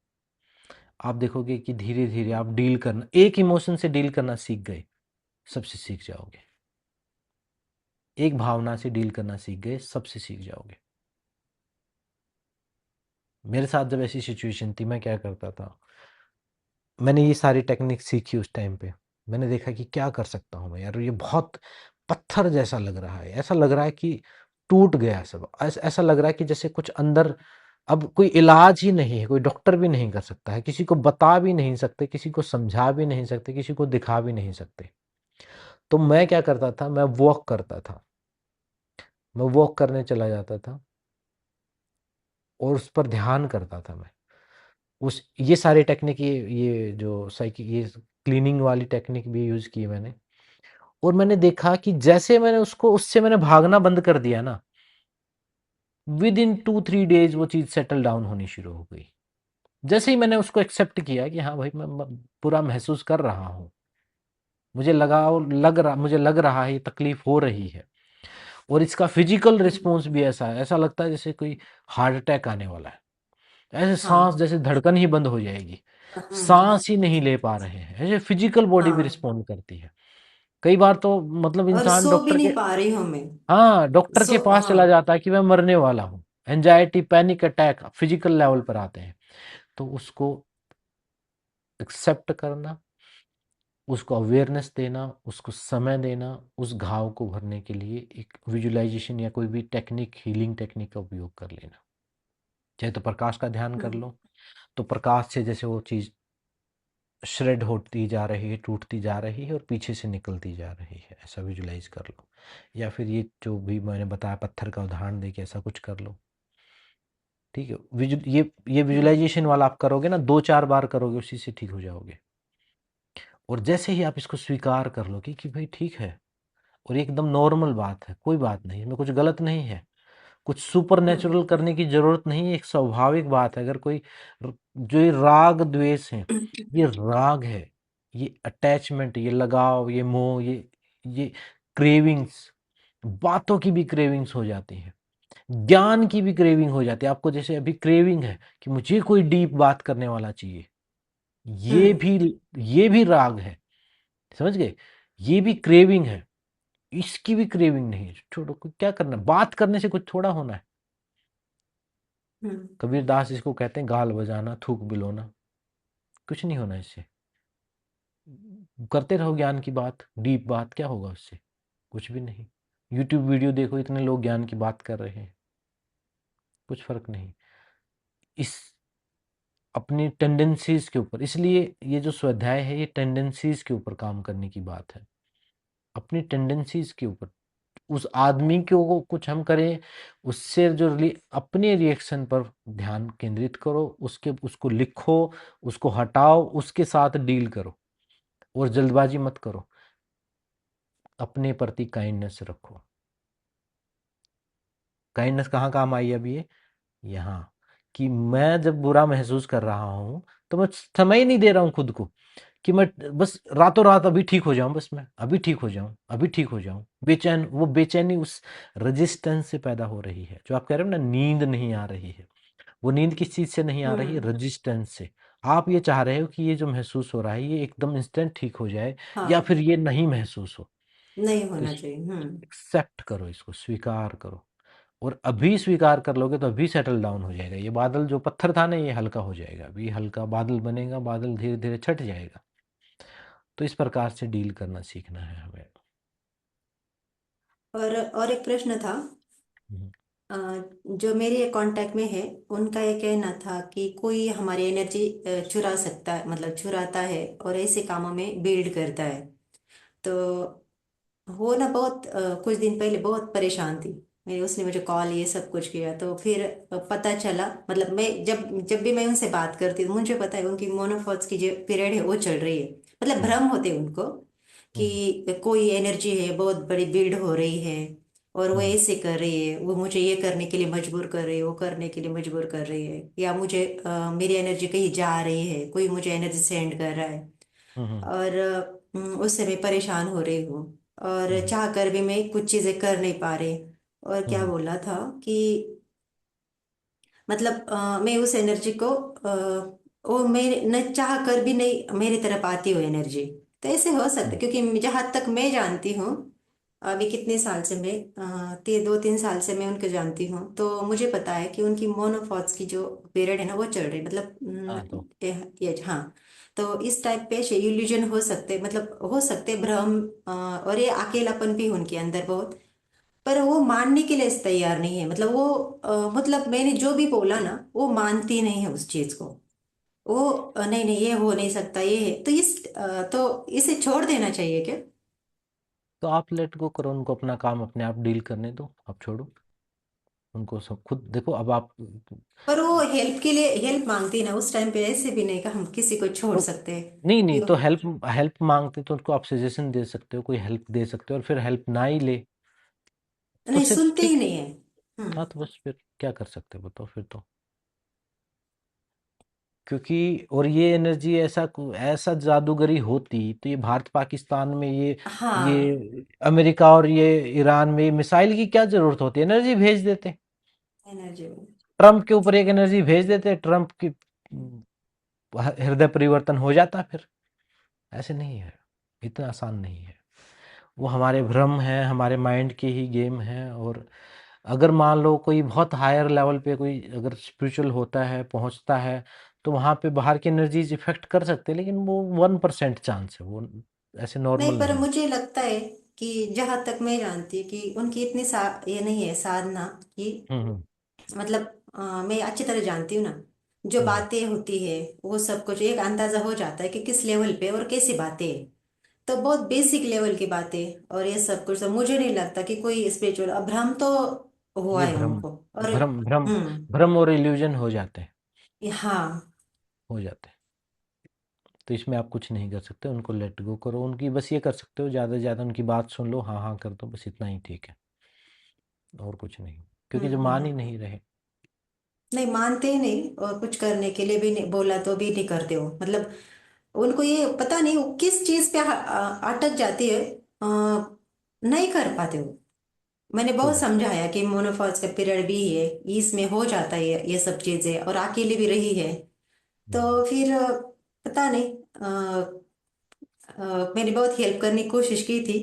Speaker 1: आप देखोगे कि धीरे धीरे आप डील करना, एक इमोशन से डील करना सीख गए, सबसे सीख जाओगे। एक भावना से डील करना सीख गए, सबसे सीख जाओगे। मेरे साथ जब ऐसी सिचुएशन थी, मैं क्या करता था, मैंने ये सारी टेक्निक सीखी उस टाइम पे। मैंने देखा कि क्या कर सकता हूँ मैं यार, ये बहुत पत्थर जैसा लग रहा है, ऐसा लग रहा है कि टूट गया सब, ऐसा लग रहा है कि जैसे कुछ अंदर अब कोई इलाज ही नहीं है, कोई डॉक्टर भी नहीं कर सकता है, किसी को बता भी नहीं सकते, किसी को समझा भी नहीं सकते, किसी को दिखा भी नहीं सकते। तो मैं क्या करता था, मैं वॉक करता था, मैं वॉक करने चला जाता था और उस पर ध्यान करता था मैं। उस ये सारी टेक्निक, ये जो ये क्लीनिंग वाली टेक्निक भी यूज़ की मैंने। और मैंने देखा कि जैसे मैंने उससे मैंने भागना बंद कर दिया ना, विद इन 2-3 डेज़ वो चीज़ सेटल डाउन होनी शुरू हो गई। जैसे ही मैंने उसको एक्सेप्ट किया कि हाँ भाई, मैं बुरा महसूस कर रहा हूँ। मुझे लग रहा है ये तकलीफ़ हो रही है। और इसका फिज़िकल रिस्पॉन्स भी ऐसा है, ऐसा लगता है जैसे कोई हार्ट अटैक आने वाला है। ऐसे साँस, जैसे धड़कन ही बंद हो जाएगी। सांस ही नहीं ले पा रहे हैं, ऐसे फिजिकल बॉडी भी
Speaker 6: हाँ,
Speaker 1: रिस्पॉन्ड करती है। कई बार तो मतलब
Speaker 6: और
Speaker 1: इंसान
Speaker 6: सो भी
Speaker 1: डॉक्टर के,
Speaker 6: नहीं पा रही हूँ मैं।
Speaker 1: हाँ, डॉक्टर
Speaker 6: सो
Speaker 1: के पास
Speaker 6: हाँ।
Speaker 1: चला जाता है कि मैं मरने वाला हूँ, anxiety, panic attack physical level पर आते हैं। तो उसको एक्सेप्ट करना, उसको अवेयरनेस देना, उसको समय देना, उस घाव को भरने के लिए एक विजुअलाइजेशन या कोई भी टेक्निक, हीलिंग टेक्निक का उपयोग कर लेना। चाहे तो प्रकाश का ध्यान कर
Speaker 6: हम्म
Speaker 1: लो, तो प्रकाश से जैसे वो चीज़ श्रेड होती जा रही है, टूटती जा रही है और पीछे से निकलती जा रही है, ऐसा विजुलाइज कर लो। या फिर ये जो भी मैंने बताया पत्थर का उदाहरण देके ऐसा कुछ कर लो। ठीक है, ये
Speaker 6: हम्म
Speaker 1: विजुलाइजेशन वाला आप करोगे ना, 2-4 बार करोगे, उसी से ठीक हो जाओगे। और जैसे ही आप इसको स्वीकार कर लो कि भाई ठीक है और ये एकदम नॉर्मल बात है, कोई बात नहीं, इसमें कुछ गलत नहीं है, कुछ सुपर
Speaker 6: हम्म
Speaker 1: नेचुरल करने की ज़रूरत नहीं है, एक स्वाभाविक बात है। अगर कोई जो ये राग द्वेष है, ये राग है, ये अटैचमेंट, ये लगाव, ये मोह, ये क्रेविंग्स, बातों की भी क्रेविंग्स हो जाती हैं, ज्ञान की भी क्रेविंग हो जाती है। आपको जैसे अभी क्रेविंग है कि मुझे कोई डीप बात करने वाला चाहिए, ये
Speaker 6: हम्म
Speaker 1: भी ये भी राग है, समझ गए? ये भी क्रेविंग है, इसकी भी क्रेविंग नहीं है। छोड़ो, क्या करना, बात करने से कुछ थोड़ा होना है।
Speaker 6: हम्म
Speaker 1: कबीर दास इसको कहते हैं गाल बजाना, थूक बिलोना, कुछ नहीं होना इससे। करते रहो ज्ञान की बात, डीप बात, क्या होगा उससे? कुछ भी नहीं। यूट्यूब वीडियो देखो, इतने लोग ज्ञान की बात कर रहे हैं, कुछ फर्क नहीं। इस अपनी टेंडेंसीज के ऊपर, इसलिए ये जो स्वाध्याय है ये टेंडेंसीज के ऊपर काम करने की बात है, अपनी टेंडेंसीज के ऊपर। उस आदमी को कुछ हम करें, उससे जो अपने रिएक्शन पर ध्यान केंद्रित करो, उसको लिखो, उसको हटाओ, उसके साथ डील करो और जल्दबाजी मत करो। अपने प्रति काइंडनेस रखो। काइंडनेस कहाँ काम आई अभी ये? यहाँ, कि मैं जब बुरा महसूस कर रहा हूँ तो मैं समय ही नहीं दे रहा हूँ खुद को कि मैं बस रातों रात अभी ठीक हो जाऊं, बस मैं अभी ठीक हो जाऊं, अभी ठीक हो जाऊं। बेचैन, वो बेचैनी उस रेजिस्टेंस से पैदा हो रही है जो आप कह रहे हो ना, नींद नहीं आ रही है। वो नींद किस चीज से नहीं आ रही है?
Speaker 6: हम्म
Speaker 1: रेजिस्टेंस से। आप ये चाह रहे हो कि ये जो महसूस हो रहा है ये एकदम इंस्टेंट ठीक हो जाए, या
Speaker 6: हाँ,
Speaker 1: फिर ये नहीं महसूस हो।
Speaker 6: नहीं
Speaker 1: तो
Speaker 6: होना
Speaker 1: इस
Speaker 6: चाहिए।
Speaker 1: एक्सेप्ट करो, इसको स्वीकार करो, और अभी स्वीकार कर लोगे तो अभी सेटल डाउन हो जाएगा। ये बादल जो पत्थर था ना, ये हल्का हो जाएगा, अभी हल्का बादल बनेगा, बादल धीरे धीरे छट जाएगा। तो इस प्रकार से डील करना सीखना है हमें।
Speaker 6: और एक प्रश्न था।
Speaker 1: हम्म,
Speaker 6: अ, जो मेरे कांटेक्ट में है, उनका ये कहना था कि कोई हमारी एनर्जी चुरा सकता है, मतलब चुराता है और ऐसे कामों में बिल्ड करता है। तो वो ना बहुत कुछ दिन पहले बहुत परेशान थी। मेरे उसने मुझे कॉल ये सब कुछ किया, तो फिर पता चला, मतलब मैं जब जब भी मैं उनसे बात करती हूँ, मुझे पता है उनकी मोनोफॉज की जो पीरियड है वो चल रही है। मतलब
Speaker 1: हम्म,
Speaker 6: भ्रम होते हैं उनको
Speaker 1: हम्म,
Speaker 6: कि कोई एनर्जी है बहुत बड़ी बिल्ड हो रही है और वो
Speaker 1: हम्म,
Speaker 6: ऐसे कर रही है, वो मुझे ये करने के लिए मजबूर कर रही है, वो करने के लिए मजबूर कर रही है, या मुझे मेरी एनर्जी कहीं जा रही है, कोई मुझे एनर्जी सेंड कर रहा है।
Speaker 1: हम्म,
Speaker 6: और उससे मैं परेशान हो रही हूँ और
Speaker 1: हम्म,
Speaker 6: चाह कर भी मैं कुछ चीजें कर नहीं पा रही। और क्या
Speaker 1: हम्म,
Speaker 6: बोला था कि मतलब मैं उस एनर्जी को वो मेरे न चाह कर भी नहीं मेरी तरफ आती हो एनर्जी। तो ऐसे हो सकता है,
Speaker 1: हम्म,
Speaker 6: क्योंकि जहां तक मैं जानती हूँ, अभी कितने साल से मैं 2-3 साल से मैं उनको जानती हूँ, तो मुझे पता है कि उनकी मोनोफॉज की जो पीरियड है ना वो चल रही है, मतलब
Speaker 1: हाँ तो
Speaker 6: हाँ। तो इस टाइप पे इल्यूजन हो सकते, मतलब हो सकते भ्रम, और ये अकेलापन भी उनके अंदर बहुत। पर वो मानने के लिए तैयार नहीं है, मतलब वो मतलब मैंने जो भी बोला ना वो मानती नहीं है उस चीज को। वो नहीं नहीं ये हो नहीं सकता, ये है तो तो इसे छोड़ देना चाहिए क्या?
Speaker 1: आप लेट गो करो, उनको अपना काम अपने आप डील करने दो, आप छोड़ो उनको, सब खुद देखो। अब आप
Speaker 6: पर वो हेल्प के लिए हेल्प मांगती है ना उस टाइम पे, ऐसे भी नहीं कि हम किसी को छोड़
Speaker 1: तो
Speaker 6: सकते हैं।
Speaker 1: नहीं नहीं,
Speaker 6: ये
Speaker 1: तो हेल्प हेल्प मांगते तो उनको आप सजेशन दे सकते हो, कोई हेल्प दे सकते हो, और फिर हेल्प ना ही ले तो
Speaker 6: नहीं
Speaker 1: सिर्फ
Speaker 6: सुनते ही
Speaker 1: ठीक।
Speaker 6: नहीं है।
Speaker 1: हाँ तो बस फिर क्या कर सकते हो बताओ फिर तो। क्योंकि और ये एनर्जी ऐसा जादूगरी होती तो ये भारत पाकिस्तान में,
Speaker 6: हाँ,
Speaker 1: ये अमेरिका और ये ईरान में ये मिसाइल की क्या जरूरत होती, एनर्जी भेज देते।
Speaker 6: एनर्जी।
Speaker 1: ट्रम्प के ऊपर एक एनर्जी भेज देते, ट्रम्प की हृदय परिवर्तन हो जाता फिर? ऐसे नहीं है, इतना आसान नहीं है। वो हमारे भ्रम हैं, हमारे माइंड के ही गेम हैं। और अगर मान लो कोई बहुत हायर लेवल पे कोई अगर स्पिरिचुअल होता है, पहुँचता है, तो वहाँ पे बाहर की एनर्जीज़ इफ़ेक्ट कर सकते हैं, लेकिन वो 1% चांस है, वो ऐसे
Speaker 6: नहीं,
Speaker 1: नॉर्मल
Speaker 6: पर
Speaker 1: नहीं।
Speaker 6: मुझे लगता है कि जहां तक मैं जानती हूँ कि उनकी इतनी ये नहीं है साधना कि
Speaker 1: हुँ, हुँ,
Speaker 6: मतलब मैं अच्छी तरह जानती हूँ ना, जो
Speaker 1: हुँ।
Speaker 6: बातें होती है वो सब कुछ एक अंदाजा हो जाता है कि किस लेवल पे और कैसी बातें है। तो बहुत बेसिक लेवल की बातें और ये सब कुछ, तो मुझे नहीं लगता कि कोई स्पिरिचुअल भ्रम तो हुआ
Speaker 1: ये
Speaker 6: है
Speaker 1: भ्रम
Speaker 6: उनको। और
Speaker 1: भ्रम भ्रम
Speaker 6: हम्म।
Speaker 1: भ्रम और इल्यूज़न हो जाते हैं,
Speaker 6: हाँ।
Speaker 1: हो जाते हैं। तो इसमें आप कुछ नहीं कर सकते, उनको लेट गो करो, उनकी बस ये कर सकते हो ज़्यादा से ज़्यादा उनकी बात सुन लो, हाँ, हाँ कर दो, बस इतना ही ठीक है, और कुछ नहीं। क्योंकि जो मान ही नहीं रहे।
Speaker 6: नहीं मानते ही नहीं, और कुछ करने के लिए भी नहीं बोला तो भी नहीं करते हो, मतलब उनको ये पता नहीं वो किस चीज पे अटक जाती है, नहीं कर पाते हो। मैंने
Speaker 1: कोई
Speaker 6: बहुत
Speaker 1: बात
Speaker 6: समझाया कि मोनोफॉज का पीरियड भी है, इसमें हो जाता है ये सब चीजें, और अकेले भी रही है।
Speaker 1: नहीं।
Speaker 6: तो फिर पता नहीं, मैंने बहुत हेल्प करने की कोशिश की थी,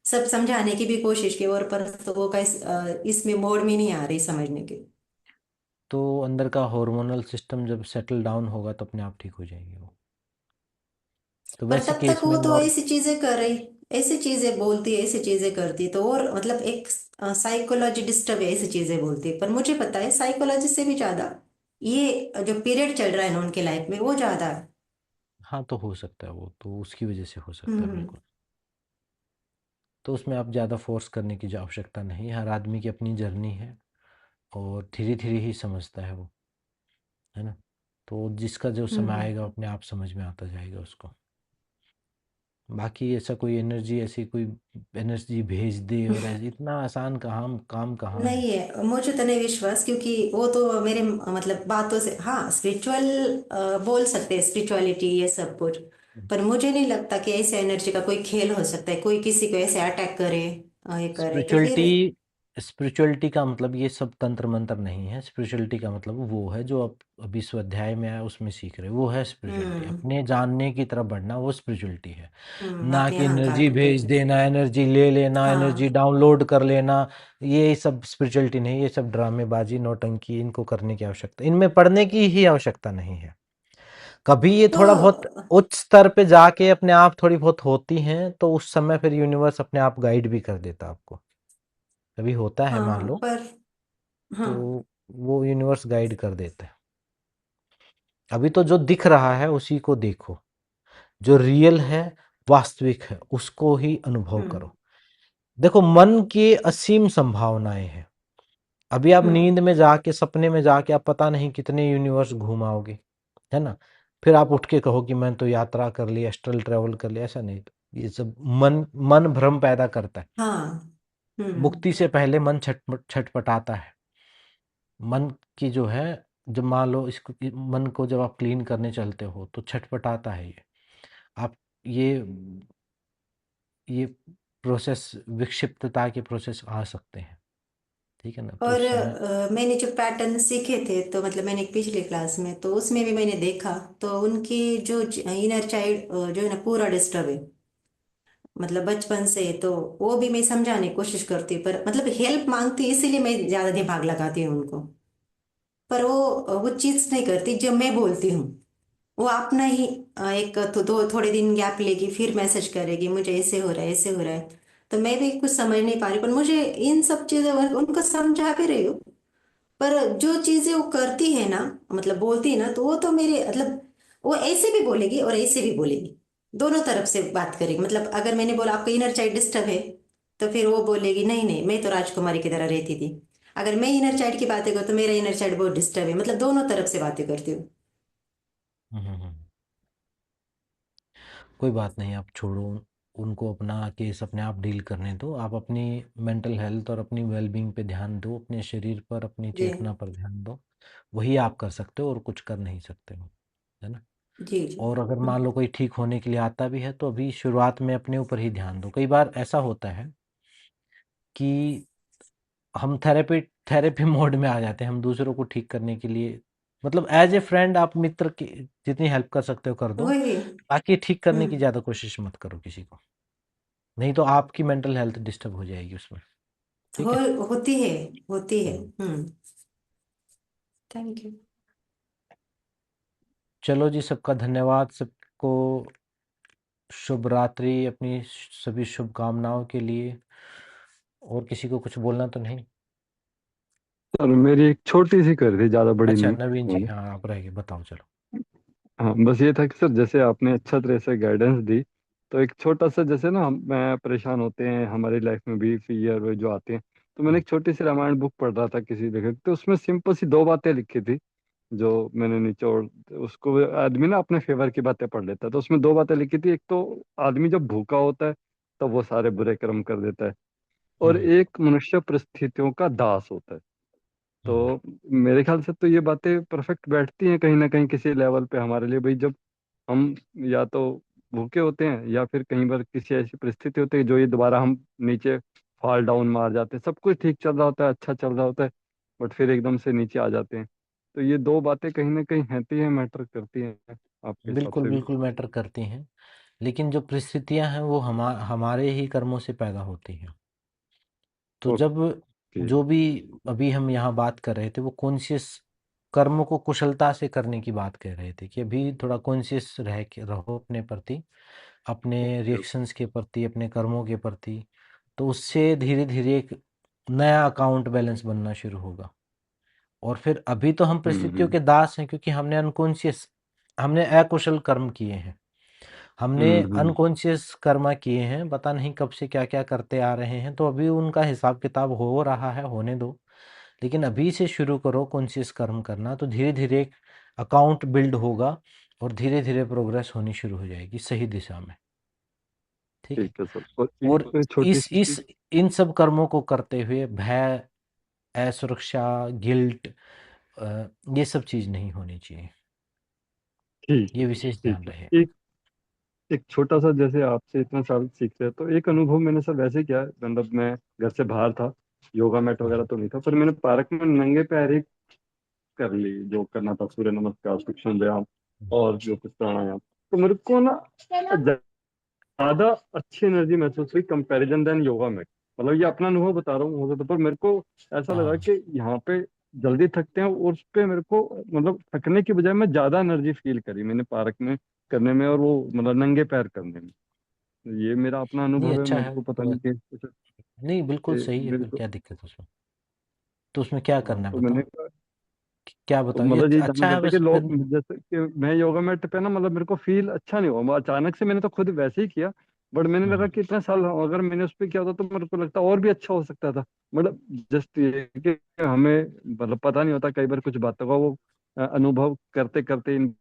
Speaker 6: सब समझाने की भी कोशिश की, और पर तो वो इसमें मोड़ में नहीं आ रही समझने की।
Speaker 1: तो अंदर का हार्मोनल सिस्टम जब सेटल डाउन होगा तो अपने आप ठीक हो जाएगी वो। तो
Speaker 6: पर
Speaker 1: वैसे
Speaker 6: तब तक
Speaker 1: केस में
Speaker 6: वो तो
Speaker 1: नॉर
Speaker 6: ऐसी चीजें कर रही, ऐसी चीजें बोलती, ऐसी चीजें करती, तो और मतलब एक साइकोलॉजी डिस्टर्ब है, ऐसी चीजें बोलती है। पर मुझे पता है साइकोलॉजी से भी ज्यादा ये जो पीरियड चल रहा है ना उनके लाइफ में वो ज्यादा है।
Speaker 1: हाँ, तो हो सकता है, वो तो उसकी वजह से हो सकता है
Speaker 6: हम्म।
Speaker 1: बिल्कुल। तो उसमें आप ज़्यादा फोर्स करने की जो आवश्यकता नहीं है, हर आदमी की अपनी जर्नी है और धीरे-धीरे ही समझता है वो, है ना? तो जिसका जो समय
Speaker 6: हम्म।
Speaker 1: आएगा अपने आप समझ में आता जाएगा उसको। बाकी ऐसा कोई एनर्जी ऐसी कोई एनर्जी भेज दे और ऐसे इतना आसान काम कहाँ है?
Speaker 6: नहीं है, मुझे तो नहीं विश्वास, क्योंकि वो तो मेरे मतलब बातों से हाँ स्पिरिचुअल बोल सकते हैं, स्पिरिचुअलिटी ये सब कुछ। पर मुझे नहीं लगता कि ऐसे एनर्जी का कोई खेल हो सकता है, कोई किसी को ऐसे अटैक करे, ये करे तो फिर।
Speaker 1: स्पिरिचुअलिटी स्पिरिचुअलिटी का मतलब ये सब तंत्र मंत्र नहीं है। स्पिरिचुअलिटी का मतलब वो है जो आप अभी स्वाध्याय में है उसमें सीख रहे हो, वो है स्पिरिचुअलिटी।
Speaker 6: हम्म।
Speaker 1: अपने जानने की तरफ बढ़ना वो स्पिरिचुअलिटी है। ना
Speaker 6: अपने
Speaker 1: कि
Speaker 6: अहंकार
Speaker 1: एनर्जी
Speaker 6: को
Speaker 1: भेज
Speaker 6: त्याग।
Speaker 1: देना, एनर्जी ले लेना, एनर्जी
Speaker 6: हाँ।
Speaker 1: डाउनलोड कर लेना, ये सब स्पिरिचुअलिटी नहीं। ये सब ड्रामेबाजी, नौटंकी, इनको करने की आवश्यकता, इनमें पढ़ने की ही आवश्यकता नहीं है। कभी ये
Speaker 6: तो
Speaker 1: थोड़ा बहुत उच्च स्तर पे जाके अपने आप थोड़ी बहुत होती हैं तो उस समय फिर यूनिवर्स अपने आप गाइड भी कर देता है आपको। कभी होता है मान
Speaker 6: हाँ
Speaker 1: लो,
Speaker 6: पर
Speaker 1: तो
Speaker 6: हाँ।
Speaker 1: वो यूनिवर्स गाइड कर देता है। अभी तो जो दिख रहा है उसी को देखो, जो रियल है, वास्तविक है, उसको ही अनुभव
Speaker 6: हम्म।
Speaker 1: करो। देखो मन की असीम संभावनाएं हैं। अभी आप
Speaker 6: हम्म।
Speaker 1: नींद में जाके, सपने में जाके आप पता नहीं कितने यूनिवर्स घूम आओगे, है ना? फिर आप उठ के कहो कि मैंने तो यात्रा कर ली, एस्ट्रल ट्रैवल कर लिया, ऐसा नहीं। ये सब मन मन भ्रम पैदा करता है।
Speaker 6: हाँ। हम्म।
Speaker 1: मुक्ति से पहले मन छटपटाता है। मन की जो है, जब मान लो इसको मन को जब आप क्लीन करने चलते हो तो छटपटाता है ये। आप ये ये प्रोसेस, विक्षिप्तता के प्रोसेस आ सकते हैं, ठीक है ना? तो
Speaker 6: और
Speaker 1: उस समय
Speaker 6: मैंने जो पैटर्न सीखे थे, तो मतलब मैंने एक पिछली क्लास में तो उसमें भी मैंने देखा, तो उनकी जो इनर चाइल्ड जो है ना पूरा डिस्टर्ब है, मतलब बचपन से। तो वो भी मैं समझाने की कोशिश करती हूँ, पर मतलब हेल्प मांगती हूँ, इसीलिए मैं ज्यादा दिमाग लगाती हूँ उनको। पर वो चीज नहीं करती जब मैं बोलती हूँ। वो अपना ही एक तो दो थोड़े दिन गैप लेगी, फिर मैसेज करेगी मुझे ऐसे हो रहा है, ऐसे हो रहा है। तो मैं भी कुछ समझ नहीं पा रही, पर मुझे इन सब चीजों उनको समझा भी रही हूँ। पर जो चीजें वो करती है ना, मतलब बोलती है ना, तो वो तो मेरे मतलब वो ऐसे भी बोलेगी और ऐसे भी बोलेगी, दोनों तरफ से बात करेगी। मतलब अगर मैंने बोला आपका इनर चाइल्ड डिस्टर्ब है, तो फिर वो बोलेगी नहीं नहीं मैं तो राजकुमारी की तरह रहती थी। अगर मैं इनर चाइल्ड की बातें करूँ तो मेरा इनर चाइल्ड बहुत डिस्टर्ब है, मतलब दोनों तरफ से बातें करती हूँ।
Speaker 1: हम्म। कोई बात नहीं, आप छोड़ो उनको, अपना केस अपने आप डील करने दो। आप अपनी मेंटल हेल्थ और अपनी वेलबींग पे ध्यान दो, अपने शरीर पर, अपनी
Speaker 6: जी।
Speaker 1: चेतना पर ध्यान दो। वही आप कर सकते हो और कुछ कर नहीं सकते हो, है ना?
Speaker 6: जी। जी।
Speaker 1: और अगर मान लो कोई ठीक होने के लिए आता भी है तो अभी शुरुआत में अपने ऊपर ही ध्यान दो। कई बार ऐसा होता है कि हम थेरेपी थेरेपी मोड में आ जाते हैं, हम दूसरों को ठीक करने के लिए मतलब एज ए फ्रेंड आप मित्र की जितनी हेल्प कर सकते हो कर दो,
Speaker 6: वही।
Speaker 1: बाकी ठीक करने की
Speaker 6: हम्म।
Speaker 1: ज़्यादा कोशिश मत करो किसी को, नहीं तो आपकी मेंटल हेल्थ डिस्टर्ब हो जाएगी उसमें। ठीक
Speaker 6: हो
Speaker 1: है?
Speaker 6: होती है, होती है।
Speaker 1: हम्म।
Speaker 6: हम्म। Thank you.
Speaker 1: चलो जी, सबका धन्यवाद, सबको शुभ रात्रि, अपनी सभी शुभकामनाओं के लिए। और किसी को कुछ बोलना तो नहीं?
Speaker 5: सर मेरी एक छोटी सी कर थी, ज्यादा बड़ी
Speaker 1: अच्छा
Speaker 5: नहीं
Speaker 1: नवीन जी,
Speaker 5: होगी।
Speaker 1: हाँ आप रह गए, बताओ चलो।
Speaker 5: हाँ बस ये था कि सर जैसे आपने अच्छा तरह से गाइडेंस दी, तो एक छोटा सा जैसे ना हम मैं परेशान होते हैं हमारी लाइफ में भी फियर जो आते हैं, तो मैंने
Speaker 1: हम्म,
Speaker 5: एक छोटी सी रामायण बुक पढ़ रहा था किसी जगह, तो उसमें सिंपल सी दो बातें लिखी थी जो मैंने निचोड़, उसको आदमी ना अपने फेवर की बातें पढ़ लेता है, तो उसमें दो बातें लिखी थी। एक तो आदमी जब भूखा होता है तब वो सारे बुरे कर्म कर देता है, और
Speaker 1: हम्म,
Speaker 5: एक मनुष्य परिस्थितियों का दास होता है।
Speaker 1: हम्म,
Speaker 5: तो मेरे ख्याल से तो ये बातें परफेक्ट बैठती हैं कहीं ना कहीं किसी लेवल पे हमारे लिए भाई, जब हम या तो भूखे होते हैं या फिर कहीं बार किसी ऐसी परिस्थिति होती है जो ये दोबारा हम नीचे फॉल डाउन मार जाते हैं, सब कुछ ठीक चल रहा होता है, अच्छा चल रहा होता है, बट फिर एकदम से नीचे आ जाते हैं। तो ये दो बातें कहीं ना कहीं रहती हैं, मैटर करती हैं आपके हिसाब
Speaker 1: बिल्कुल
Speaker 5: से भी।
Speaker 1: बिल्कुल मैटर करती हैं, लेकिन जो परिस्थितियां हैं वो हमारे ही कर्मों से पैदा होती हैं। तो जब
Speaker 5: ओके।
Speaker 1: जो भी अभी हम यहाँ बात कर रहे थे वो कॉन्शियस कर्म को कुशलता से करने की बात कर रहे थे, कि अभी थोड़ा कॉन्शियस रह के रहो अपने प्रति, अपने
Speaker 5: ओके।
Speaker 1: रिएक्शंस के प्रति, अपने कर्मों के प्रति। तो उससे धीरे धीरे एक नया अकाउंट बैलेंस बनना शुरू होगा। और फिर अभी तो हम परिस्थितियों
Speaker 5: हम्म।
Speaker 1: के दास हैं, क्योंकि हमने अनकॉन्शियस, हमने अकुशल कर्म किए हैं, हमने
Speaker 5: हम्म।
Speaker 1: अनकॉन्शियस कर्मा किए हैं, पता नहीं कब से क्या क्या करते आ रहे हैं, तो अभी उनका हिसाब किताब हो रहा है, होने दो। लेकिन अभी से शुरू करो कॉन्शियस कर्म करना, तो धीरे धीरे एक अकाउंट बिल्ड होगा और धीरे धीरे प्रोग्रेस होनी शुरू हो जाएगी सही दिशा में। ठीक है?
Speaker 5: ठीक है सर, और
Speaker 1: और
Speaker 5: एक छोटी
Speaker 1: इस
Speaker 5: सी चीज।
Speaker 1: इन सब कर्मों को करते हुए भय, असुरक्षा, गिल्ट, ये सब चीज नहीं होनी चाहिए।
Speaker 5: ठीक है
Speaker 1: ये
Speaker 5: सर,
Speaker 1: विशेष
Speaker 5: ठीक
Speaker 1: ध्यान रहे।
Speaker 5: है। एक एक छोटा सा, जैसे आपसे इतना साल सीखते हैं तो एक अनुभव मैंने सर वैसे किया है, मतलब मैं घर से बाहर था, योगा मैट वगैरह
Speaker 1: हाँ,
Speaker 5: तो नहीं था, पर मैंने पार्क में नंगे पैर ही कर ली जो करना था, सूर्य नमस्कार, सूक्ष्म व्यायाम और जो कुछ प्राणायाम। तो मेरे को ना ज्यादा अच्छी एनर्जी महसूस हुई कंपैरिजन देन योगा में। मतलब ये अपना अनुभव बता रहा हूँ, हो सकता है, पर मेरे को ऐसा लगा
Speaker 1: हाँ,
Speaker 5: कि यहाँ पे जल्दी थकते हैं, और उस पे मेरे को मतलब थकने की बजाय मैं ज्यादा एनर्जी फील करी मैंने पार्क में करने में, और वो मतलब नंगे पैर करने में। ये मेरा अपना
Speaker 1: नहीं
Speaker 5: अनुभव है,
Speaker 1: अच्छा
Speaker 5: मेरे
Speaker 1: है
Speaker 5: को पता
Speaker 1: तो,
Speaker 5: नहीं कि
Speaker 1: नहीं बिल्कुल सही है,
Speaker 5: मेरे
Speaker 1: फिर
Speaker 5: को।
Speaker 1: क्या दिक्कत है उसमें? तो उसमें क्या
Speaker 5: हाँ
Speaker 1: करना है
Speaker 5: तो मैंने
Speaker 1: बताओ, क्या
Speaker 5: तो
Speaker 1: बताओ, ये
Speaker 5: मतलब ये जानना
Speaker 1: अच्छा है
Speaker 5: चाहता कि
Speaker 1: बस
Speaker 5: लोग,
Speaker 1: फिर।
Speaker 5: जैसे कि मैं योगा मैट पे ना, मतलब मेरे को फील अच्छा नहीं हुआ, अचानक से मैंने तो खुद वैसे ही किया, बट मैंने लगा
Speaker 1: हम्म,
Speaker 5: कि इतना साल अगर मैंने उस पर किया होता तो मेरे को लगता और भी अच्छा हो सकता था। मतलब जस्ट ये कि हमें मतलब पता नहीं होता कई बार कुछ बातों का वो अनुभव करते करते इन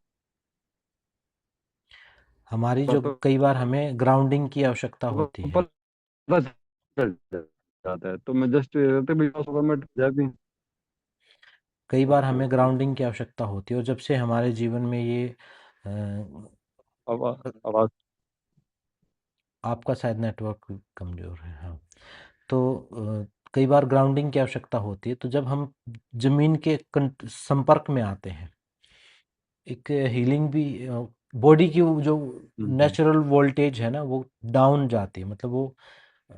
Speaker 1: हमारी जो
Speaker 5: बातों
Speaker 1: कई बार हमें ग्राउंडिंग की आवश्यकता
Speaker 5: का
Speaker 1: होती है।
Speaker 5: पता चल जाता है, तो मैं जस्ट ये रहते भी योगा मैट जा भी।
Speaker 1: कई बार
Speaker 5: ओके
Speaker 1: हमें
Speaker 5: ओके।
Speaker 1: ग्राउंडिंग की आवश्यकता होती है, और जब से हमारे जीवन में ये
Speaker 5: आवाज
Speaker 1: अ,
Speaker 5: आवाज।
Speaker 1: आपका शायद नेटवर्क कमज़ोर है, हाँ। तो कई बार ग्राउंडिंग की आवश्यकता होती है, तो जब हम ज़मीन के संपर्क में आते हैं, एक हीलिंग भी, बॉडी की वो जो
Speaker 5: हम्म।
Speaker 1: नेचुरल वोल्टेज है ना वो डाउन जाती है, मतलब वो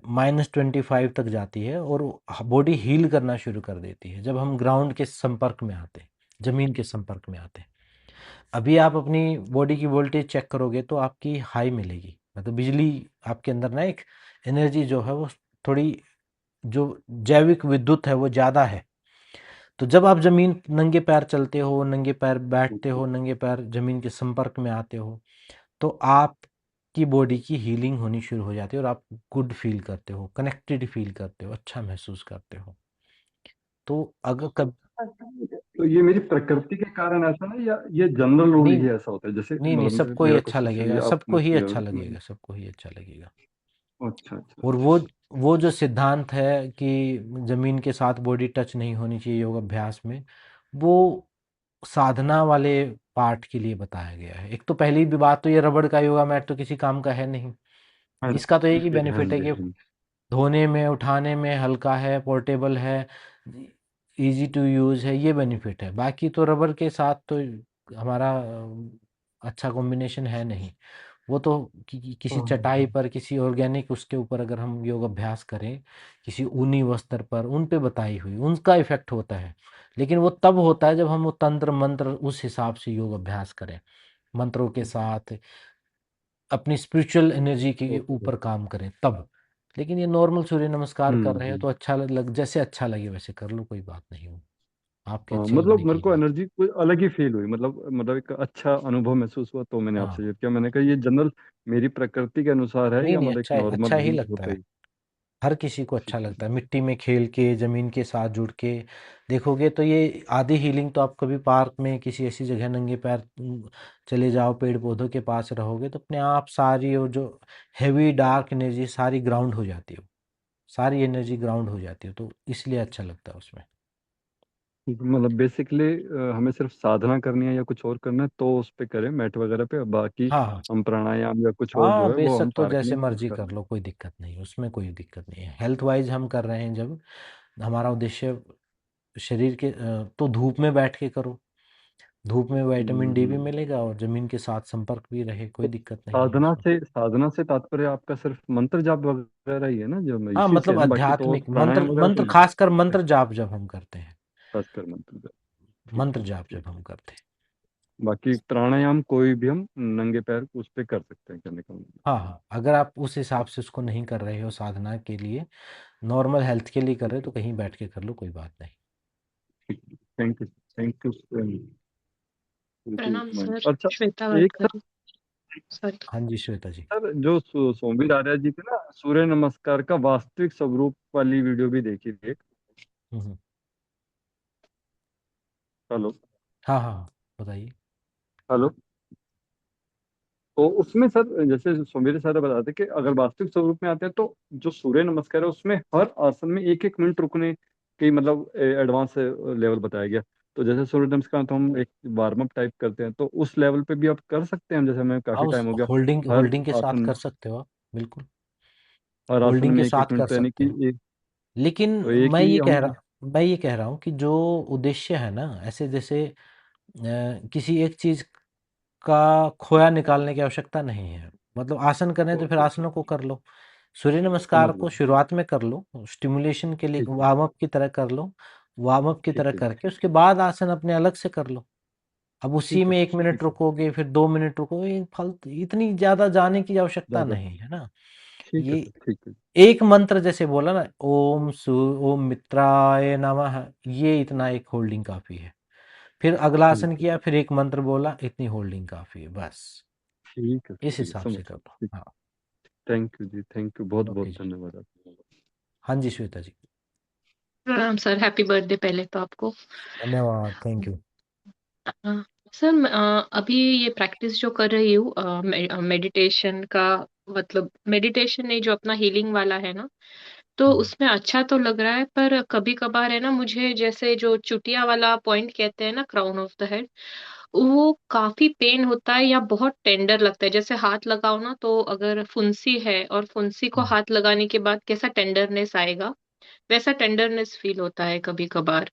Speaker 1: -25 तक जाती है, और बॉडी हील करना शुरू कर देती है जब हम ग्राउंड के संपर्क में आते हैं, ज़मीन के संपर्क में आते हैं। अभी आप अपनी बॉडी की वोल्टेज चेक करोगे तो आपकी हाई मिलेगी, मतलब बिजली आपके अंदर ना एक एनर्जी जो है वो थोड़ी, जो जैविक विद्युत है वो ज़्यादा है। तो जब आप ज़मीन नंगे पैर चलते हो, नंगे पैर बैठते हो, नंगे पैर ज़मीन के संपर्क में आते हो, तो आपकी बॉडी की हीलिंग होनी शुरू हो जाती है, और आप गुड फील करते हो, कनेक्टेड फील करते हो, अच्छा महसूस करते हो। तो अगर कब
Speaker 5: तो ये मेरी प्रकृति के कारण ऐसा ना, या ये जनरल रूल
Speaker 1: नहीं,
Speaker 5: ही ऐसा होता है, जैसे
Speaker 1: नहीं,
Speaker 5: मतलब
Speaker 1: सबको ही
Speaker 5: मेरा
Speaker 1: अच्छा
Speaker 5: क्वेश्चन
Speaker 1: लगेगा,
Speaker 5: सुनिए, आप
Speaker 1: सबको
Speaker 5: मत
Speaker 1: ही अच्छा
Speaker 5: क्लियर।
Speaker 1: लगेगा, सबको ही अच्छा लगेगा।
Speaker 5: अच्छा अच्छा
Speaker 1: और
Speaker 5: अच्छा।
Speaker 1: वो जो सिद्धांत है कि ज़मीन के साथ बॉडी टच नहीं होनी चाहिए योग अभ्यास में, वो साधना वाले पार्ट के लिए बताया गया है। एक तो पहली भी बात तो ये रबड़ का योगा मैट तो किसी काम का है नहीं।
Speaker 5: हाँ
Speaker 1: इसका तो एक ही
Speaker 5: जी हाँ
Speaker 1: बेनिफिट है
Speaker 5: जी
Speaker 1: कि
Speaker 5: हाँ।
Speaker 1: धोने में, उठाने में हल्का है, पोर्टेबल है, ईज़ी टू यूज़ है, ये बेनिफिट है। बाकी तो रबर के साथ तो हमारा अच्छा कॉम्बिनेशन है नहीं। वो तो किसी चटाई पर, किसी ऑर्गेनिक उसके ऊपर अगर हम योग अभ्यास करें, किसी ऊनी वस्त्र पर, उन पे बताई हुई, उनका इफ़ेक्ट होता है। लेकिन वो तब होता है जब हम वो तंत्र मंत्र उस हिसाब से योग अभ्यास करें, मंत्रों के साथ अपनी स्पिरिचुअल एनर्जी के
Speaker 5: ओके।
Speaker 1: ऊपर काम करें तब। लेकिन ये नॉर्मल सूर्य नमस्कार कर रहे हो
Speaker 5: हम्म।
Speaker 1: तो अच्छा लग, जैसे अच्छा लगे वैसे कर लो, कोई बात नहीं हो, आपके
Speaker 5: हाँ,
Speaker 1: अच्छे
Speaker 5: मतलब
Speaker 1: लगने
Speaker 5: मेरे
Speaker 1: की
Speaker 5: को
Speaker 1: बात है।
Speaker 5: एनर्जी कोई अलग ही फील हुई, मतलब एक अच्छा अनुभव महसूस हुआ, तो मैंने
Speaker 1: हाँ,
Speaker 5: आपसे शेयर किया। मैंने कहा ये जनरल मेरी प्रकृति के अनुसार है
Speaker 1: नहीं
Speaker 5: या
Speaker 1: नहीं,
Speaker 5: मतलब एक
Speaker 1: अच्छा
Speaker 5: नॉर्मल
Speaker 1: अच्छा ही
Speaker 5: यूज
Speaker 1: लगता
Speaker 5: होता
Speaker 1: है।
Speaker 5: ही।
Speaker 1: हर किसी को
Speaker 5: ठीक
Speaker 1: अच्छा
Speaker 5: है।
Speaker 1: लगता है मिट्टी में खेल के, ज़मीन के साथ जुड़ के। देखोगे तो ये आधी हीलिंग तो आप कभी पार्क में किसी ऐसी जगह नंगे पैर चले जाओ, पेड़ पौधों के पास रहोगे तो अपने आप सारी वो जो हैवी डार्क एनर्जी सारी ग्राउंड हो जाती है, सारी एनर्जी ग्राउंड हो जाती है, तो इसलिए अच्छा लगता है उसमें।
Speaker 5: मतलब बेसिकली हमें सिर्फ साधना करनी है या कुछ और करना है तो उस पे करें मैट वगैरह पे, बाकी
Speaker 1: हाँ हाँ
Speaker 5: हम प्राणायाम या कुछ और जो
Speaker 1: हाँ,
Speaker 5: है वो
Speaker 1: बेशक
Speaker 5: हम
Speaker 1: तो
Speaker 5: पार्क
Speaker 1: जैसे
Speaker 5: में खुद
Speaker 1: मर्जी
Speaker 5: कर
Speaker 1: कर
Speaker 5: लें।
Speaker 1: लो, कोई दिक्कत नहीं है उसमें, कोई दिक्कत नहीं है। हेल्थ वाइज हम कर रहे हैं जब, हमारा उद्देश्य शरीर के तो धूप में बैठ के करो, धूप में विटामिन डी भी
Speaker 5: हम्म।
Speaker 1: मिलेगा और ज़मीन के साथ संपर्क भी रहे, कोई
Speaker 5: तो
Speaker 1: दिक्कत नहीं है उसमें।
Speaker 5: साधना से तात्पर्य आपका सिर्फ मंत्र जाप वगैरह ही है ना, जो
Speaker 1: हाँ,
Speaker 5: इसी से
Speaker 1: मतलब
Speaker 5: है ना, बाकी तो और
Speaker 1: आध्यात्मिक
Speaker 5: प्राणायाम
Speaker 1: मंत्र,
Speaker 5: वगैरह तो
Speaker 1: मंत्र
Speaker 5: नहीं
Speaker 1: खासकर
Speaker 5: है?
Speaker 1: मंत्र जाप जब हम करते हैं,
Speaker 5: खासकर मंत्र जाप। ठीक
Speaker 1: मंत्र
Speaker 5: है,
Speaker 1: जाप
Speaker 5: ठीक
Speaker 1: जब हम
Speaker 5: है।
Speaker 1: करते हैं।
Speaker 5: बाकी प्राणायाम कोई भी हम नंगे पैर उस पे कर सकते हैं, करने का मतलब।
Speaker 1: हाँ हाँ, अगर आप उस हिसाब से उसको नहीं कर रहे हो साधना के लिए, नॉर्मल हेल्थ के लिए कर रहे
Speaker 5: ठीक
Speaker 1: हो तो
Speaker 5: है,
Speaker 1: कहीं बैठ के कर लो, कोई बात नहीं।
Speaker 5: ठीक है। थैंक यू
Speaker 7: प्रणाम सर,
Speaker 5: अच्छा,
Speaker 7: श्वेता बात
Speaker 5: एक
Speaker 7: कर रही हूँ। सॉरी।
Speaker 1: हाँ जी श्वेता जी।
Speaker 5: सर, जो सोमवीर आर्य जी थे ना, सूर्य नमस्कार का वास्तविक स्वरूप वाली वीडियो भी देखी थी एक।
Speaker 1: हम्म।
Speaker 5: हेलो।
Speaker 1: हाँ हाँ हाँ, बताइए।
Speaker 5: हेलो। तो उसमें सर, जैसे सोमवीर सर बताते कि अगर वास्तविक स्वरूप में आते हैं तो जो सूर्य नमस्कार है उसमें हर आसन में एक एक मिनट रुकने की मतलब एडवांस लेवल बताया गया। तो जैसे सूर्य नमस्कार तो हम एक वार्म अप टाइप करते हैं, तो उस लेवल पे भी आप कर सकते हैं हम, जैसे हमें
Speaker 1: हाँ,
Speaker 5: काफी
Speaker 1: उस
Speaker 5: टाइम हो गया
Speaker 1: होल्डिंग
Speaker 5: हर
Speaker 1: होल्डिंग के साथ
Speaker 5: आसन में,
Speaker 1: कर सकते हो आप, बिल्कुल
Speaker 5: हर आसन
Speaker 1: होल्डिंग के
Speaker 5: में एक
Speaker 1: साथ
Speaker 5: एक
Speaker 1: कर
Speaker 5: मिनट, तो यानी
Speaker 1: सकते
Speaker 5: कि
Speaker 1: हो। लेकिन
Speaker 5: तो एक
Speaker 1: मैं
Speaker 5: ही
Speaker 1: ये कह
Speaker 5: हम।
Speaker 1: रहा मैं ये कह रहा हूँ कि जो उद्देश्य है ना, ऐसे जैसे किसी एक चीज का खोया निकालने की आवश्यकता नहीं है। मतलब आसन करने हैं तो फिर
Speaker 5: ओके,
Speaker 1: आसनों को कर लो, सूर्य
Speaker 5: समझ
Speaker 1: नमस्कार को
Speaker 5: गया।
Speaker 1: शुरुआत में कर लो, स्टिमुलेशन के लिए
Speaker 5: ठीक है,
Speaker 1: वार्म अप की तरह कर लो, वार्म अप की
Speaker 5: ठीक
Speaker 1: तरह
Speaker 5: है,
Speaker 1: करके उसके बाद आसन अपने अलग से कर लो। अब उसी
Speaker 5: ठीक है,
Speaker 1: में 1 मिनट
Speaker 5: ठीक है।
Speaker 1: रुकोगे, फिर 2 मिनट रुकोगे, फालतू इतनी ज्यादा जाने की आवश्यकता
Speaker 5: ज्यादा।
Speaker 1: नहीं है ना।
Speaker 5: ठीक है
Speaker 1: ये
Speaker 5: सर, ठीक है।
Speaker 1: एक मंत्र जैसे बोला ना, ओम मित्राय नमः, ये इतना एक होल्डिंग काफी है। फिर अगला आसन
Speaker 5: ठीक है
Speaker 1: किया,
Speaker 5: सर,
Speaker 1: फिर एक मंत्र बोला, इतनी होल्डिंग काफी है बस।
Speaker 5: ठीक है सर,
Speaker 1: इस
Speaker 5: ठीक है,
Speaker 1: हिसाब
Speaker 5: समझ
Speaker 1: से कर
Speaker 5: गया।
Speaker 1: लो।
Speaker 5: ठीक।
Speaker 1: हाँ।
Speaker 5: थैंक यू जी, थैंक यू, बहुत
Speaker 1: ओके
Speaker 5: बहुत
Speaker 1: जी।
Speaker 5: धन्यवाद आपका।
Speaker 1: हाँ जी श्वेता जी।
Speaker 7: प्रणाम सर, हैप्पी बर्थडे पहले तो आपको।
Speaker 1: धन्यवाद, थैंक यू।
Speaker 7: अ, सर अभी ये प्रैक्टिस जो कर रही हूँ मेडिटेशन का, मतलब मेडिटेशन नहीं, जो अपना हीलिंग वाला है ना, तो
Speaker 1: हम्म,
Speaker 7: उसमें अच्छा तो लग रहा है, पर कभी कभार है ना, मुझे जैसे जो चुटिया वाला पॉइंट कहते हैं ना, क्राउन ऑफ द हेड, वो काफी पेन होता है या बहुत टेंडर लगता है। जैसे हाथ लगाओ ना, तो अगर फुंसी है और फुंसी को
Speaker 1: हम्म,
Speaker 7: हाथ लगाने के बाद कैसा टेंडरनेस आएगा, वैसा टेंडरनेस फील होता है कभी कभार।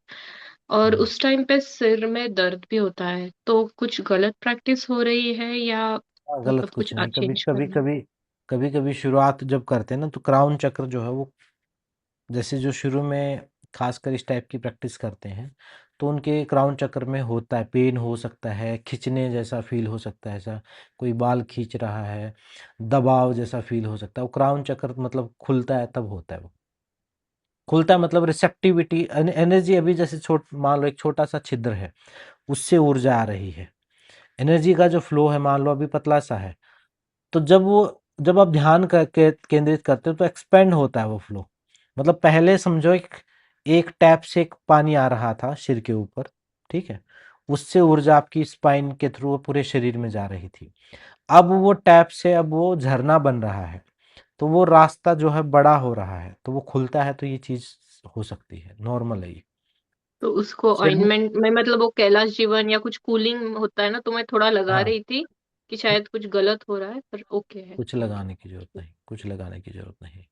Speaker 7: और
Speaker 1: हम्म।
Speaker 7: उस टाइम पे सिर में दर्द भी होता है। तो कुछ गलत प्रैक्टिस हो रही है या
Speaker 1: हाँ, गलत
Speaker 7: मतलब
Speaker 1: कुछ
Speaker 7: कुछ
Speaker 1: नहीं। कभी
Speaker 7: चेंज
Speaker 1: कभी
Speaker 7: करना है?
Speaker 1: कभी कभी कभी शुरुआत जब करते हैं ना, तो क्राउन चक्र जो है वो, जैसे जो शुरू में खासकर इस टाइप की प्रैक्टिस करते हैं, तो उनके क्राउन चक्र में होता है, पेन हो सकता है, खिंचने जैसा फील हो सकता है, ऐसा कोई बाल खींच रहा है, दबाव जैसा फील हो सकता है। वो क्राउन चक्र मतलब खुलता है तब होता है वो। खुलता है मतलब रिसेप्टिविटी, एनर्जी अभी जैसे मान लो एक छोटा सा छिद्र है, उससे ऊर्जा आ रही है। एनर्जी का जो फ्लो है मान लो अभी पतला सा है, तो जब आप ध्यान केंद्रित करते हो तो एक्सपेंड होता है वो फ्लो। मतलब पहले समझो एक टैप से एक पानी आ रहा था सिर के ऊपर, ठीक है, उससे ऊर्जा आपकी स्पाइन के थ्रू पूरे शरीर में जा रही थी। अब वो टैप से अब वो झरना बन रहा है, तो वो रास्ता जो है बड़ा हो रहा है, तो वो खुलता है, तो ये चीज हो सकती है, नॉर्मल है ये।
Speaker 7: तो उसको
Speaker 1: सिर में
Speaker 7: ऑइंटमेंट में, मतलब वो कैलाश जीवन या कुछ कूलिंग होता है ना, तो मैं थोड़ा लगा
Speaker 1: हाँ,
Speaker 7: रही थी कि शायद कुछ गलत हो रहा है, पर ओके है।
Speaker 1: कुछ लगाने की जरूरत नहीं, कुछ लगाने की जरूरत नहीं।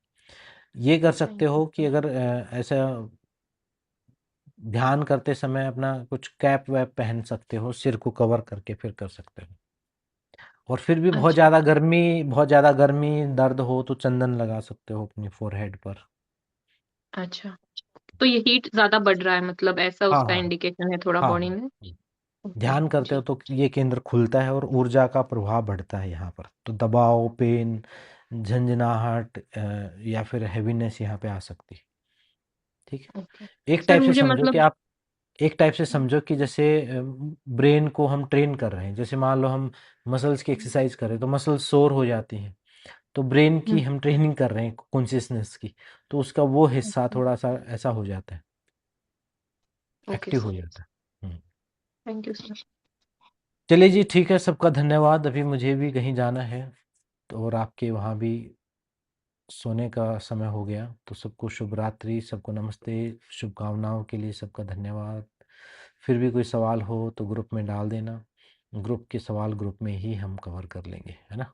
Speaker 1: ये कर सकते
Speaker 7: थैंक
Speaker 1: हो कि
Speaker 7: यू।
Speaker 1: अगर ऐसा ध्यान करते समय अपना कुछ कैप वैप पहन सकते हो, सिर को कवर करके फिर कर सकते हो। और फिर भी
Speaker 7: अच्छा
Speaker 1: बहुत ज़्यादा गर्मी, दर्द हो तो चंदन लगा सकते हो अपनी फोरहेड पर।
Speaker 7: अच्छा, तो ये हीट ज्यादा बढ़ रहा है, मतलब ऐसा
Speaker 1: हाँ,
Speaker 7: उसका
Speaker 1: हाँ।
Speaker 7: इंडिकेशन है थोड़ा
Speaker 1: हाँ,
Speaker 7: बॉडी
Speaker 1: हाँ।
Speaker 7: में। ओके
Speaker 1: ध्यान करते हो
Speaker 7: ठीक।
Speaker 1: तो ये केंद्र खुलता है और ऊर्जा का प्रभाव बढ़ता है यहाँ पर। तो दबाव, पेन, झंझनाहट या फिर हेवीनेस यहाँ पे आ सकती है। ठीक है?
Speaker 7: ओके
Speaker 1: एक
Speaker 7: सर,
Speaker 1: टाइप से
Speaker 7: मुझे
Speaker 1: समझो कि
Speaker 7: मतलब
Speaker 1: आप एक टाइप से समझो कि जैसे ब्रेन को हम ट्रेन कर रहे हैं। जैसे मान लो हम मसल्स की एक्सरसाइज कर रहे हैं तो मसल्स सोर हो जाती हैं। तो ब्रेन की हम ट्रेनिंग कर रहे हैं कॉन्शियसनेस की। तो उसका वो हिस्सा थोड़ा-सा ऐसा हो जाता है,
Speaker 7: ओके
Speaker 1: एक्टिव हो
Speaker 7: सर,
Speaker 1: जाता है।
Speaker 7: Thank you sir.
Speaker 1: चलिए जी, ठीक है, सबका धन्यवाद। अभी मुझे भी कहीं जाना है, तो और आपके वहाँ भी सोने का समय हो गया। तो सबको शुभ रात्रि, सबको नमस्ते, शुभकामनाओं के लिए सबका धन्यवाद। फिर भी कोई सवाल हो तो ग्रुप में डाल देना। ग्रुप के सवाल ग्रुप में ही हम कवर कर लेंगे, है ना?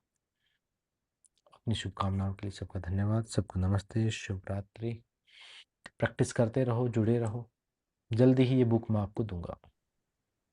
Speaker 1: अपनी शुभकामनाओं के लिए सबका धन्यवाद, सबको नमस्ते, शुभ रात्रि। प्रैक्टिस करते रहो, जुड़े रहो। जल्दी ही ये बुक मैं आपको दूँगा।